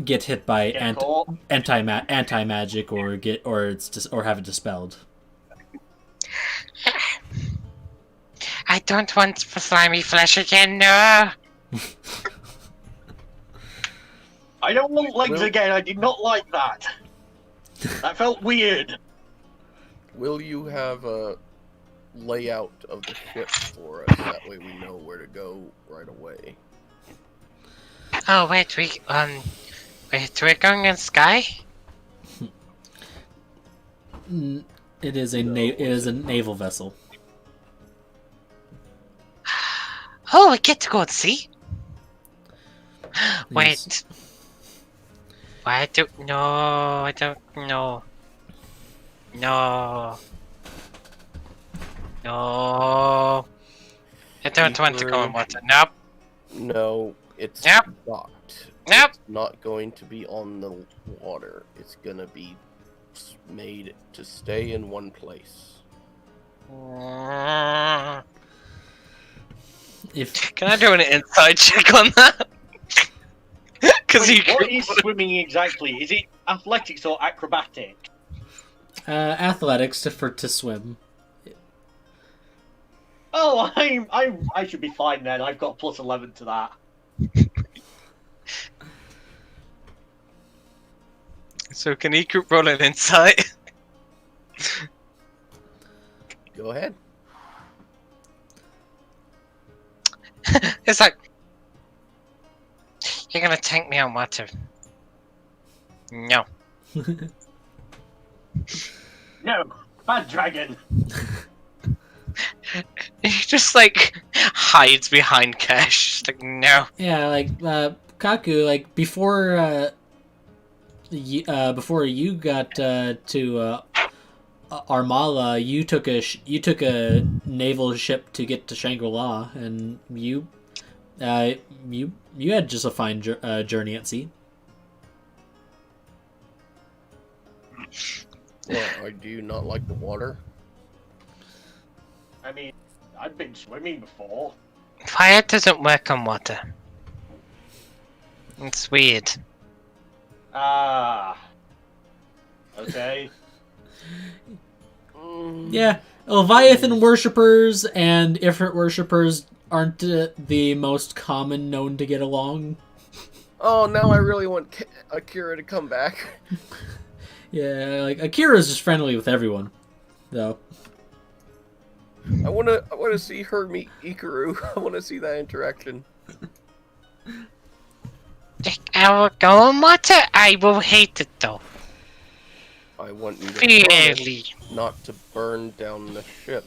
get hit by anti magic or have it dispelled. I don't want slimy flesh again, no! I don't want legs again, I did not like that. That felt weird. Will you have a layout of the ship for us? That way we know where to go right away. Oh, wait, we're going in sky? It is a naval vessel. Oh, we get to go and see? Wait. Yes. I don't know. No. I don't want to go in water. Nope. No, it's Yep. docked. Nope. It's not going to be on the water. It's gonna be made to stay in one place. Can I do an inside check on that? Because what is swimming exactly? Is it athletics or acrobatic? Athletics to swim. Oh, I should be fine then. I've got plus 11 to that. So can Iku roll an insight? Go ahead. It's like, you're gonna tank me on water. No. No, bad dragon. He just like hides behind Cash. Like no. Yeah, like Kaku, like before you got to Armala, you took a naval ship to get to Shangri-La, and you had just a fine journey at sea. Well, do you not like the water? I mean, I've been swimming before. Fire doesn't work on water. It's weird. Ah. Okay. Yeah, Leviathan worshippers and Ifrit worshippers aren't the most common known to get along. Oh, now I really want Akira to come back. Yeah, like Akira's just friendly with everyone, though. I wanna see her meet Ikaru. I wanna see that interaction. I will go on water. I will hate it though. I want you to Really? not to burn down the ship.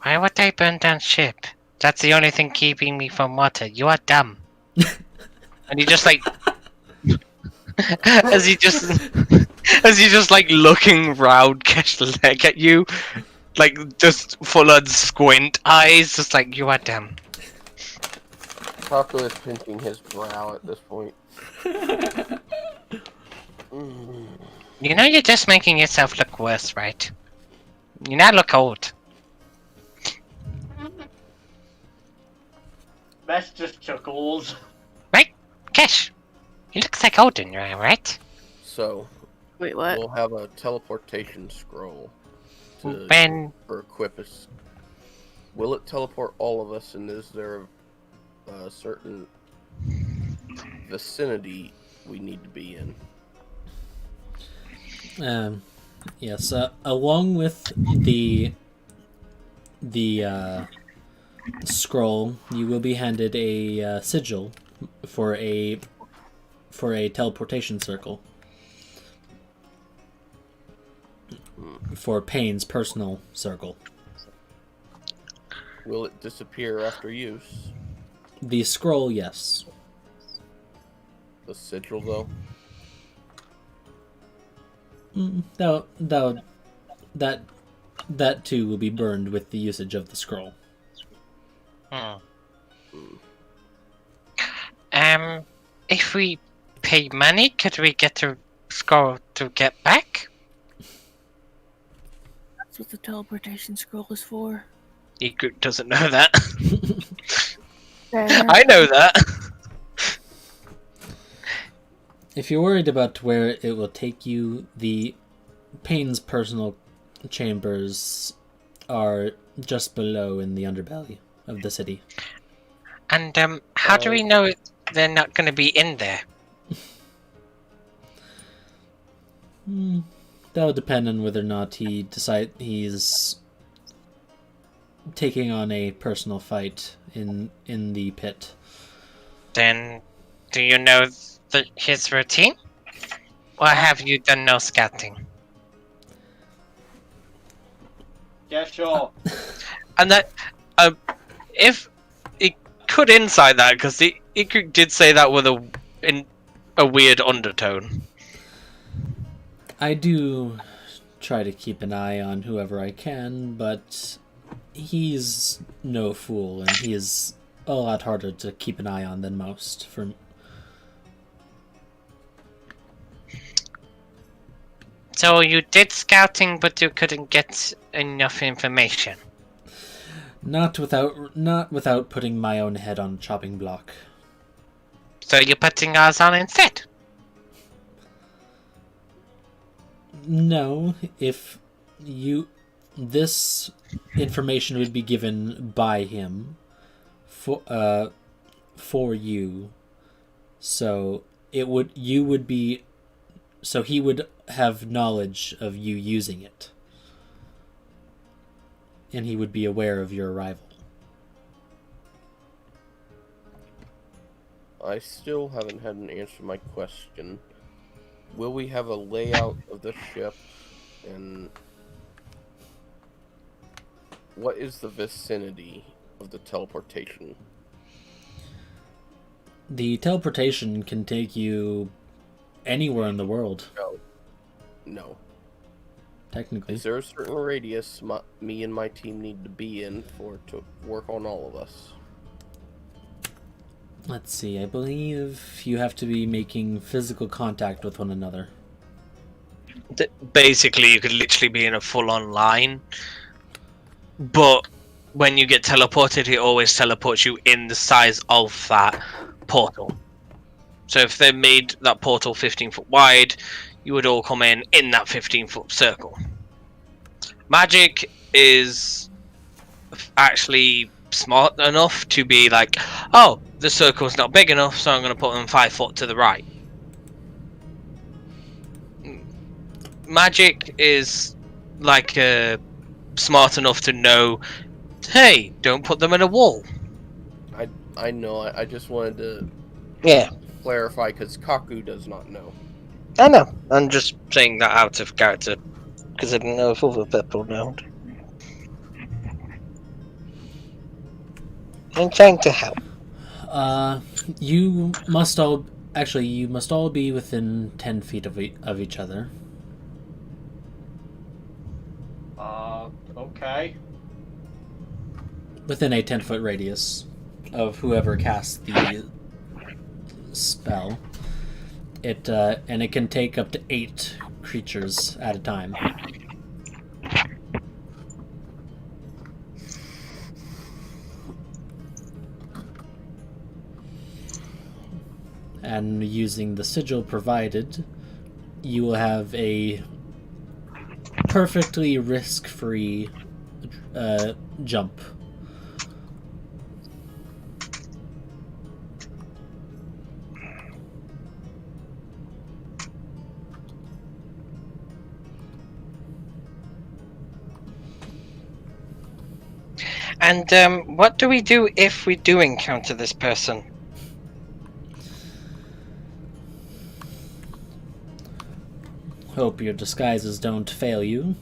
Why would I burn down ship? That's the only thing keeping me from water. You are dumb. And he just like as he just As he's just like looking round, catch the leg at you, like just full on squint eyes, just like you are damn. Taco is pinching his brow at this point. You know you're just making yourself look worse, right? You now look old. Bess just chuckles. Right? Cash, you look like Odin, right? So, Wait, what? we'll have a teleportation scroll to When for Equipus. Will it teleport all of us, and is there a certain vicinity we need to be in? Yes. Along with the scroll, you will be handed a sigil for a teleportation circle for Payne's personal circle. Will it disappear after use? The scroll, yes. The sigil, though? That too will be burned with the usage of the scroll. If we pay money, could we get the scroll to get back? That's what the teleportation scroll is for. Egret doesn't know that. Fair. I know that. If you're worried about where it will take you, the Payne's personal chambers are just below in the underbelly of the city. And how do we know they're not going to be in there? That would depend on whether or not he's taking on a personal fight in the pit. Then, do you know his routine? Or have you done no scouting? Yeah, sure. And that, if it could inside that, because it did say that with a weird undertone. I do try to keep an eye on whoever I can, but he's no fool, and he is a lot harder to keep an eye on than most. So you did scouting, but you couldn't get enough information. Not without putting my own head on a chopping block. So you're putting ours on instead? No, if this information would be given by him for you, so he would have knowledge of you using it, and he would be aware of your arrival. I still haven't had an answer to my question. Will we have a layout of the ship, and what is the vicinity of the teleportation? The teleportation can take you anywhere in the world. No. Technically. Is there a certain radius me and my team need to be in to work on all of us? Let's see, I believe you have to be making physical contact with one another. Basically, you could literally be in a full-on line, but when you get teleported, it always teleports you in the size of that portal. So if they made that portal 15 foot wide, you would all come in that 15-foot circle. Magic is actually smart enough to be like, oh, the circle's not big enough, so I'm going to put them 5 foot to the right. Magic is like smart enough to know, hey, don't put them in a wall. I know. I just wanted to clarify because Kaku does not know. I know. I'm just saying that out of character because I didn't know if other people know. I'm trying to help. You must all be within 10 feet of each other. Okay. Within a 10-foot radius of whoever casts the spell. And it can take up to 8 creatures at a time. And using the sigil provided, you will have a perfectly risk-free jump. And what do we do if we do encounter this person? Hope your disguises don't fail you,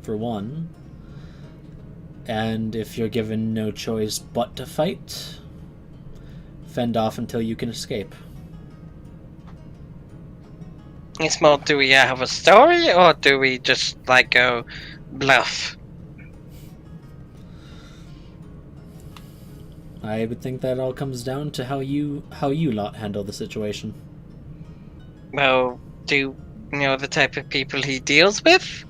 for one. And if you're given no choice but to fight, fend off until you can escape. It's more, do we have a story, or do we just, like, go bluff? I would think that all comes down to how you lot handle the situation. Well, do you know the type of people he deals with?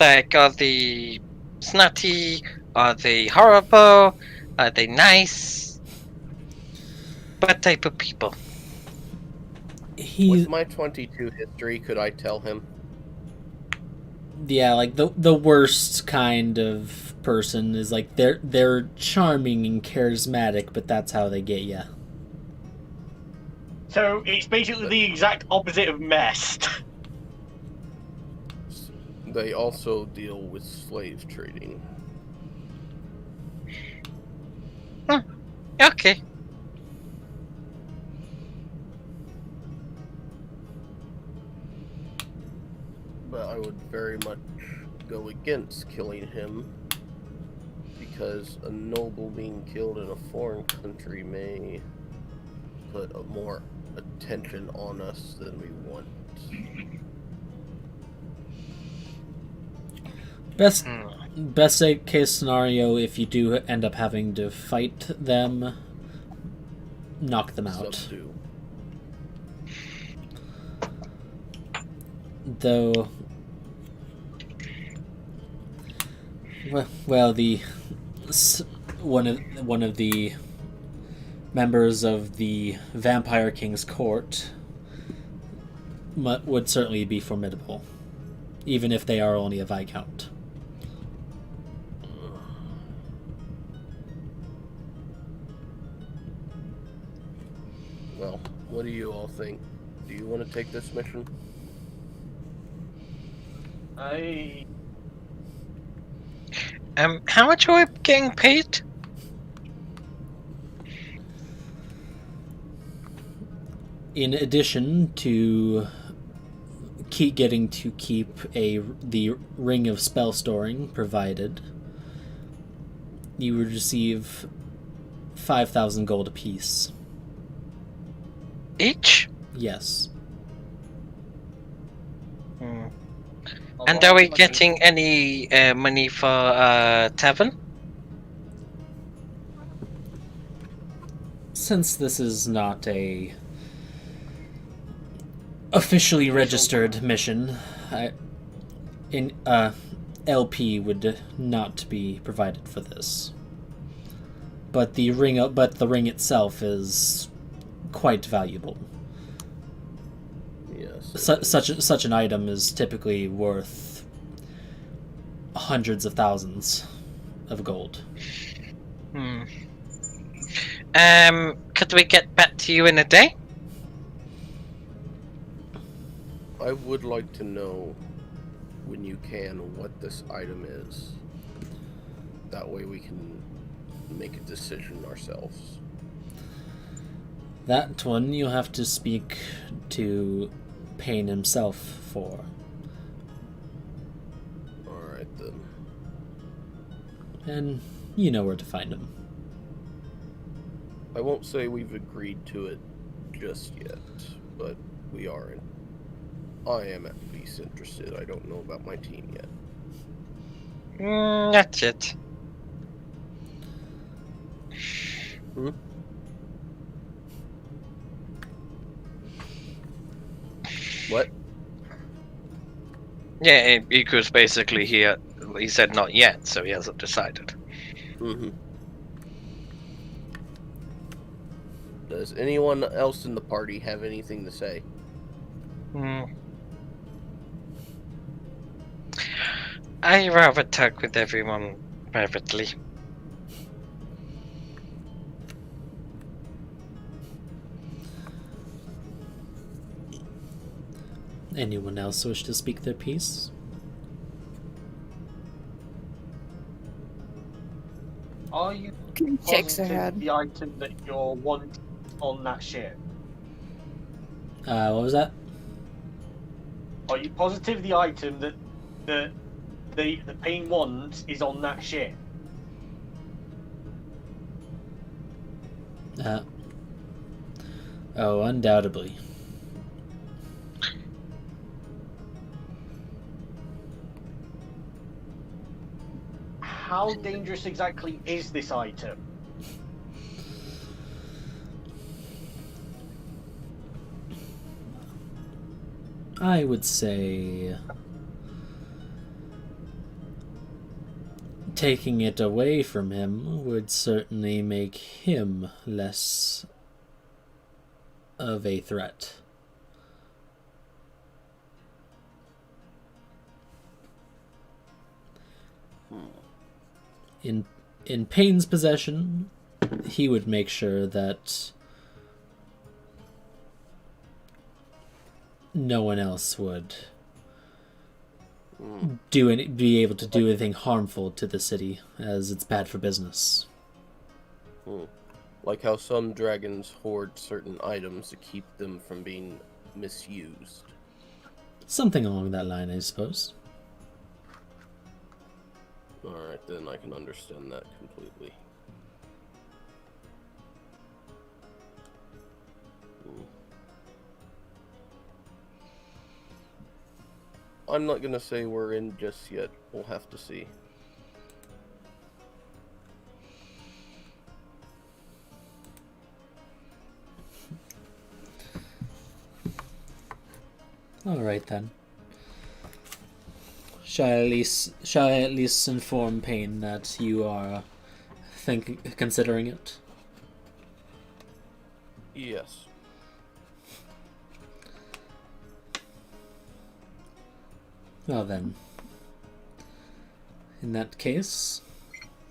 Like, are they snotty? Are they horrible? Are they nice? What type of people? With my 22 history, could I tell him? Yeah, like the worst kind of person is like they're charming and charismatic, but that's how they get you. So it's basically the exact opposite of messed. They also deal with slave trading. Okay. But I would very much go against killing him, because a noble being killed in a foreign country may put more attention on us than we want. Best case scenario, if you do end up having to fight them, knock them out. Subdue. Though, well, one of the members of the Vampire King's court would certainly be formidable, even if they are only a Viscount. Well, what do you all think? Do you want to take this mission? How much are we getting paid? In addition to keep the ring of spell storing provided, you would receive 5,000 gold apiece. Each? Yes. And are we getting any money for tavern? Since this is not a officially registered mission, LP would not be provided for this. But the ring itself is quite valuable. Yes. Such an item is typically worth hundreds of thousands of gold. Could we get back to you in a day? I would like to know, when you can, what this item is. That way we can make a decision ourselves. That one you'll have to speak to Payne himself for. Alright then. And you know where to find him. I won't say we've agreed to it just yet, but we are in I am at least interested. I don't know about my team yet. That's it. What? Yeah, Iku's basically here. He said not yet, so he hasn't decided. Mm-hmm. Does anyone else in the party have anything to say? I rather talk with everyone privately. Anyone else wish to speak their piece? Are you Shakes her positive head. the item that you're wanting on that ship? What was that? Are you positive the item that the Pain wants is on that ship? Oh, undoubtedly. How dangerous exactly is this item? I would say taking it away from him would certainly make him less of a threat. In Payne's possession, he would make sure that no one else would be able to do anything harmful to the city, as it's bad for business. Like how some dragons hoard certain items to keep them from being misused. Something along that line, I suppose. Alright, then I can understand that completely. I'm not gonna say we're in just yet. We'll have to see. All right then. Shall I at least inform Payne that you are considering it? Yes. Well then, in that case,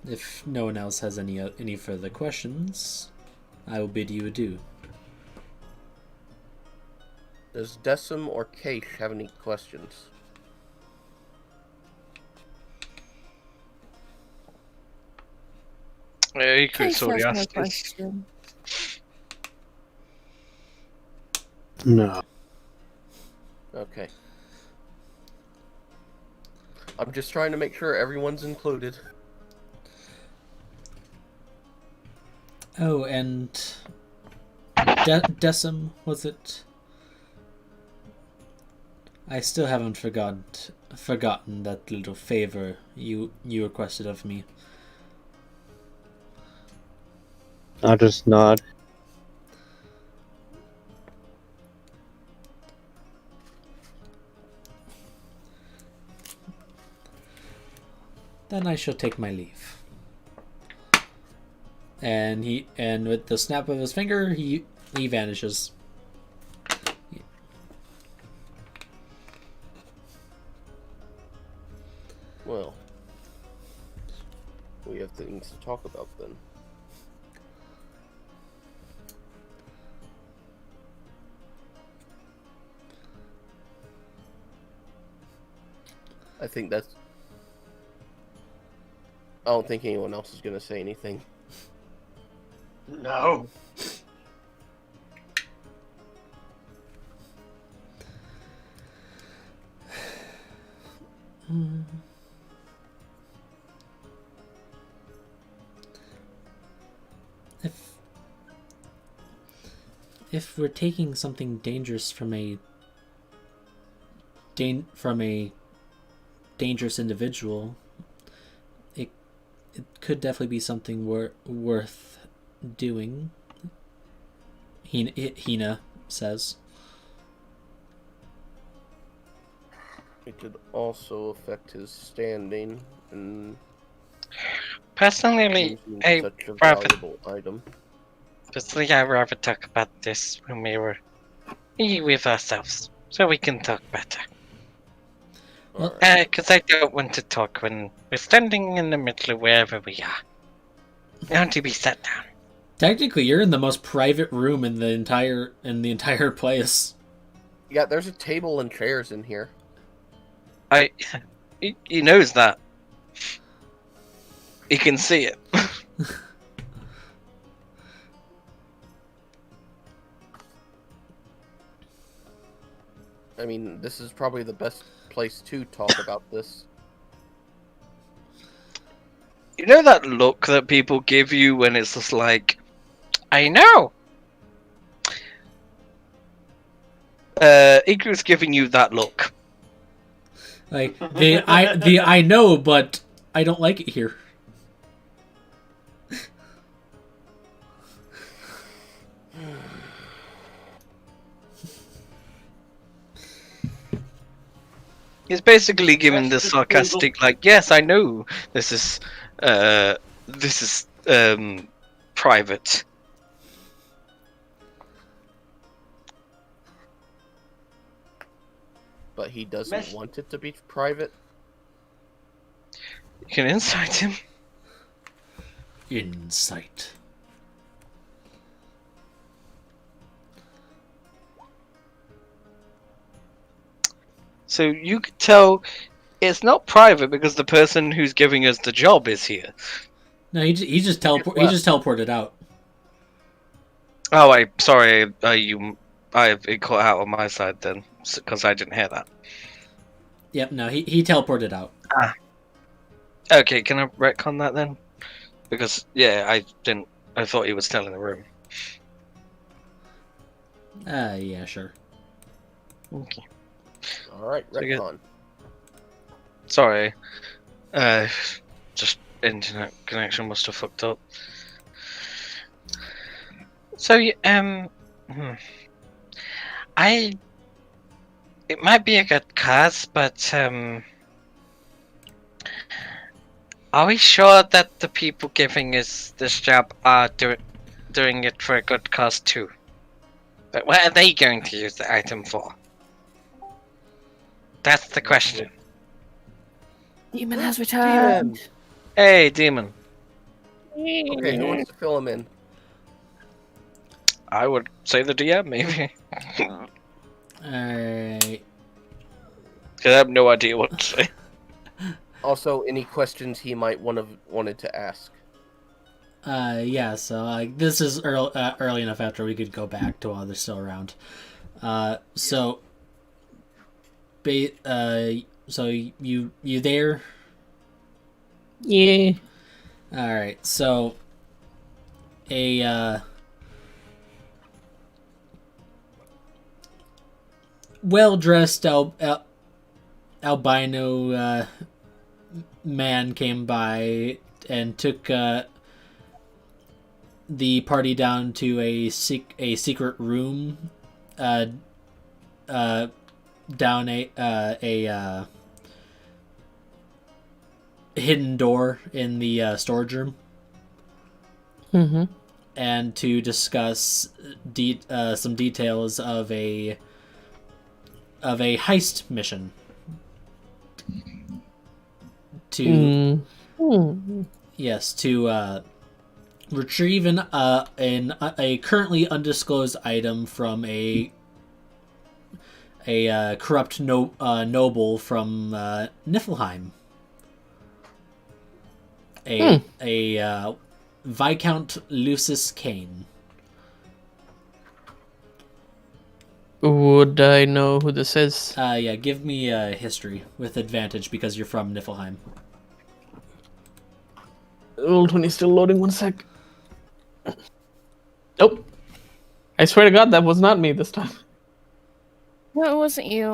if no one else has any further questions, I will bid you adieu. Does Decim or Keish have any questions? Iku Case already has no asked this. question. No. Okay. I'm just trying to make sure everyone's included. Oh, and Decim, was it? I still haven't forgotten that little favor you requested of me. I'll just nod. Then I shall take my leave. And with the snap of his finger, he vanishes. Well, we have things to talk about then. I think that's... I don't think anyone else is going to say anything. No. If we're taking something dangerous from a from a dangerous individual, it could definitely be something worth doing. Hina says. It could also affect his standing and Personally, using I such a rather, valuable item. personally, I'd rather talk about this when we were with ourselves, so we can talk better. Well, Because I don't want to talk when we're standing in the middle of wherever we are. I want to be sat down. technically, you're in the most private room in the entire place. Yeah, there's a table and chairs in here. He knows that. He can see it. I mean, this is probably the best place to talk about this. You know that look that people give you when it's just like, I know! Iku's giving you that look. Like I know, but I don't like it here. He's basically giving the sarcastic, like, yes, I know this is private. But he doesn't want it to be private. You can insight him. Insight. So you could tell it's not private because the person who's giving us the job is here. No, he just teleported out. Oh, sorry, it cut out on my side then, because I didn't hear that. Yep, no, he teleported out. Okay, can I retcon that then? Because yeah, I thought he was still in the room. Yeah, sure. Okay. Alright, retcon. Sorry. Just internet connection must have fucked up. So, it might be a good cause, but, are we sure that the people giving us this job are doing it for a good cause too? But what are they going to use the item for? That's the question. Demon has returned. Hey, Demon. Okay, who wants to fill him in? I would say the DM, maybe. Alright. Because I have no idea what to say. Also, any questions he might wanted to ask. Yeah, so this is early enough after we could go back to while they're still around. So you there? Yeah. Alright, so a well-dressed albino man came by and took the party down to a secret room down a hidden door in the storage room. Mm-hmm. And to discuss some details of a heist mission. Yes, to retrieve a currently undisclosed item from a corrupt noble from Niflheim. A Viscount Lucius Kane. Would I know who this is? Yeah, give me history with advantage because you're from Niflheim. Roll 20 still loading, 1 sec. Nope. I swear to God, that was not me this time. No, it wasn't you.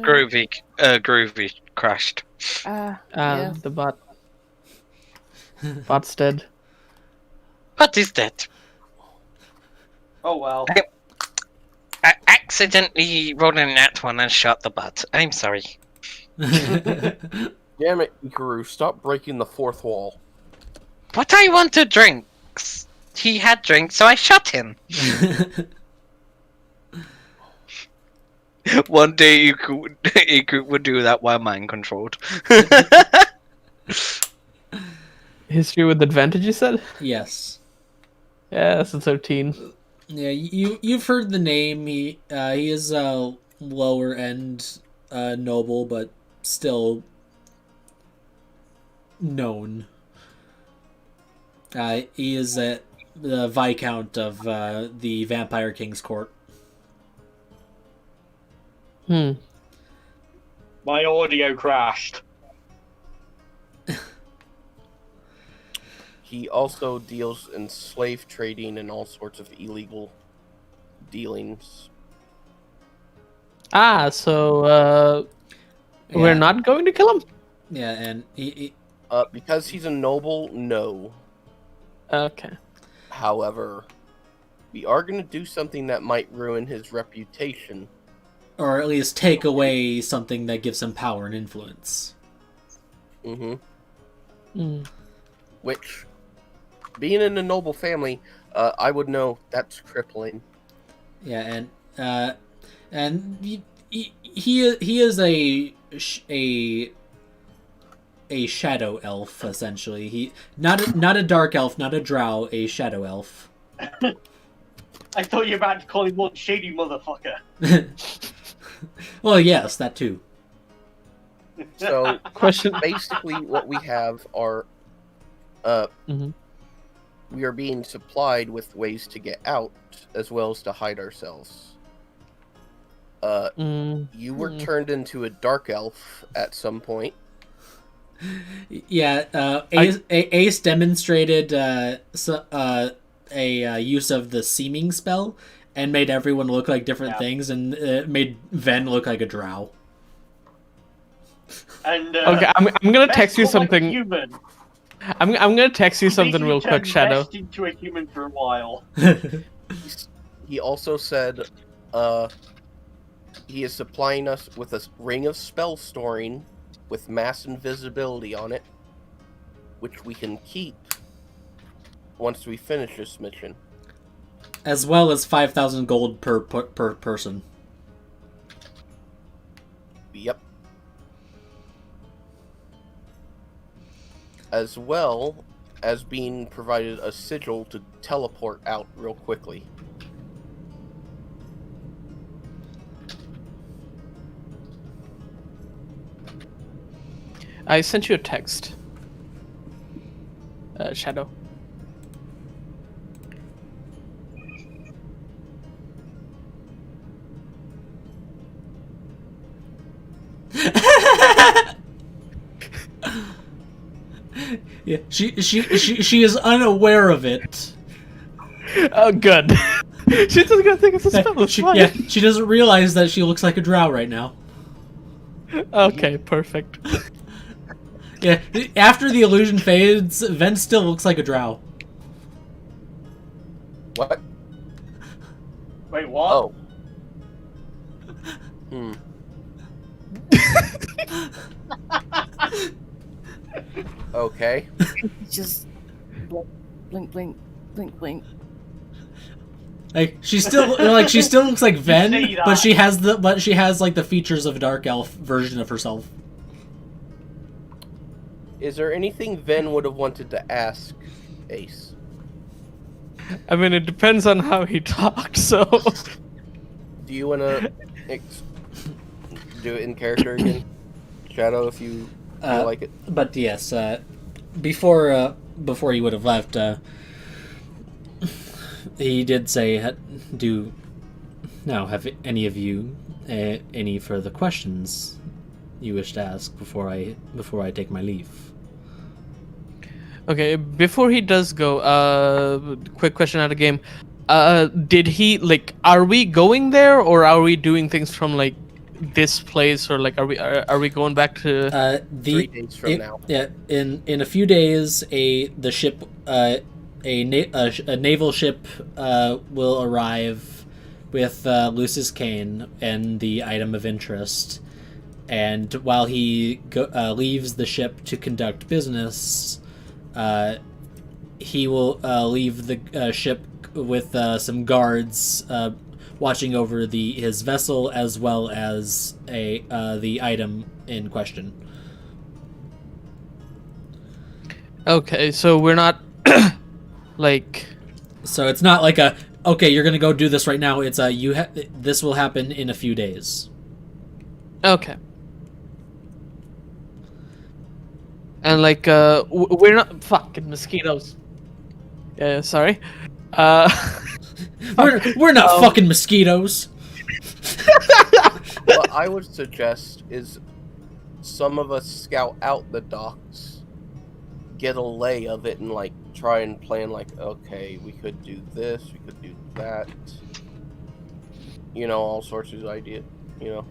Groovy crashed. Yeah. The bot's dead. What is that? Oh well. I accidentally rolled a nat one and shot the bot. I'm sorry. Damn it, Guru, stop breaking the fourth wall. But I wanted drinks. He had drinks, so I shot him. One day you would do that while mind controlled. History with advantage, you said? Yes. Yeah, that's a 13. Yeah, you've heard the name. He is a lower end noble, but still known. He is the Viscount of the Vampire King's Court. Hmm. My audio crashed. He also deals in slave trading and all sorts of illegal dealings. So we're Yeah. not going to kill him? Yeah, and he Because he's a noble, no. Okay. However, we are going to do something that might ruin his reputation. or at least take away something that gives him power and influence. Mm-hmm. Hmm. Which, being in a noble family, I would know that's crippling. Yeah, and he is a shadow elf essentially. He not a dark elf, not a drow, a shadow elf. I thought you were about to call him one shady motherfucker. Well, yes, that too. So, Question. basically, what we have are, Mhm. we are being supplied with ways to get out, as well as to hide ourselves. You were turned into a dark elf at some point. Yeah, Ace demonstrated a use of the seeming spell and made everyone look like different things, and made Ven look like a drow. And Okay, I'm gonna text you Vest looked like a something. human. I'm gonna text you something Basically real quick, turned Shadow. Vest into a human for a while. He also said, he is supplying us with a ring of spell storing with mass invisibility on it, which we can keep once we finish this mission. As well as 5,000 gold per person. Yep. As well as being provided a sigil to teleport out real quickly. I sent you a text. Shadow. Yeah, she is unaware of it. Oh, good. She's just gonna think it's a spell. It's fine. Yeah, she doesn't realize that she looks like a drow right now. Okay, perfect. Yeah, after the illusion fades, Ven still looks like a drow. What? Wait, what? Oh. Hmm. Okay. Just blink, blink, blink, blink. Like she still looks like Ven, see that. but she has like the features of a dark elf version of herself. Is there anything Ven would have wanted to ask Ace? I mean, it depends on how he talked, so... Do you want to do it in character again? Shadow, if you feel like it. But yes, before he would have left, he did say, have any of you any further questions you wish to ask before I take my leave? Okay, before he does go, quick question out of game. Did he like? Are we going there, or are we doing things from like this place, or like are we going back to? 3 days from now. Yeah, in a few days, a naval ship will arrive with Lucius Kane and the item of interest. And while he leaves the ship to conduct business, he will leave the ship with some guards watching over his vessel as well as the item in question. Okay, so we're not like. So it's not like okay, you're gonna go do this right now. It's this will happen in a few days. Okay. And like we're not fucking mosquitoes. Yeah, sorry. We're not fucking mosquitoes. What I would suggest is some of us scout out the docks, get a lay of it, and like try and plan like, okay, we could do this, we could do that. You know, all sorts of ideas. You know.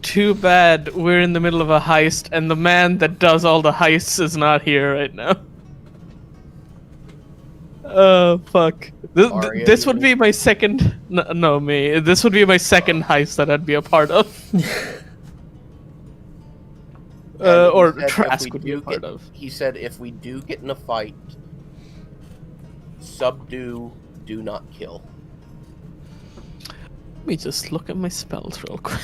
Too bad we're in the middle of a heist, and the man that does all the heists is not here right now. Oh fuck! This would be my second. No, me. This would be my second heist that I'd be a part of. Or Trask would be a part of. He said, if we do get in a fight, subdue, do not kill. Let me just look at my spells real quick.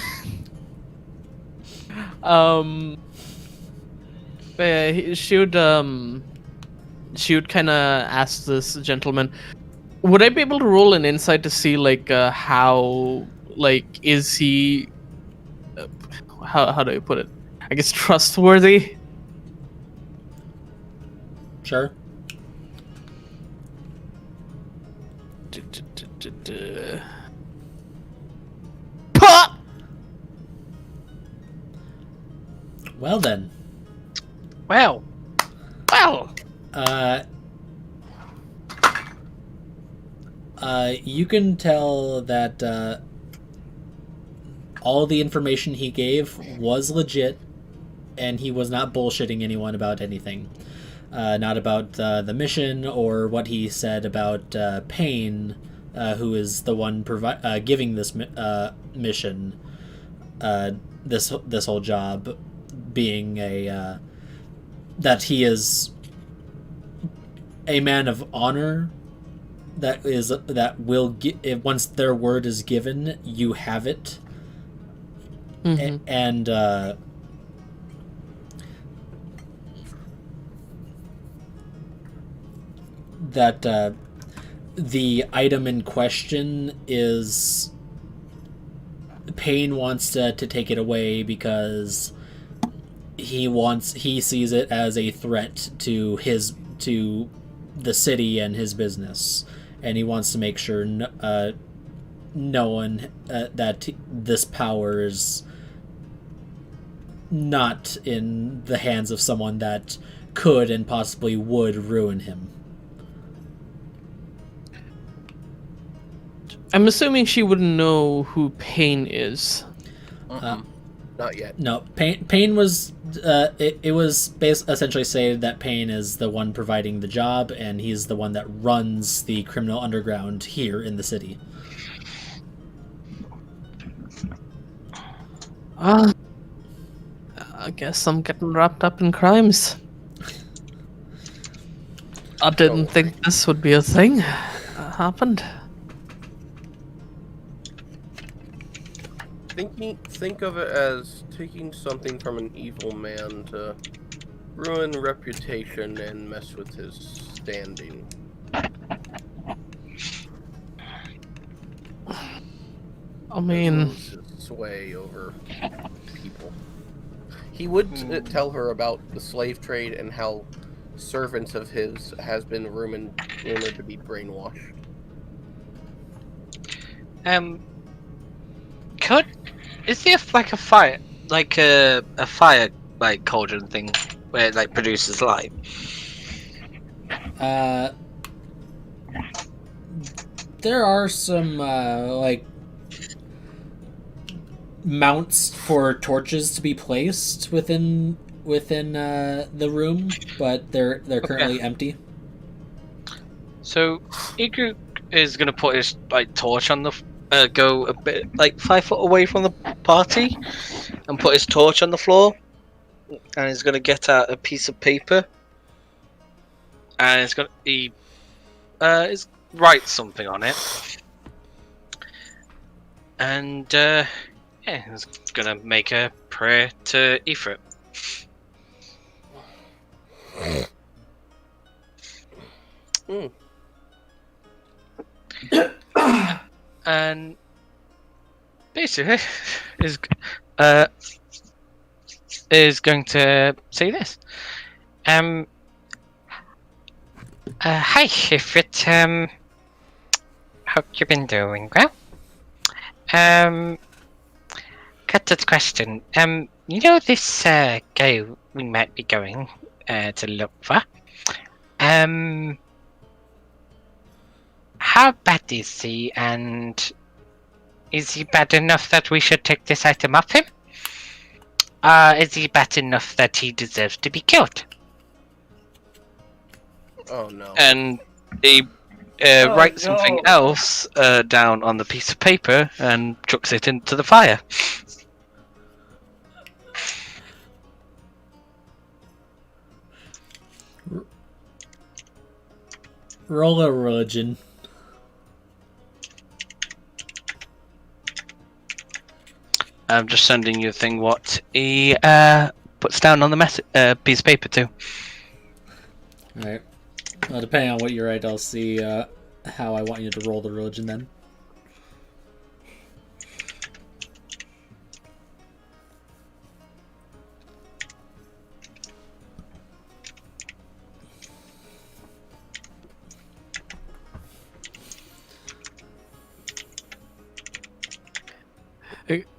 She would kind of ask this gentleman, would I be able to roll an insight to see like how, like, is he how do I put it, I guess, trustworthy? Sure. Well then. Well. You can tell that all the information he gave was legit, and he was not bullshitting anyone about anything. Not about the mission or what he said about Payne, who is the one giving this mission, this whole job, being that he is a man of honor. That will once their word is given, you have it. Mm-hmm. And that the item in question is Payne wants to take it away because he sees it as a threat to the city and his business, and he wants to make sure no one that this power is not in the hands of someone that could and possibly would ruin him. I'm assuming she wouldn't know who Payne is. Not yet. No, Payne was. It was essentially stated that Payne is the one providing the job, and he's the one that runs the criminal underground here in the city. I guess I'm getting wrapped up in crimes. I didn't think this would be a thing that happened. Think of it as taking something from an evil man to ruin reputation and mess with his standing. I mean, His sway over people. He would tell her about the slave trade and how servants of his has been rumored to be brainwashed. Is there like a fire, like a fire like cauldron thing where it like produces light? There are some like mounts for torches to be placed within the room, but they're currently empty. So Iku is gonna put his torch on the go a bit 5 foot away from the party and put his torch on the floor, and he's gonna get out a piece of paper and he write something on it, and he's gonna make a prayer to Ifrit. And basically is going to say this. Hi, Ifrit. Hope you've been doing well. Cut to the question. You know this guy we might be going to look for? How bad is he, and is he bad enough that we should take this item off him? Is he bad enough that he deserves to be killed? Oh no. And he writes something else down on the piece of paper and chucks it into the fire. Roll a religion. I'm just sending you a thing what he puts down on the piece of paper too. Alright. Well, depending on what you write, I'll see how I want you to roll the religion then.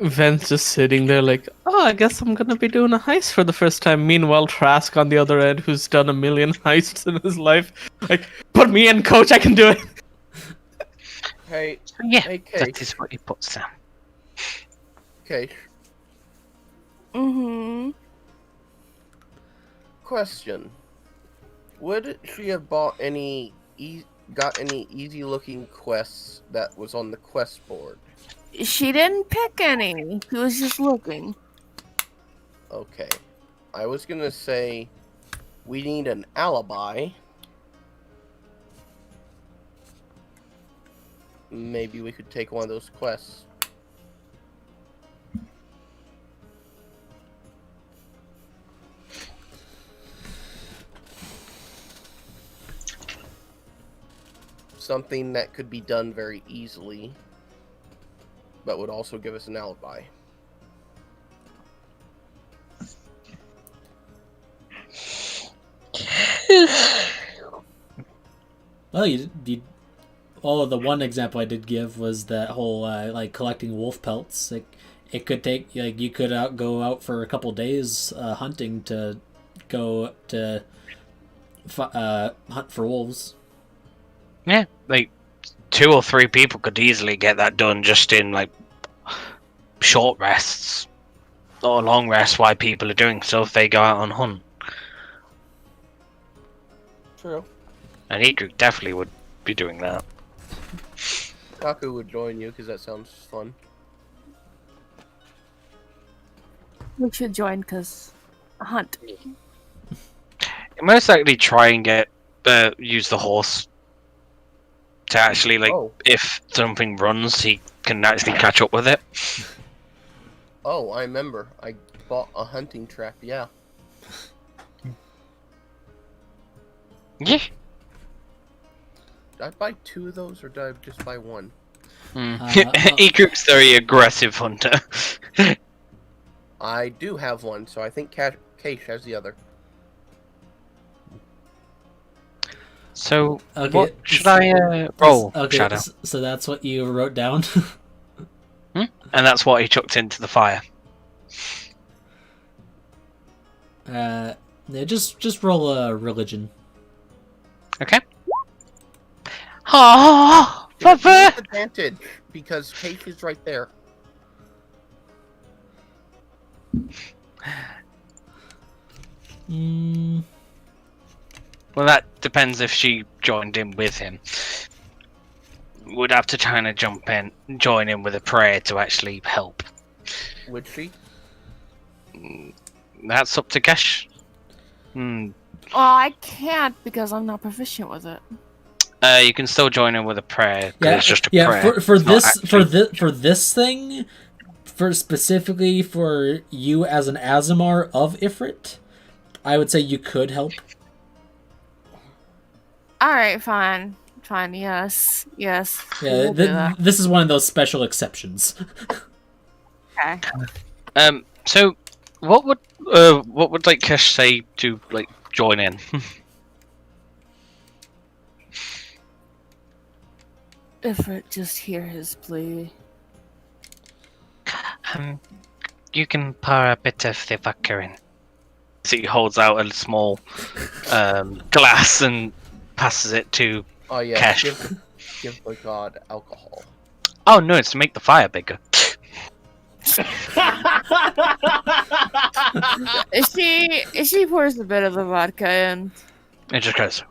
Ven's just sitting there like, oh, I guess I'm gonna be doing a heist for the first time. Meanwhile, Trask on the other end, who's done a million heists in his life, like, put me in, coach, I can do it. Hey, Yeah, hey, Kate. that is what he puts down. Kate, Mm-hmm. question. Would she have bought got any easy-looking quests that was on the quest board? She didn't pick any. She was just looking. Okay. I was gonna say we need an alibi. Maybe we could take one of those quests. Something that could be done very easily, but would also give us an alibi. Well, you the one example I did give was that whole like collecting wolf pelts. Like it could take you could go out for a couple days hunting to go to hunt for wolves. Yeah, 2 or 3 people could easily get that done just in short rests or long rests while people are doing so if they go out on hunt. True. And Egret definitely would be doing that. Kaku would join you because that sounds fun. We should join because hunt. You most likely try and use the horse to actually if something runs, he can actually catch up with it. Oh, I remember. I bought a hunting trap. Yeah. Yeah. Did I buy 2 of those or did I just buy 1? Egret's very aggressive hunter. I do have 1, so I think Keish has the other. So, Okay, what should I roll, Okay, Shadow? so that's what you wrote down. And that's what he chucked into the fire. Yeah, just roll a religion. Okay. Oh, Papa! Advantage because Kate is right there. Mm, Well, that depends if she joined in with him. Would have to kind of join in with a prayer to actually help. Would she? That's up to Kesh. Hmm. Well, I can't because I'm not proficient with it. You can still join in with a prayer. 'Cause it's just a prayer. For It's not actually- for this thing, for specifically for you as an Azamar of Ifrit, I would say you could help. All right, fine. Yes. Yeah, We'll do that. this is one of those special exceptions. Okay. So what would like Kesh say to like join in? Ifrit, just hear his plea. You can pour a bit of the vodka in. So he holds out a small glass and passes it to Oh yeah. Cash. Give the god alcohol. Oh no, it's to make the fire bigger. She pours a bit of the vodka in. It just goes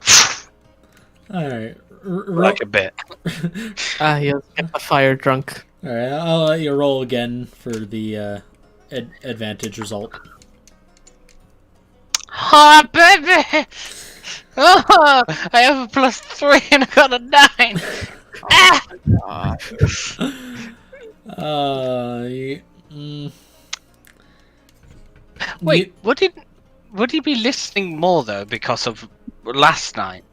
Alright. like a bit. He'll get the fire drunk. Alright, I'll let you roll again for the advantage result. Oh, baby! Oh, I have a +3 and I got a 9. Ah! Wait, would he be listening more though because of last night?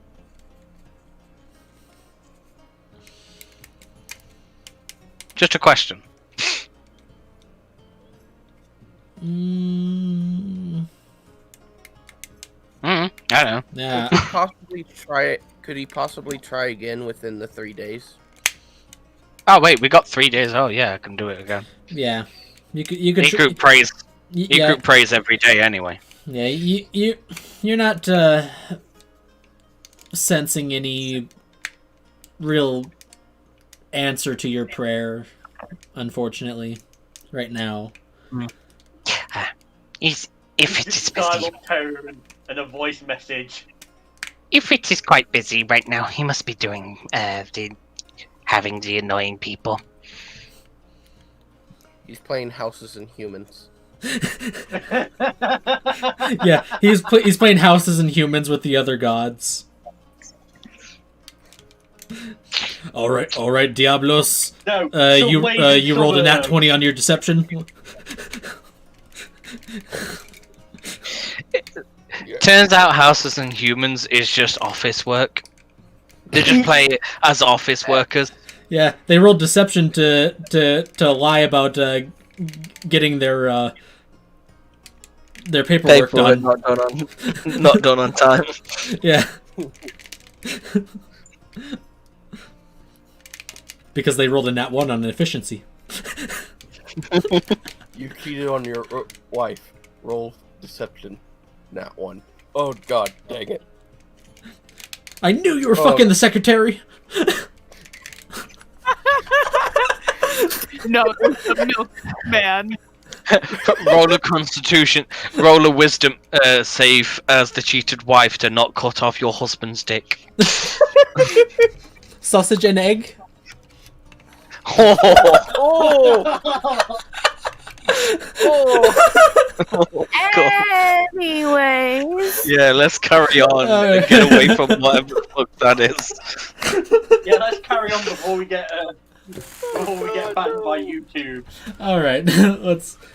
Just a question. I don't know. Yeah. Could he possibly try again within the 3 days? Oh wait, we got 3 days. Oh yeah, I can do it again. Yeah. You could E-group prays. yeah. E-group prays every day anyway. Yeah, you're not sensing any real answer to your prayer, unfortunately, right now. If it is busy, Dialogue tone and a voice message. if it is quite busy right now, he must be doing having the annoying people. He's playing Houses and Humans. Yeah, he's playing houses and humans with the other gods. All right, Diablos. No, You rolled a nat 20 on your deception. Turns out Houses and Humans is just office work. They just play it as office workers. Yeah, they rolled deception to lie about getting their paperwork done. Not done on time. Yeah. Because they rolled a nat 1 on efficiency. You cheated on your wife. Roll deception. Nat 1. Oh god, dang it. I knew you were fucking the secretary. No, the milkman. Roll a Constitution, roll a Wisdom save as the cheated wife to not cut off your husband's dick. Sausage and egg. Anyways. Yeah, let's carry on and get away from whatever the fuck that is. Yeah, let's carry on before we get banned by YouTube. All right,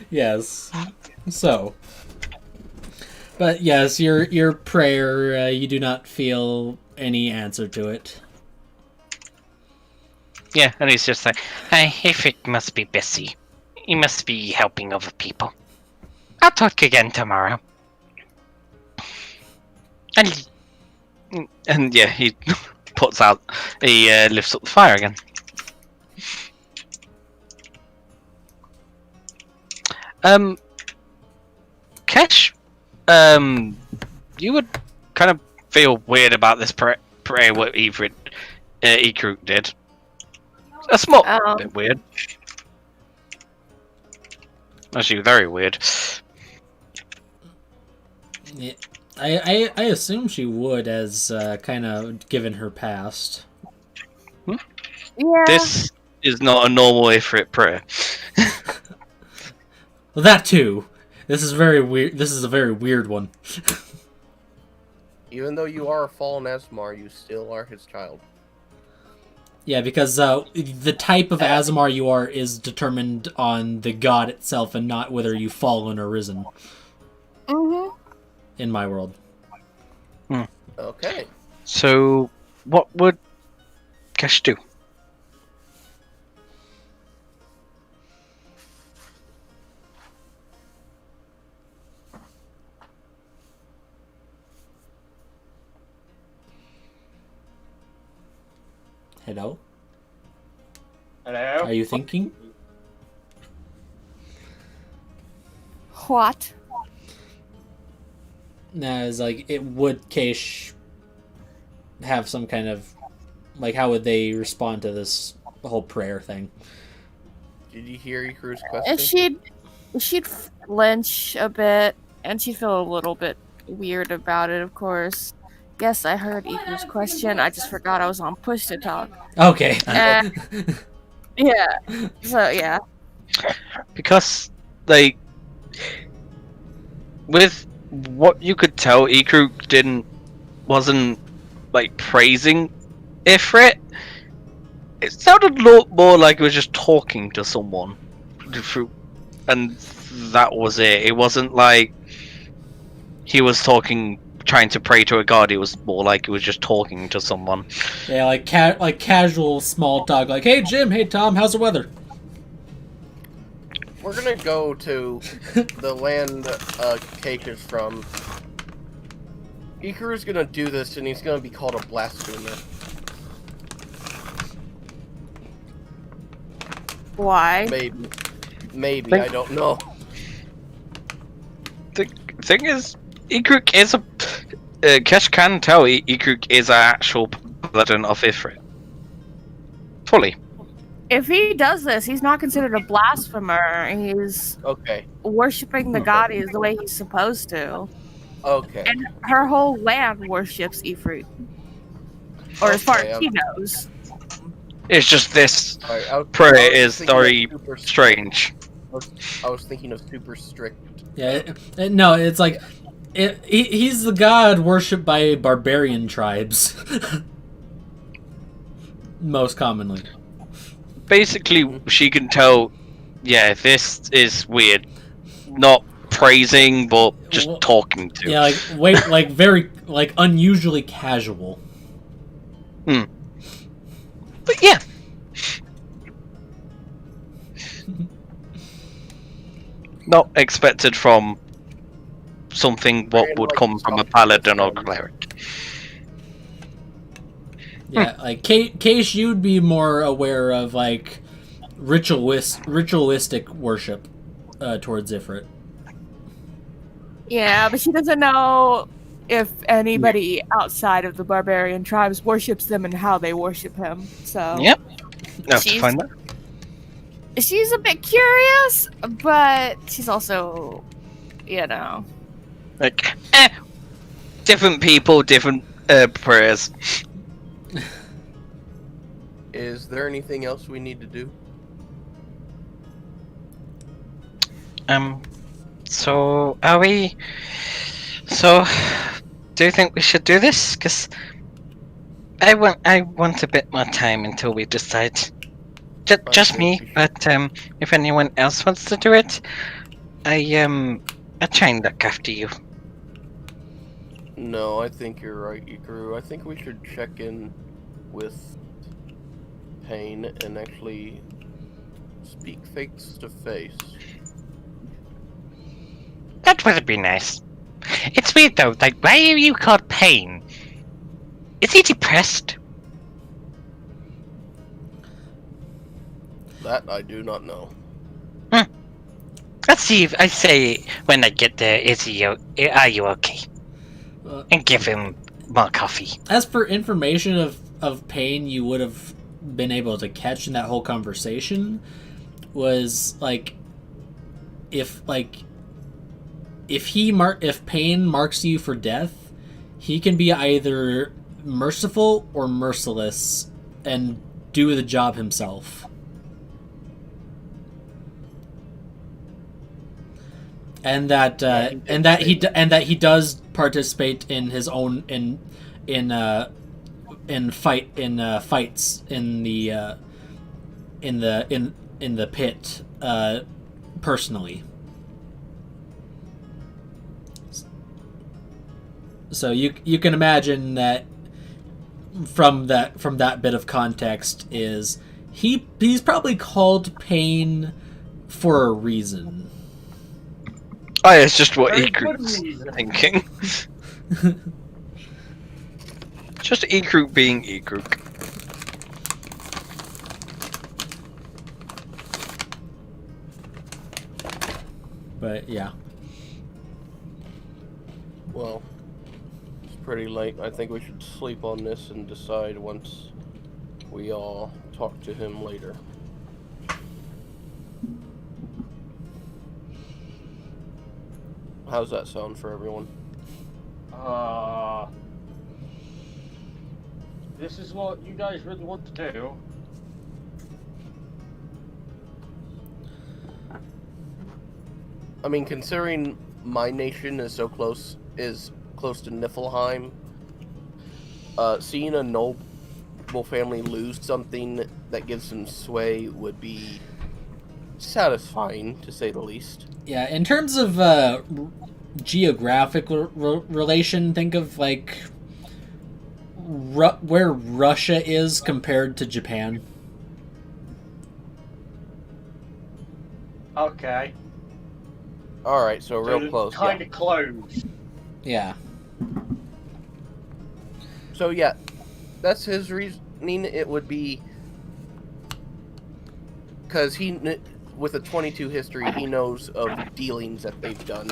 yes. So, but yes, your prayer, you do not feel any answer to it. Yeah, and he's just like, if it must be busy, he must be helping other people. I'll talk again tomorrow. And yeah, he lifts up the fire again. Kesh, you would kind of feel weird about this prayer what Egroup did. A small Um, bit weird. Actually, very weird. Yeah, I assume she would, as kind of given her past. Yeah. This is not a normal Ifrit prayer. Well, that too. This is very weird. This is a very weird one. Even though you are a fallen Asmar, you still are his child. Yeah, because the type of Azamar you are is determined on the god itself, and not whether you've fallen or risen. Mm-hmm. In my world. Okay. So, what would Kesh do? Hello? Hello? Are you thinking? What? Nah, it's like, would Keish have some kind of... Like, how would they respond to this whole prayer thing? Did you hear Ikuru's question? She'd flinch a bit, and she'd feel a little bit weird about it, of course. Guess I heard Ikuru's question. I just forgot I was on push to talk. Okay. Yeah. So yeah. Because, like, with what you could tell, Ikru wasn't like praising Ifrit. It sounded a lot more like he was just talking to someone, and that was it. It wasn't like he was trying to pray to a god. It was more like he was just talking to someone. Yeah, like casual small talk, like, hey Jim, hey Tom, how's the weather? We're gonna go to the land Cake is from. Ikuru's gonna do this, and he's gonna be called a blasphemer. Why? Maybe, I don't know. The thing is, Ikruk is a... Kesh can tell Ikruk is an actual paladin of Ifrit. Fully. If he does this, he's not considered a blasphemer. He's Okay. worshipping the god is the way he's supposed to. Okay. And her whole land worships Ifrit. Or as far Okay, as he knows. It's just this Alright, prayer is very strange. I was thinking of super strict. Yeah, no, it's like... he's the god worshipped by barbarian tribes. Most commonly. Basically, she can tell, yeah, this is weird. Not praising, but just talking to. Yeah, like very, like, unusually casual. But yeah. Not expected from something what would come from a paladin or cleric. Yeah, like Case, you'd be more aware of like ritualistic worship towards Ifrit. Yeah, but she doesn't know if anybody outside of the barbarian tribes worships them and how they worship him. So Yep. I have to find that. She's a bit curious, but she's also, Like, different people, different prayers. Is there anything else we need to do? So are we? So, do you think we should do this? Because I want a bit more time until we decide. Just me, but if anyone else wants to do it, I try and look after you. No, I think you're right, Ikuru. I think we should check in with Pain and actually speak face to face. That would be nice. It's weird though, like, why are you called Pain? Is he depressed? That I do not know. Let's see if I say when I get there, are you okay? And give him more coffee. As for information of Pain, you would have been able to catch in that whole conversation was like if Pain marks you for death, he can be either merciful or merciless and do the job himself. And that he does participate in his own fights in the pit personally. So you can imagine that from that bit of context is he's probably called Pain for a reason. Oh, yeah, it's just what Very E-Group's good reason. thinking. Just E-Group being E-Group. But yeah. Well, it's pretty late. I think we should sleep on this and decide once we all talk to him later. How's that sound for everyone? This is what you guys really want to do. I mean, considering my nation is close to Niflheim, seeing a noble family lose something that gives them sway would be satisfying, to say the least. Yeah, in terms of geographic relation, think of like where Russia is compared to Japan. Okay. Alright, so real close. Kind of close. Yeah. So yeah, that's his reasoning. It would be because with a 22 history, he knows of dealings that they've done.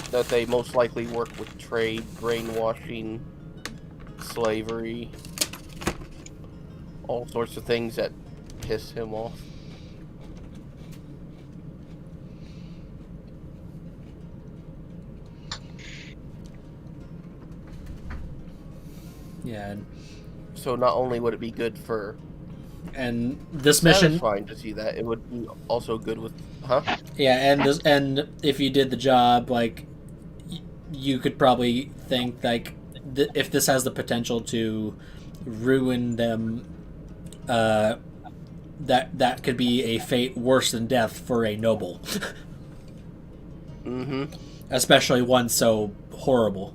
That they most likely work with trade, brainwashing, slavery, all sorts of things that piss him off. Yeah. So not only would it be good for And this mission, satisfying to see that, it would be also good with, yeah, and if you did the job, like you could probably think like if this has the potential to ruin them, that could be a fate worse than death for a noble. Mm-hmm. Especially one so horrible.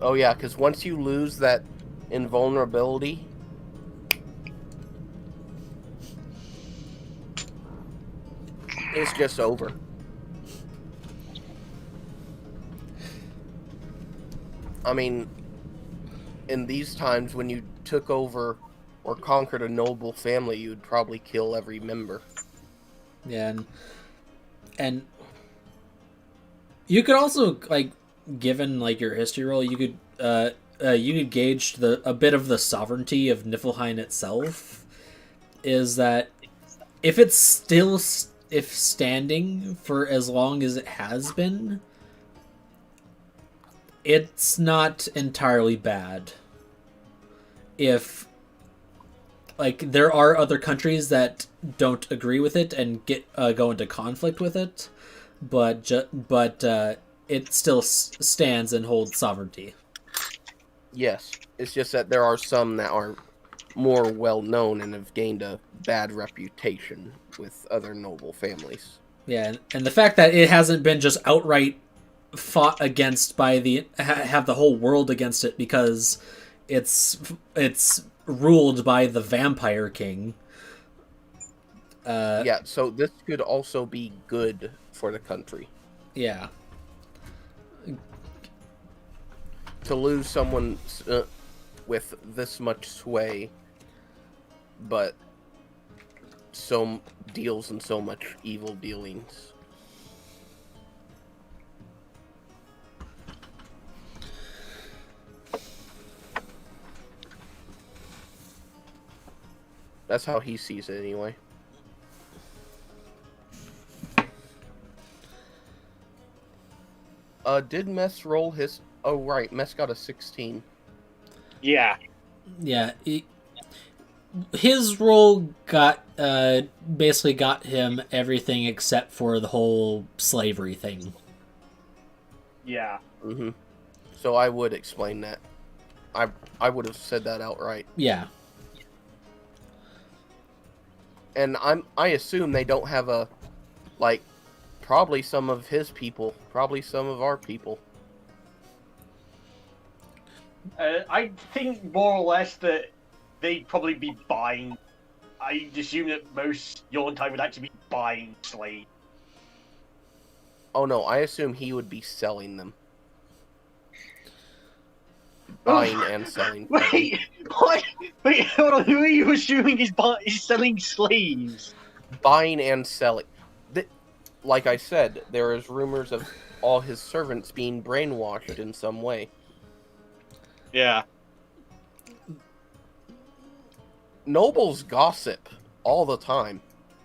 Oh yeah, because once you lose that invulnerability, it's just over. I mean, in these times, when you took over or conquered a noble family, you'd probably kill every member. Yeah, and you could also, like, given like your history roll, you could gauge a bit of the sovereignty of Niflheim itself. Is that if it's still standing for as long as it has been, it's not entirely bad. If like there are other countries that don't agree with it and go into conflict with it, but it still stands and holds sovereignty. Yes, it's just that there are some that are more well known and have gained a bad reputation with other noble families. Yeah, and the fact that it hasn't been just outright fought against by have the whole world against it because it's ruled by the Vampire King. Yeah, so this could also be good for the country. Yeah. To lose someone with this much sway, but deals in so much evil dealings. That's how he sees it anyway. Did Mess roll his... Oh, right. Mess got a 16. Yeah. Yeah, his role got basically got him everything except for the whole slavery thing. Yeah. Mm-hmm. So I would explain that. I would have said that outright. Yeah. And I assume they don't have a, like, probably some of his people, probably some of our people. I think more or less that they'd probably be buying. I'd assume that most Yontai would actually be buying slaves. Oh no, I assume he would be selling them. Buying and selling. Wait, what? Wait, hold on. Who are you assuming is selling slaves? Buying and selling. Like I said, there is rumors of all his servants being brainwashed in some way. Yeah. Nobles gossip all the time.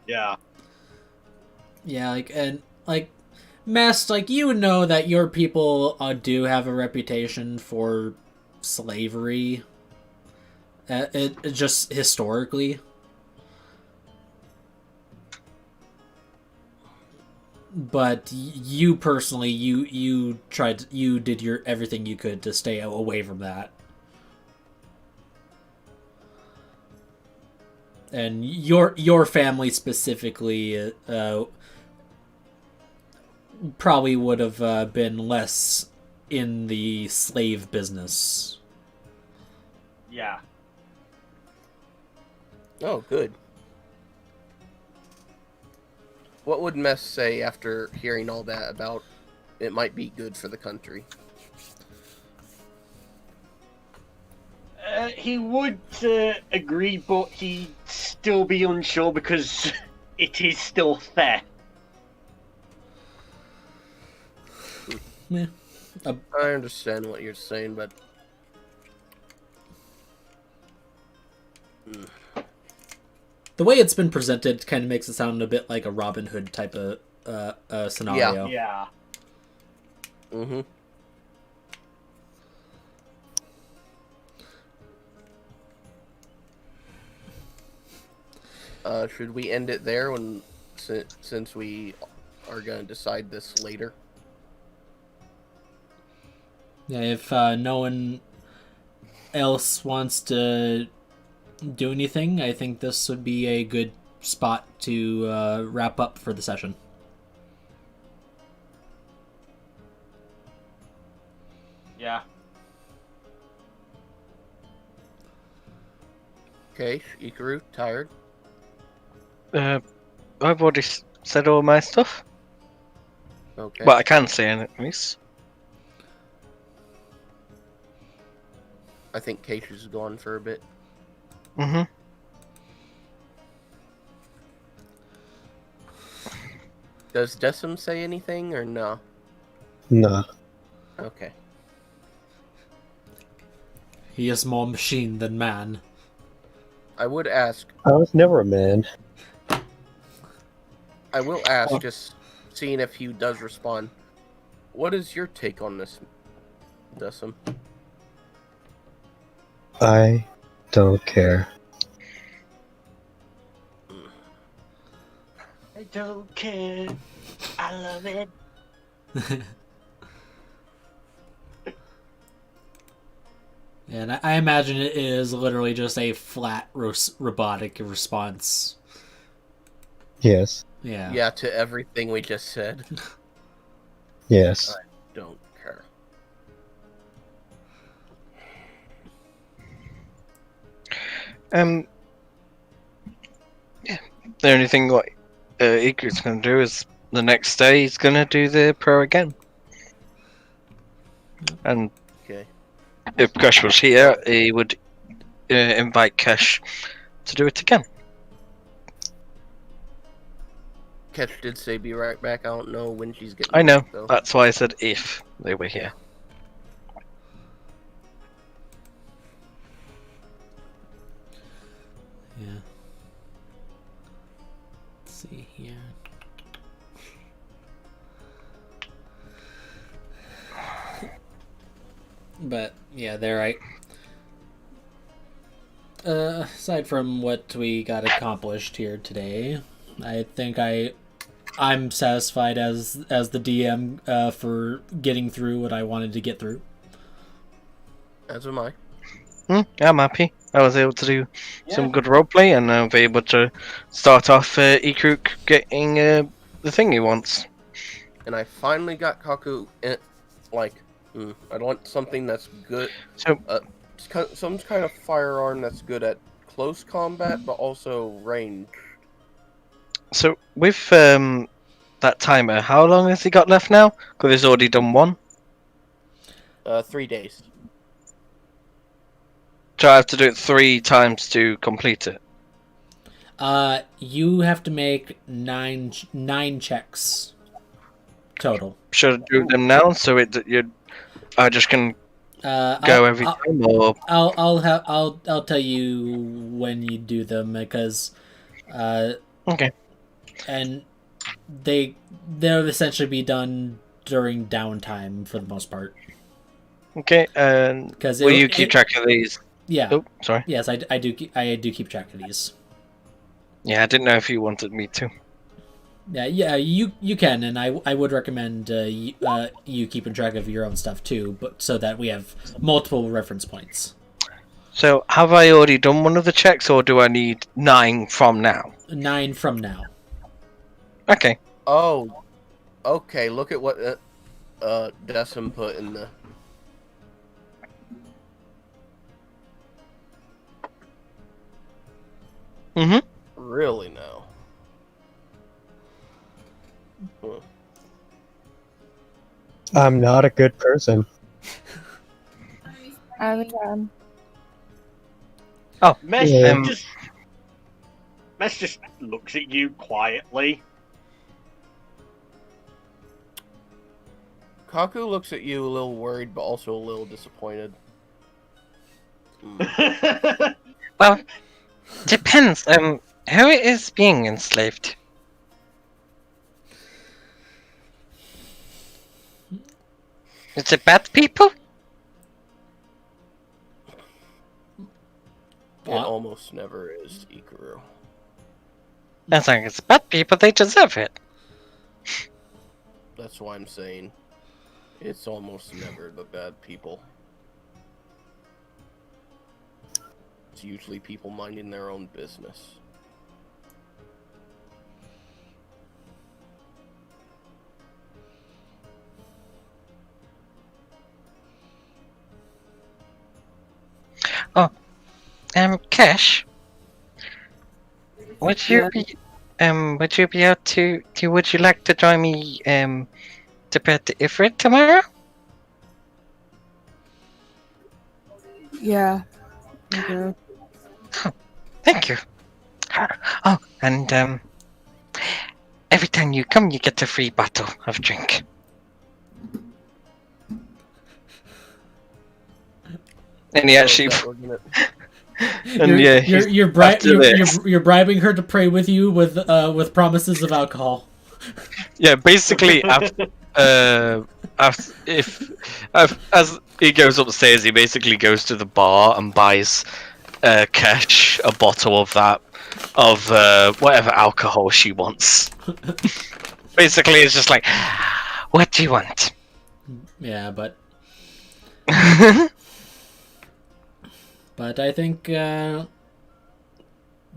Yeah. Yeah, Mess, you know that your people do have a reputation for slavery. It just historically. But you personally, you did your everything you could to stay away from that. And your family specifically probably would have been less in the slave business. Yeah. Oh, good. What would Mess say after hearing all that about it might be good for the country? He would agree, but he'd still be unsure because it is still fair. Yeah. I understand what you're saying, but... The way it's been presented kind of makes it sound a bit like a Robin Hood type of scenario. Yeah. Mm-hmm. Should we end it there since we are going to decide this later? Yeah, if no one else wants to do anything, I think this would be a good spot to wrap up for the session. Yeah. Okay, Ikaru, tired? I've already said all my stuff. Okay. Well, I can say it at least. I think Keisha's gone for a bit. Mm-hmm. Does Decim say anything or no? Nah. Okay. He is more machine than man. I would ask, I was never a man. I will ask, just seeing if he does respond. What is your take on this, Decim? I don't care. I don't care. I love it. And I imagine it is literally just a flat robotic response. Yes. Yeah. Yeah, to everything we just said. Yes. Don't care. Yeah. The only thing what Ikaru's going to do is the next day he's going to do the pro again. And Okay. if Kesh was here, he would invite Kesh to do it again. Ketch did say be right back. I don't know when she's getting I know. back, though. That's why I said if they were here. Yeah. Yeah. But yeah, they're right. Aside from what we got accomplished here today, I think I'm satisfied as the DM for getting through what I wanted to get through. As am I. I'm happy. I was able to do some good roleplay, and I was able to start off Ikruk getting the thing he wants. And I finally got Kaku in, I want something that's good. So, Some kind of firearm that's good at close combat, but also range. so with that timer, how long has he got left now? Because he's already done one. 3 days. So I have to do it 3 times to complete it. You have to make nine checks total. Should I do them now so I just can go every time, or I'll tell you when you do them because okay. And they'll essentially be done during downtime for the most part. Okay, and will you keep track of these? Yeah. Oh, sorry. Yes, I do keep track of these. Yeah, I didn't know if you wanted me to. Yeah, you can, and I would recommend you keeping track of your own stuff too, but so that we have multiple reference points. So, have I already done one of the checks, or do I need 9 from now? 9 from now. Okay. Oh, okay. Look at what Decim put in the. Mm-hmm. Really now. I'm not a good person. Avatar. Oh, Mess Yeah. just looks at you quietly. Kaku looks at you a little worried, but also a little disappointed. Well, depends. Who is being enslaved? Is it bad people? It almost never is, Ikaru. As long as it's bad people, they deserve it. That's why I'm saying it's almost never the bad people. It's usually people minding their own business. Oh, Cash, would you be able to would you like to join me to bet the Ifrit tomorrow? Yeah. Okay. Thank you. Oh, and every time you come, you get a free bottle of drink. And he actually, and You're bribing her to pray with you with promises of alcohol. yeah, basically, as he goes upstairs, he basically goes to the bar and buys Kesh a bottle of whatever alcohol she wants. Basically, it's just like, What do you want? Yeah, but I think that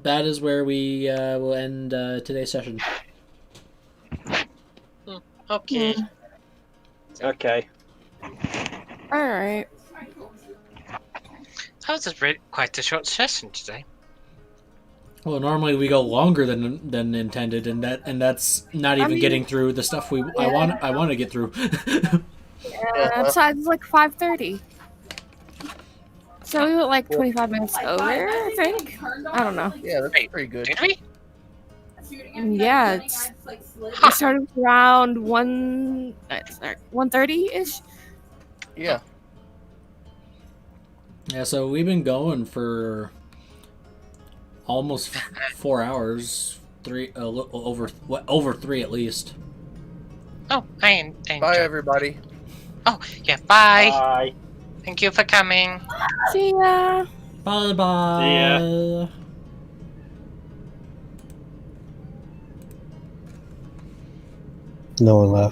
is where we will end today's session. Okay. Okay. All right. That was quite a short session today. Well, normally we go longer than intended, and that's not even getting through the stuff I want to get through. Yeah, it's like 5:30. So we went like 25 minutes over, I think. I don't know. Yeah, that's pretty good. Did we? Yeah, it started around 1:30 ish. Yeah. Yeah, so we've been going for almost 4 hours, 3, over 3 at least. Oh, I Bye, enjoy. everybody. Oh, yeah, bye. Bye. Thank you for coming. See ya. Bye bye. See ya. No one left.